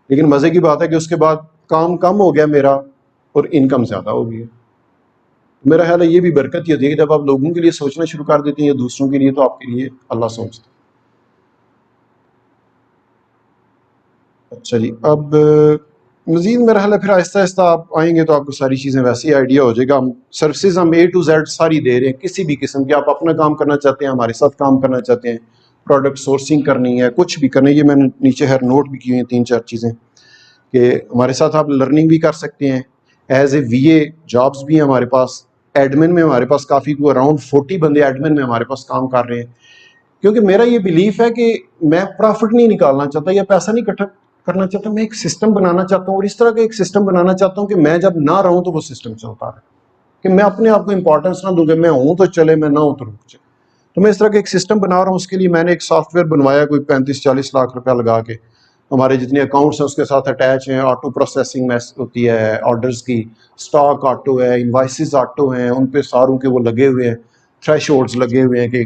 لیکن مزے کی بات ہے کہ اس کے بعد کام کم ہو گیا میرا اور انکم زیادہ ہو گئی ہے. میرا خیال ہے یہ بھی برکت ہی ہوتی ہے کہ جب آپ لوگوں کے لیے سوچنا شروع کر دیتے ہیں یا دوسروں کے لیے، تو آپ کے لیے اللہ سوچتا ہے. اچھا جی، اب مزید میرا خیال ہے پھر آہستہ آہستہ آپ آئیں گے تو آپ کو ساری چیزیں ویسے ہی آئیڈیا ہو جائے گا. ہم سروسز ہم A to Z ساری دے رہے ہیں، کسی بھی قسم کی. آپ اپنا کام کرنا چاہتے ہیں، ہمارے ساتھ کام کرنا چاہتے ہیں، پروڈکٹ سورسنگ کرنی ہے، کچھ بھی کرنا ہے. یہ میں نے نیچے ہر نوٹ بھی کی ہوئی ہیں 3-4 چیزیں کہ ہمارے ساتھ آپ لرننگ بھی کر سکتے ہیں. ایز اے VA جابس بھی ہیں ہمارے پاس. ایڈمن میں ہمارے پاس کافی کو اراؤنڈ 40 بندے ایڈمن میں ہمارے پاس کام کر رہے ہیں. کیونکہ میرا یہ بلیف ہے کہ میں پروفٹ نہیں نکالنا چاہتا یا پیسہ نہیں اکٹھا کرنا چاہتا، میں ایک سسٹم بنانا چاہتا ہوں، اور اس طرح کا ایک سسٹم بنانا چاہتا ہوں کہ میں جب نہ رہوں تو وہ سسٹم چلتا رہے، کہ میں اپنے آپ کو امپورٹنس نہ دوں کہ میں ہوں تو چلے، میں نہ ہوں تو رک جائے. تو میں اس طرح کا ایک سسٹم بنا رہا ہوں. اس کے لیے میں نے ایک سافٹ ویئر بنوایا کوئی 35-40 لاکھ روپیہ لگا کے. ہمارے جتنے اکاؤنٹس ہیں اس کے ساتھ اٹیچ ہیں، آٹو پروسیسنگ میں ہوتی ہے آرڈرز کی، اسٹاک آٹو ہے، انوائسز آٹو ہیں، ان پہ ساروں کے وہ لگے ہوئے ہیں، تھریش ہولڈز لگے ہوئے ہیں کہ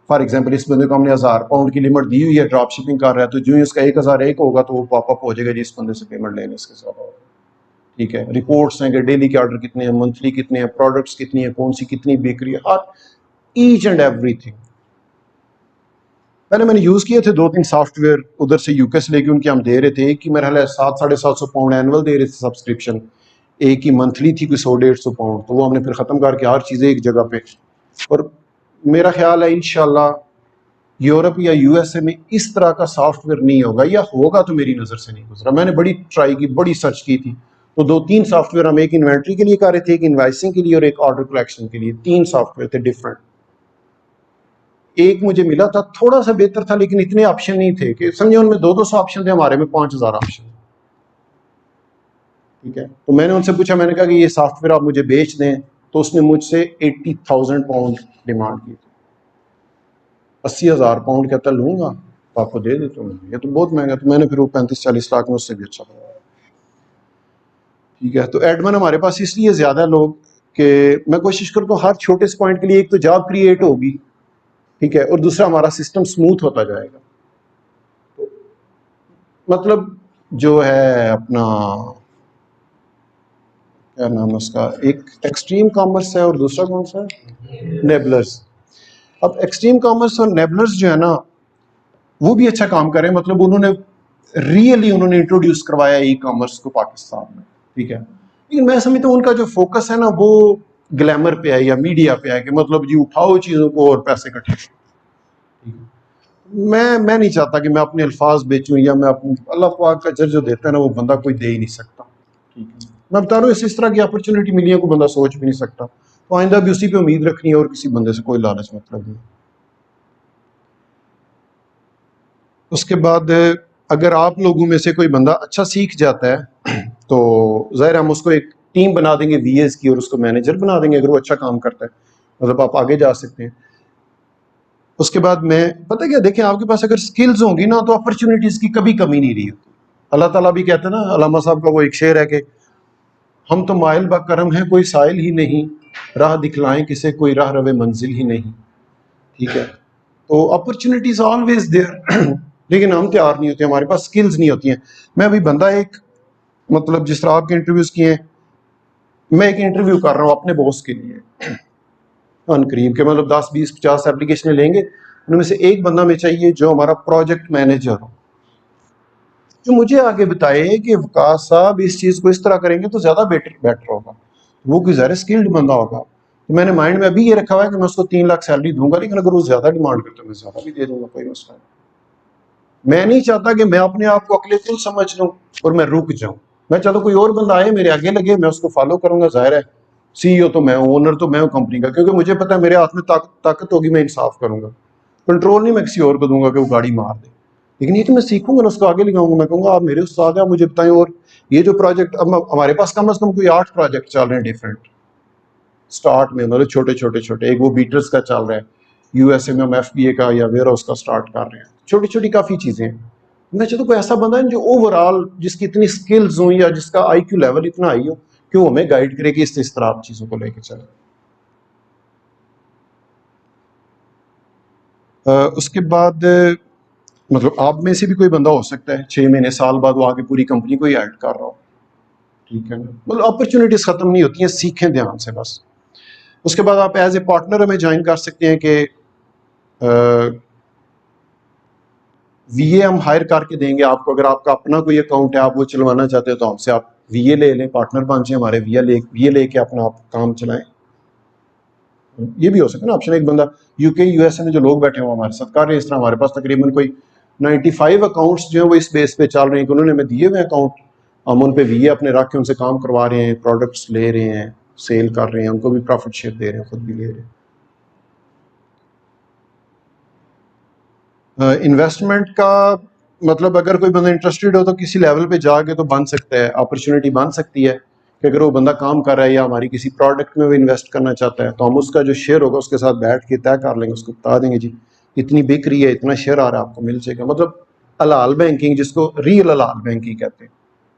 فار ایگزامپل اس بندے کو ہم نے 1000 پاؤنڈ کی لمٹ دی ہوئی ہے، ڈراپ شپنگ کر رہا ہے، تو جو ہی اس کا 1001 ہوگا تو وہ پاپ اپ ہو جائے گا جس بندے سے پیمنٹ لینے اس کے ساتھ. ٹھیک ہے، رپورٹس ہیں کہ ڈیلی کے آرڈر کتنے ہیں، منتھلی کتنے ہیں، پروڈکٹس کتنی ہیں، کون سی کتنی بیکری ہے، ہر ایچ اینڈ ایوری تھنگ. پہلے میں نے یوز کیے تھے 2-3 سافٹ ویئر ادھر سے UK سے لے کے، ان کے ہم دے رہے تھے. ایک کی میرا حال ہے 700-750 پاؤنڈ اینول دے رہے تھے سبسکرپشن، ایک کی منتھلی تھی کوئی 100-150 پاؤنڈ. تو وہ ہم نے پھر ختم کر کے ہر چیزیں ایک جگہ پہ. اور میرا خیال ہے انشاءاللہ یورپ یا USA میں اس طرح کا سافٹ ویئر نہیں ہوگا، یا ہوگا تو میری نظر سے نہیں گزرا. میں نے بڑی ٹرائی کی، بڑی سرچ کی تھی. تو 2-3 سافٹ ویئر ہم ایک انوینٹری کے لیے کر رہے تھے، ایک انوائسنگ کے لیے اور ایک آرڈر کلیکشن کے لیے. 3 سافٹ ویئر تھے ڈفرنٹ. ایک مجھے ملا تھا تھوڑا سا بہتر تھا، لیکن اتنے آپشن نہیں تھے کہ سمجھے ان میں 200 آپشن تھے، ہمارے میں 5000 آپشن. ٹھیک ہے، تو میں نے ان سے پوچھا، میں نے کہا کہ یہ سافٹ ویئر آپ مجھے بیچ دیں. تو اس نے مجھ سے 80,000 پاؤنڈ ڈیمانڈ کی تھی. 80,000 پاؤنڈ کہتا لوں گا تو آپ کو دے دیتا ہوں، یہ تو بہت مہنگا. تو میں نے پھر وہ 35-40 لاکھ میں اس سے بھی اچھا بنایا. ٹھیک ہے، تو ایڈمن ہمارے پاس اس لیے زیادہ لوگ کہ میں کوشش کرتا ہوں ہر چھوٹے سے پوائنٹ کے لیے ایک تو جاب کریٹ ہوگی، ٹھیک ہے، اور دوسرا ہمارا سسٹم سموتھ ہوتا جائے گا. مطلب جو ہے اپنا کیا نام ہے اس کا، ایک ایکسٹریم کامرس ہے اور دوسرا کون سا ہے، نیبلرز. اب ایکسٹریم کامرس اور نیبلرز جو ہے نا وہ بھی اچھا کام کریں. مطلب انہوں نے ریئلی انٹروڈیوس کروایا ای کامرس کو پاکستان میں، ٹھیک ہے. لیکن میں سمجھتا ہوں ان کا جو فوکس ہے نا وہ گلیمر پہ ہے یا میڈیا پہ ہے، کہ مطلب جی اٹھاؤ چیزوں کو اور پیسے کٹھے. میں نہیں چاہتا کہ میں اپنے الفاظ بیچوں، یا میں اپنے اللہ پاک کا اجر جو دیتا ہے نا وہ بندہ کوئی دے ہی نہیں سکتا. ٹھیک ہے، میں بتا رہا ہوں اس طرح کی اپرچونٹی ملی ہے کوئی بندہ سوچ بھی نہیں سکتا. تو آئندہ بھی اسی پہ امید رکھنی ہے اور کسی بندے سے کوئی لالچ مطلب نہیں. اس کے بعد اگر آپ لوگوں میں سے کوئی بندہ اچھا سیکھ جاتا ہے تو ظاہر ہم اس کو ایک ٹیم بنا دیں گے وی ایز کی اور اس کو مینیجر بنا دیں گے اگر وہ اچھا کام کرتا ہے, مطلب آپ آگے جا سکتے ہیں. اس کے بعد میں پتہ کیا دیکھیں, آپ کے پاس اگر سکلز ہوں گی نا تو اپرچونیٹیز کی کبھی کمی نہیں رہی ہوتی. اللہ تعالیٰ بھی کہتے ہیں نا, علامہ صاحب کا وہ ایک شعر ہے کہ ہم تو مائل با کرم ہیں کوئی سائل ہی نہیں, راہ دکھلائیں کسے کوئی راہ رو منزل ہی نہیں. ٹھیک ہے, تو اپرچونیٹیز آلویز دیئر لیکن ہم تیار نہیں ہوتے, ہمارے پاس سکلز نہیں ہوتی ہیں. میں ابھی بندہ ایک مطلب جس طرح آپ کے انٹرویوز کیے ہیں, میں ایک انٹرویو کر رہا ہوں اپنے باس کے لیے ان قریب کے, مطلب 10 20 50 اپلیکیشنیں لیں گے, ان میں سے ایک بندہ میں چاہیے جو ہمارا پروجیکٹ مینیجر ہو, جو مجھے آگے بتائے کہ وقاص صاحب اس چیز کو اس طرح کریں گے تو زیادہ بیٹر ہوگا. وہ کوئی ظاہر اسکلڈ بندہ ہوگا. تو میں نے مائنڈ میں ابھی یہ رکھا ہوا ہے کہ میں اس کو 3 لاکھ سیلری دوں گا, لیکن اگر وہ زیادہ ڈیمانڈ کرتا ہے میں زیادہ بھی دے دوں گا, کوئی مسئلہ نہیں. میں نہیں چاہتا کہ میں اپنے آپ کو عقل کل سمجھ لوں اور میں رک جاؤں. میں چاہتا ہوں کوئی اور بندہ آئے میرے آگے لگے, میں اس کو فالو کروں گا. ظاہر ہے سی او تو میں ہوں, اونر تو میں ہوں کمپنی کا, کیونکہ مجھے پتا ہے میرے ہاتھ میں طاقت ہوگی, میں انصاف کروں گا. کنٹرول نہیں میں کسی اور کو دوں گا کہ وہ گاڑی مار دے. لیکن یہ تو میں سیکھوں گا نا, اس کو آگے لگاؤں گا. میں کہوں گا آپ میرے استاد ہیں, آپ مجھے بتائیں. اور یہ جو پروجیکٹ اب ہمارے پاس کم از کم کوئی 8 پروجیکٹ چل رہے ہیں ڈفرینٹ اسٹارٹ میں, مطلب چھوٹے. ایک وہ بیٹرز کا چل رہا ہے, یو ایس اے میں ہم ایف بی اے کا یا ویئر ہاؤس کا اسٹارٹ کر رہے ہیں. چھوٹی کافی چیزیں ہیں. میں چاہتا ہوں کوئی ایسا بندہ ہے جو اوور آل جس کی اتنی اسکلز ہوں یا جس کا آئی کیو لیول اتنا ہائی ہو کہ وہ ہمیں گائیڈ کرے کہ اس طرح آپ چیزوں کو لے کے چلیں. اس کے بعد مطلب آپ میں سے بھی کوئی بندہ ہو سکتا ہے 6 مہینے سال بعد وہ آگے پوری کمپنی کو ہی ایڈ کر رہا ہو. ٹھیک ہے نا, مطلب اپرچونیٹیز ختم نہیں ہوتی ہیں, سیکھیں دھیان سے بس. اس کے بعد آپ ایز اے پارٹنر ہمیں جوائن کر سکتے ہیں کہ وی اے ہم ہائر کر کے دیں گے آپ کو. اگر آپ کا اپنا کوئی اکاؤنٹ ہے, آپ وہ چلوانا چاہتے ہیں تو ہم سے آپ وی اے لے لیں, پارٹنر بن جائیں ہمارے, وی اے لے کے اپنا آپ کام چلائیں. یہ بھی ہو سکتا ہے نا آپشن. ایک بندہ یو کے یو ایس اے میں جو لوگ بیٹھے ہیں وہ ہمارے ساتھ کر رہے ہیں اس طرح. ہمارے پاس تقریباً کوئی 95 اکاؤنٹس جو ہیں وہ اس بیس پہ چل رہے ہیں کہ انہوں نے ہمیں دیے ہوئے اکاؤنٹ, ہم ان پہ وی اے اپنے رکھ کے ان سے کام کروا رہے ہیں, پروڈکٹس لے رہے ہیں, سیل کر رہے ہیں, ان کو بھی پروفٹ شیئر دے رہے ہیں, خود بھی لے رہے ہیں. انویسٹمنٹ کا مطلب اگر کوئی بندہ انٹرسٹیڈ ہو تو کسی لیول پہ جا کے تو بن سکتا ہے, اپرچونیٹی بن سکتی ہے کہ اگر وہ بندہ کام کر رہا ہے یا ہماری کسی پروڈکٹ میں وہ انویسٹ کرنا چاہتا ہے تو ہم اس کا جو شیئر ہوگا اس کے ساتھ بیٹھ کے طے کر لیں گے, اس کو بتا دیں گے جی اتنی بک رہی ہے, اتنا شیئر آ رہا ہے, آپ کو مل جائے گا. مطلب حلال بینکنگ, جس کو ریئل حلال بینکنگ کہتے ہیں.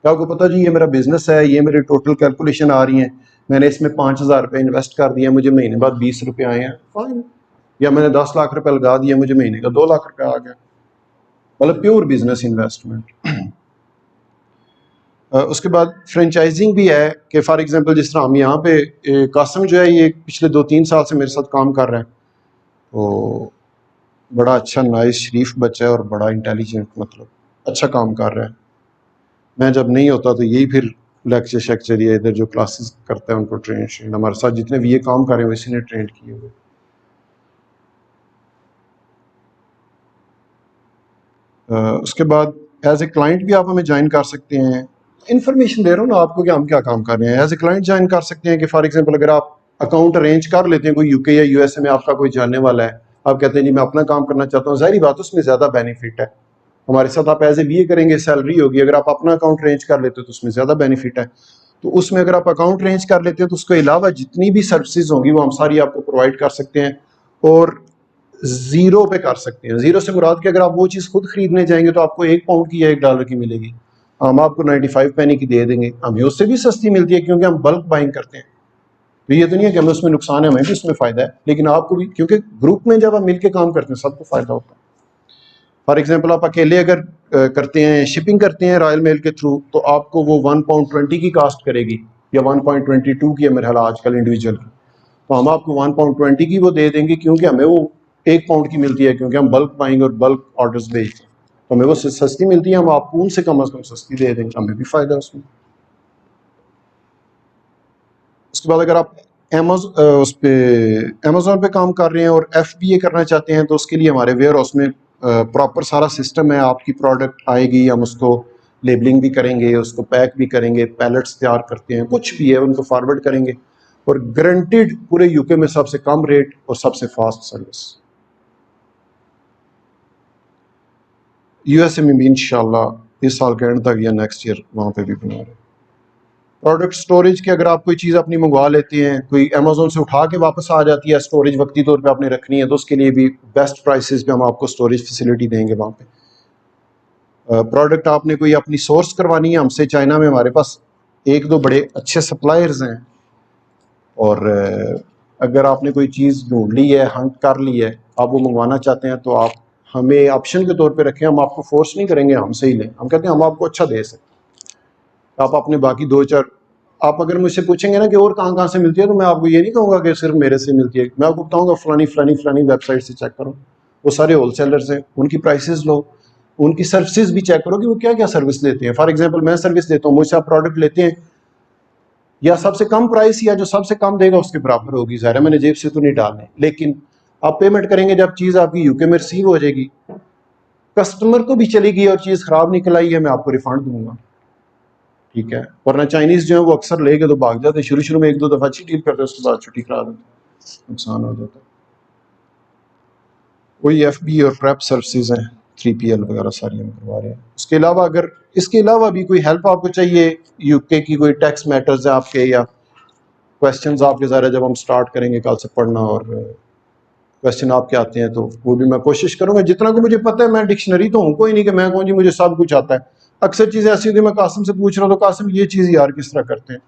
کہ آپ کو پتا جی یہ میرا بزنس ہے, یہ میری ٹوٹل کیلکولیشن آ رہی ہیں, میں نے اس میں 5,000 روپے انویسٹ کر دیا, مجھے مہینے بعد 20 روپے آئے ہیں, فائن. یا میں نے 10 لاکھ روپے لگا دیا, مجھے مہینے کا 2 لاکھ روپے آ گیا, مطلب پیور بزنس انویسٹمنٹ. اس کے بعد فرینچائزنگ بھی ہے کہ فار ایگزامپل جس طرح ہم یہاں پہ قاسم جو ہے یہ پچھلے 2-3 سال سے میرے ساتھ کام کر رہے ہیں, تو بڑا اچھا نائس شریف بچہ ہے اور بڑا انٹیلیجنٹ, مطلب اچھا کام کر رہا ہے. میں جب نہیں ہوتا تو یہی پھر لیکچر شیکچر یا ادھر جو کلاسز کرتا ہے ان کو ٹرین ہمارے ساتھ جتنے بھی یہ کام کر رہے ہیں اسی نے ٹرین کیے ہوئے. اس کے بعد ایز اے کلائنٹ بھی آپ ہمیں جوائن کر سکتے ہیں. انفارمیشن دے رہا ہوں نا آپ کو کہ ہم کیا کام کر رہے ہیں. ایز اے کلائنٹ جوائن کر سکتے ہیں کہ فار ایگزامپل اگر آپ اکاؤنٹ ارینج کر لیتے ہیں, کوئی یو کے یا یو ایس اے میں آپ کا کوئی جاننے والا ہے, آپ کہتے ہیں جی میں اپنا کام کرنا چاہتا ہوں, ظاہری بات اس میں زیادہ بینیفٹ ہے. ہمارے ساتھ آپ ایز اے وی اے کریں گے, سیلری ہوگی. اگر آپ اپنا اکاؤنٹ ارینج کر لیتے ہیں تو اس میں زیادہ بینیفٹ ہے. تو اس میں اگر آپ اکاؤنٹ ارینج کر لیتے ہیں تو اس کے علاوہ جتنی بھی سروسز ہوں گی وہ ہم ساری آپ کو پرووائڈ کر سکتے ہیں, اور زیرو پہ کر سکتے ہیں. زیرو سے مراد کہ اگر آپ وہ چیز خود خریدنے جائیں گے تو آپ کو £1 کی یا $1 کی ملے گی, ہم آپ کو 95 پینی کی دے دیں گے. ہمیں اس سے بھی سستی ملتی ہے کیونکہ ہم بلک بائنگ کرتے ہیں. تو یہ تو نہیں ہے کہ ہمیں اس میں نقصان ہے, ہمیں بھی اس میں فائدہ ہے, لیکن آپ کو بھی, کیونکہ گروپ میں جب ہم مل کے کام کرتے ہیں سب کو فائدہ ہوتا ہے. فار ایگزامپل آپ اکیلے اگر کرتے ہیں, شپنگ کرتے ہیں رائل میل کے تھرو, تو آپ کو وہ £1.20 کی کاسٹ کرے گی یا 1.22 کی ہے میرے خیال آج کل انڈیویجول کی. تو ہم آپ کو 1.20 کی وہ دے دیں گے کیونکہ ہمیں وہ £1 کی ملتی ہے, کیونکہ ہم بلک بائنگ اور بلک آرڈرز بھیجتے ہیں, تو ہمیں وہ سستی ملتی ہے. ہم آپ کو ان سے کم از کم سستی دے دیں گے, ہمیں بھی فائدہ ہے اس میں. اس کے بعد اگر آپ امیزون پہ کام کر رہے ہیں اور ایف بی اے کرنا چاہتے ہیں تو اس کے لیے ہمارے ویئر ہاؤس میں پراپر سارا سسٹم ہے. آپ کی پروڈکٹ آئے گی, ہم اس کو لیبلنگ بھی کریں گے, اس کو پیک بھی کریں گے, پیلٹس تیار کرتے ہیں, کچھ بھی ہے ان کو فارورڈ کریں گے, اور گارنٹیڈ پورے یو کے میں سب سے کم ریٹ اور سب سے fast service. U S A میں بھی انشاءاللہ اس سال کے اینڈ تک یا نیکسٹ ایئر وہاں پہ بھی بنا رہے ہیں. پروڈکٹ سٹوریج کے اگر آپ کوئی چیز اپنی منگوا لیتے ہیں, کوئی امیزون سے اٹھا کے واپس آ جاتی ہے, سٹوریج وقتی طور پہ آپ نے رکھنی ہے, تو اس کے لیے بھی بیسٹ پرائسز پہ ہم آپ کو سٹوریج فیسلٹی دیں گے وہاں پہ. پروڈکٹ آپ نے کوئی اپنی سورس کروانی ہے ہم سے, چائنا میں ہمارے پاس ایک دو بڑے اچھے سپلائرز ہیں, اور اگر آپ نے کوئی چیز ڈھونڈ لی ہے, ہنٹ کر لی ہے, آپ وہ منگوانا چاہتے ہیں, تو آپ ہمیں آپشن کے طور پہ رکھیں, ہم آپ کو فورس نہیں کریں گے ہم سے ہی لیں. ہم کہتے ہیں ہم آپ کو اچھا دے سکتے. آپ اپنے باقی دو چار, آپ اگر مجھ سے پوچھیں گے نا کہ اور کہاں کہاں سے ملتی ہے, تو میں آپ کو یہ نہیں کہوں گا کہ صرف میرے سے ملتی ہے. میں آپ کو بتاؤں گا فلانی ویب سائٹ سے چیک کرو, وہ سارے ہول سیلرز ہیں, ان کی پرائسز لو, ان کی سروسز بھی چیک کرو کہ وہ کیا کیا سروس لیتے ہیں. فار ایگزامپل میں سروس دیتا ہوں, مجھ سے آپ پروڈکٹ لیتے ہیں, یا سب سے کم پرائس یا جو سب سے کم دے گا اس کے برابر ہوگی. ظاہر ہے میں نے جیب سے تو نہیں ڈالنے, لیکن آپ پیمنٹ کریں گے جب چیز آپ کی یو کے میں ریسیو ہو جائے گی, کسٹمر کو بھی چلے گی اور چیز خراب نکل آئی ہے, میں آپ کو ریفنڈ دوں گا. ٹھیک ہے. ورنہ چائنیز جو ہے وہ اکثر لے کے تو بھاگ جاتے ہیں, شروع میں ایک دو دفعہ اچھی ڈیل کرتے ہیں, اس کے بعد چھٹی کرا دیتے ہیں, نقصان ہو جاتا ہے. وہی ایف بی اور پریپ سروسز ہیں, 3PL وغیرہ ساری ہم کروا رہے ہیں. اس کے علاوہ اگر اس کے علاوہ بھی کوئی ہیلپ آپ کو چاہیے, یو کے کی کوئی ٹیکس میٹرز ہیں آپ کے, یا کویسچنز آپ کے, ظاہر جب ہم سٹارٹ کریں گے کل سے پڑھنا, اور کویسچن آپ کے آتے ہیں, تو وہ بھی میں کوشش کروں گا جتنا کہ مجھے پتہ ہے. میں ڈکشنری تو ہوں کوئی نہیں کہ میں کہوں جی مجھے سب کچھ آتا ہے. اکثر چیزیں ایسی ہوتی ہیں, میں قاسم سے پوچھ رہا ہوں تو قاسم یہ چیز یار کس طرح کرتے ہیں.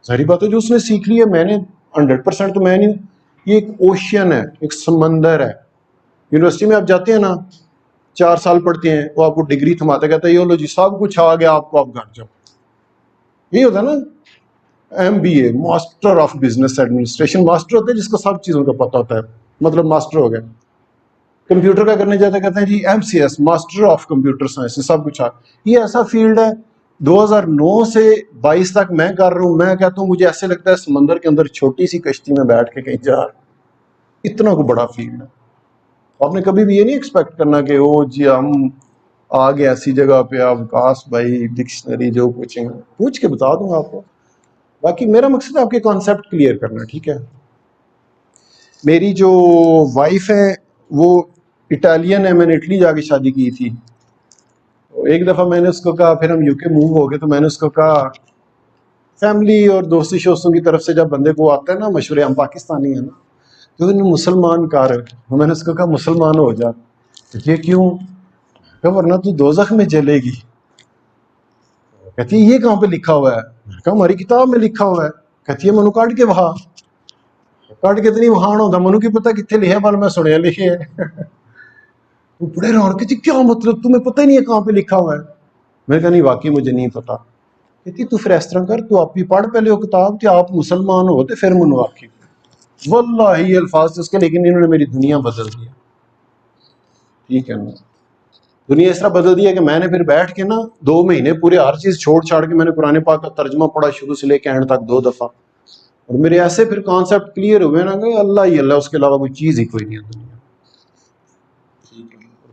ظاہری بات ہے جو اس نے سیکھ لی ہے, میں نے 100% تو میں نہیں ہوں. یہ ایک اوشین ہے, ایک سمندر ہے. یونیورسٹی میں آپ جاتے ہیں نا, 4 سال پڑھتے ہیں, وہ آپ کو ڈگری تھماتا کہتا ہے یہ لو جی سب کچھ آ گیا آپ کو, آپ گھر جاؤ. یہی ہوتا ہے نا, MBA master of business administration, master ہوتا ہے جس کو سب چیزوں کا پتہ ہوتا ہے, مطلب ماسٹر ہو گیا. کمپیوٹر کا کرنے جاتے کہتے ہیں جی MCS master of computer science, سب کچھ. یہ ایسا فیلڈ ہے 2009 سے 22 تک میں کر رہا ہوں. میں کہتا ہوں مجھے ایسے لگتا ہے سمندر کے اندر چھوٹی سی کشتی میں بیٹھ کے کہیں جا رہا, اتنا کو بڑا فیلڈ ہے. آپ نے کبھی بھی یہ نہیں ایکسپیکٹ کرنا کہ او جی ہم آگے ایسی جگہ پہ, آپ کاس بھائی ڈکشنری جو پوچھیں گے پوچھ کے بتا دوں گا آپ کو. باقی میرا مقصد ہے آپ کے کانسیپٹ کلیئر کرنا. ٹھیک ہے. میری جو وائف ہے وہ اٹالین ہے, میں نے اٹلی جا کے شادی کی تھی. ایک دفعہ میں نے اس کو کہا, پھر ہم یو کے موو ہو گئے, تو میں نے اس کو کہا فیملی اور دوستی شوستوں کی طرف سے جب بندے کو آتا ہے نا مشورے, ہم پاکستانی ہیں نا, تو انہیں مسلمان کار, میں نے اس کو کہا مسلمان ہو جا. یہ کیوں؟ کہ ورنہ تو دوزخ میں جلے گی. کہتی ہے یہ کہاں پہ لکھا ہوا ہے؟ کہا ہماری کتاب میں لکھا ہوا ہے. کہتی ہے منو کاٹ کے وہاں, کاٹ کے اتنی وہاں ہوتا منو کی پتہ کتنے لکھے, بل میں سنیا لکھے ہے. وہ بڑے رون کہتی کیا مطلب تمہیں پتہ ہی نہیں ہے کہاں پہ لکھا ہوا ہے؟ میں کہا نہیں واقعی مجھے نہیں پتا. کہتی تو پھر اس طرح کر, تو آپ بھی پڑھ پہلے وہ کتاب کہ آپ مسلمان ہوتے پھر منو واقعی. واللہ یہ الفاظ اس کے, لیکن انہوں نے میری دنیا بدل دی. ٹھیک ہے نا, دنیا اس طرح بدل دی ہے کہ میں نے پھر بیٹھ کے نا 2 مہینے پورے ہر چیز چھوڑ چھاڑ کے میں نے قرآن پاک کا ترجمہ پڑھا شروع سے لے کے اینڈ تک 2 دفعہ, اور میرے ایسے پھر کانسیپٹ کلیئر ہوئے نا کہ اللہ ہی اللہ, اس کے علاوہ کوئی چیز ہی کوئی نہیں ہے دنیا.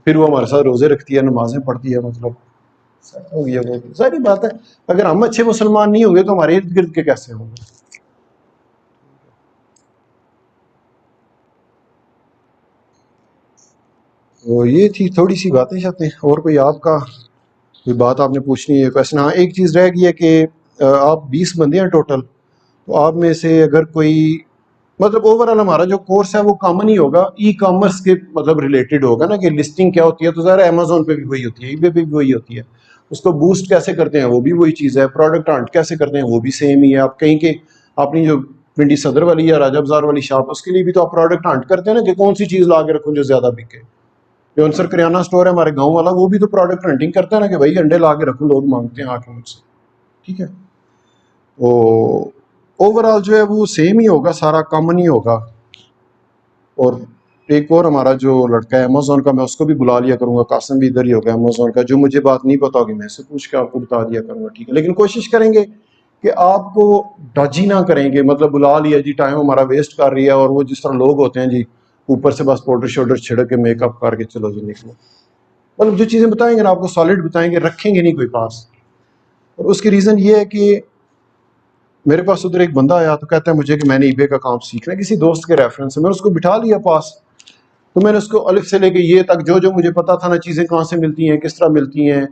پھر وہ ہمارے ساتھ روزے رکھتی ہے, نمازیں پڑھتی ہے, مطلب ہو گیا. وہ ظاہری بات ہے اگر ہم اچھے مسلمان نہیں ہوں گے تو ہمارے ارد گرد کے کیسے ہوں گے. تو یہ تھی تھوڑی سی باتیں شاتیں. اور کوئی آپ کا کوئی بات آپ نے پوچھنی ہے کویشچن؟ ہاں ایک چیز رہ گئی ہے کہ آپ 20 بندے ہیں ٹوٹل, تو آپ میں سے اگر کوئی مطلب اوور آل ہمارا جو کورس ہے وہ کامن ہی ہوگا, ای کامرس کے مطلب ریلیٹڈ ہوگا نا, کہ لسٹنگ کیا ہوتی ہے, تو ظاہر امیزون پہ بھی وہی ہوتی ہے, ای بے پہ بھی وہی ہوتی ہے. اس کو بوسٹ کیسے کرتے ہیں وہ بھی وہی چیز ہے, پروڈکٹ ہنٹ کیسے کرتے ہیں وہ بھی سیم ہی ہے. آپ کہیں کہ اپنی جو پنڈی صدر والی یا راجہ بازار والی شاپ, اس کے لیے بھی تو آپ پروڈکٹ ہنٹ کرتے ہیں نا کہ کون سی چیز لا کے رکھوں جو زیادہ بکے. جو انصر کریانہ اسٹور ہے ہمارے گاؤں والا, وہ بھی تو پروڈکٹ ہنٹنگ کرتا ہے نا کہ بھائی انڈے لا کے رکھو, لوگ مانگتے ہیں آ کے مجھ سے. ٹھیک ہے. وہ اوور آل جو ہے وہ سیم ہی ہوگا, سارا کامن ہی ہوگا. اور ایک اور ہمارا جو لڑکا ہے امیزون کا, میں اس کو بھی بلا لیا کروں گا, قاسم بھی ادھر ہی ہوگا امیزون کا, جو مجھے بات نہیں پتا ہوگی میں اسے پوچھ کے آپ کو بتا دیا کروں گا. ٹھیک ہے. لیکن کوشش کریں گے کہ آپ کو ڈج ہی نہ کریں گے, مطلب بلا لیا جی ٹائم ہمارا ویسٹ کر رہی ہے, اور وہ جس طرح لوگ ہوتے ہیں جی اوپر سے بس پاؤڈر شوڈر چھڑک کے میک اپ کر کے چلو جی نکلو. مطلب جو چیزیں بتائیں گے نا آپ کو سالڈ بتائیں گے, رکھیں گے نہیں کوئی پاس. اور اس کی ریزن یہ ہے کہ میرے پاس ادھر ایک بندہ آیا تو کہتا ہے مجھے کہ میں نے eBay کا کام سیکھنا ہے کسی دوست کے ریفرنس سے. میں نے اس کو بٹھا لیا پاس, تو میں نے اس کو الف سے لے کے یہ تک جو مجھے پتا تھا نا, چیزیں کہاں سے ملتی ہیں, کس طرح ملتی ہیں,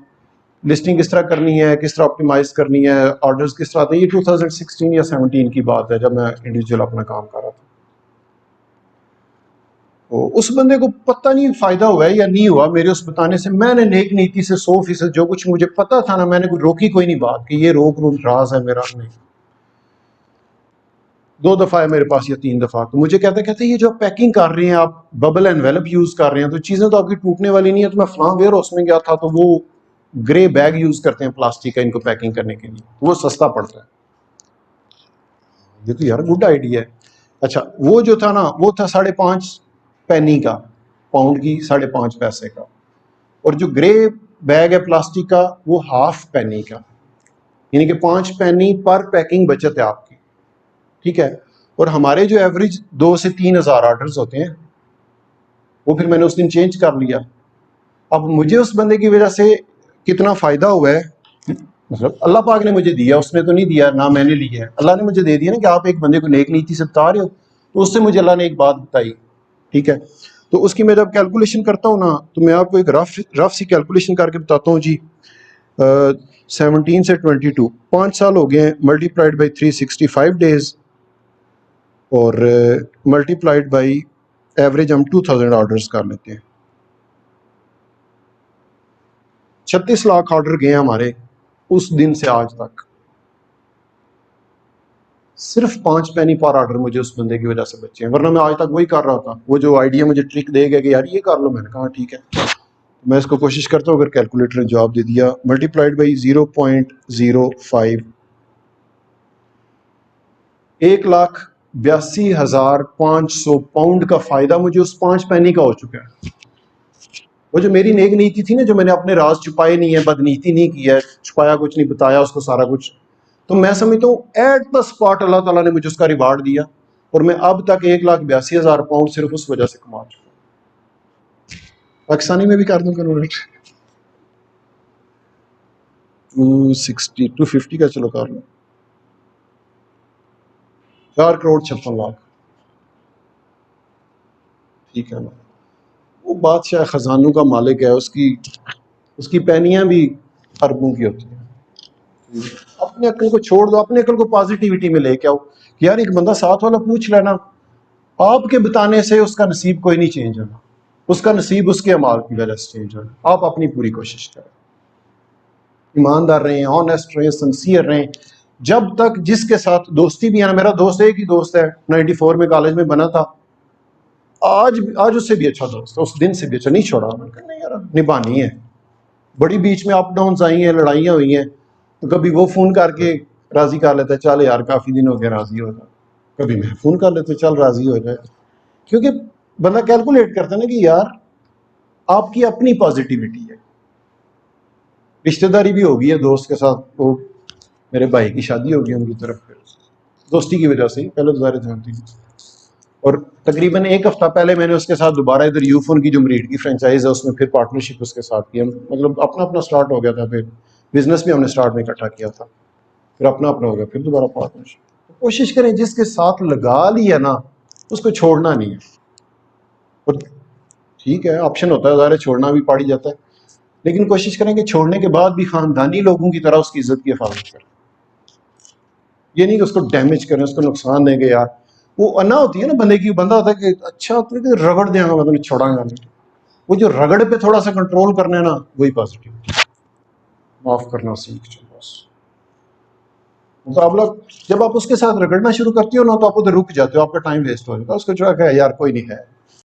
لسٹنگ کس طرح کرنی ہے, کس طرح آپٹیمائز کرنی ہے, آرڈرز کس طرح آتے ہیں. یہ 2016 یا 17 کی بات ہے جب میں انڈیویجول اپنا کام کر رہا تھا. تو اس بندے کو پتہ نہیں فائدہ ہوا ہے یا نہیں ہوا میرے اس بتانے سے. میں نے نیک نیتی سے 100% جو کچھ مجھے پتا تھا نا, میں نے روکی کوئی نہیں بات کہ یہ روک راز ہے میرا. نہیں, 2 دفعہ ہے میرے پاس یا 3 دفعہ. تو مجھے کہتے یہ جو آپ پیکنگ کر رہے ہیں, آپ ببل انویلپ یوز کر رہے ہیں, تو چیزیں تو آپ کی ٹوٹنے والی نہیں ہے. تو میں فلاں ویئر ہاؤس میں گیا تھا تو وہ گرے بیگ یوز کرتے ہیں پلاسٹک کا ان کو پیکنگ کرنے کے لیے, وہ سستا پڑتا ہے. یہ تو یار گڈ آئیڈیا ہے. اچھا, وہ جو تھا نا وہ تھا 5.5 پینی کا, پاؤنڈ کی 5.5 پیسے کا. اور جو گرے بیگ ہے پلاسٹک کا وہ ½ پینی کا, یعنی کہ 5 پینی پر پیکنگ بچت ہے آپ کی. ٹھیک ہے. اور ہمارے جو ایوریج 2 سے 3 ہزار آرڈرز ہوتے ہیں وہ پھر میں نے اس دن چینج کر لیا. اب مجھے اس بندے کی وجہ سے کتنا فائدہ ہوا ہے, مطلب اللہ پاک نے مجھے دیا, اس نے تو نہیں دیا, نہ میں نے لیا ہے, اللہ نے مجھے دے دیا نا کہ آپ ایک بندے کو نیک نیتی سے بتا رہے ہو. تو اس سے مجھے اللہ نے ایک بات بتائی. ٹھیک ہے. تو اس کی میں جب کیلکولیشن کرتا ہوں نا, تو میں آپ کو ایک رف سی کیلکولیشن کر کے بتاتا ہوں جی. 17 سے 22 5 سال ہو گئے ہیں, ملٹی پلائڈ بائی 365 ڈیز, اور ملٹی پلائڈ بائی ایوریج ہم 2000 آرڈرز کر لیتے ہیں. 36 لاکھ آرڈر گئے ہیں ہمارے اس دن سے آج تک. صرف 5 پینی پر آرڈر مجھے اس بندے کی وجہ سے بچے ہیں, ورنہ میں آج تک وہی کر رہا تھا. وہ جو آئیڈیا مجھے ٹرک دے گا کہ یار یہ کر لو, میں نے کہا ٹھیک ہے. میں اس کو کوشش کرتا ہوں, اگر کیلکولیٹر نے جواب دے دیا, ملٹی پلائڈ بائی 0.05, 1,82,500 پاؤنڈ کا فائدہ مجھے اس 5 پینی کا ہو چکا ہے. وہ جو میری نیک نیتی تھی نا, جو میں نے اپنے راز چھپائے نہیں ہے, بدنیتی نہیں کی ہے, چھپایا کچھ نہیں, بتایا اس کو سارا کچھ, تو میں سمجھتا ہوں ایٹ دا اسپاٹ اللہ تعالیٰ نے مجھے اس کا ریوارڈ دیا. اور میں اب تک 1,82,000 پاؤنڈ صرف اس وجہ سے کما چکا ہوں. پاکستانی میں بھی کر دوں کنورٹ, 250 کا چلو کر لوں, 4,56,00,000. ٹھیک ہے نا. وہ بادشاہ خزانوں کا مالک ہے, اس کی پینیاں بھی اربوں کی ہوتی ہیں. اپنے عقل کو چھوڑ دو, اپنے عقل کو پازیٹیوٹی میں لے کے آؤ کہ یار ایک بندہ ساتھ والا پوچھ لینا, آپ کے بتانے سے اس کا نصیب کوئی نہیں چینج ہونا, اس کا نصیب اس کے اعمال کی وجہ سے چینج ہونا. آپ اپنی پوری کوشش کریں, ایماندار رہیں, آنیسٹ رہیں, سنسیئر رہیں. جب تک جس کے ساتھ دوستی بھی ہے نا, میرا دوست ایک ہی دوست ہے 94 میں کالج میں بنا تھا, آج اس سے بھی اچھا دوست ہے, اس دن سے بھی اچھا, نہیں چھوڑا. میں نے کہا نہیں یار نبھانی ہے, بڑی بیچ میں اپ ڈاؤنز آئی ہیں, لڑائیاں ہوئی ہیں, تو کبھی وہ فون کر کے راضی کر لیتا ہے, چل یار کافی دن ہو گئے راضی ہو جائے. کبھی میں فون کر لیتا ہوں, چل راضی ہو جائے. کیونکہ بندہ کیلکولیٹ کرتا ہے نا کہ یار آپ کی اپنی پازیٹیوٹی ہے. رشتہ داری بھی ہوگی ہے دوست کے ساتھ, وہ میرے بھائی کی شادی ہوگی ان کی طرف, پھر دوستی کی وجہ سے ہی, پہلے تو ظاہر جانتی تھی. اور تقریباً 1 ہفتہ پہلے میں نے اس کے ساتھ دوبارہ ادھر یوفون کی جو مریٹ کی فرینچائز ہے اس میں پھر پارٹنرشپ اس کے ساتھ کی. مطلب اپنا سٹارٹ ہو گیا تھا, پھر بزنس بھی ہم نے سٹارٹ میں اکٹھا کیا تھا, پھر اپنا ہو گیا, پھر دوبارہ پارٹنرشپ. کوشش کریں جس کے ساتھ لگا لیا نا اس کو چھوڑنا نہیں ہے. اور ٹھیک ہے آپشن ہوتا ہے ظاہر, چھوڑنا بھی پڑ ہی جاتا ہے, لیکن کوشش کریں کہ چھوڑنے کے بعد بھی خاندانی لوگوں کی طرح اس کی عزت کی حفاظت کریں. یہ نہیں کہ اس کو ڈیمیج کریں, اس کو نقصان دیں گے. یار وہ انا ہوتی ہے نا بندے کی, بندہ ہوتا ہے کہ اچھا تو رگڑ دیں گا, مطلب چھوڑا گا نہیں. وہ جو رگڑ پہ تھوڑا سا کنٹرول کرنا ہے نا, وہی پازیٹیو, معاف کرنا سیکھ جاؤ بس. مقابلہ جب آپ اس کے ساتھ رگڑنا شروع کرتی ہو نا, تو آپ ادھر رک جاتے ہو, آپ کا ٹائم ویسٹ ہو جاتا ہے. اس کو چھوڑا کہ یار کوئی نہیں ہے,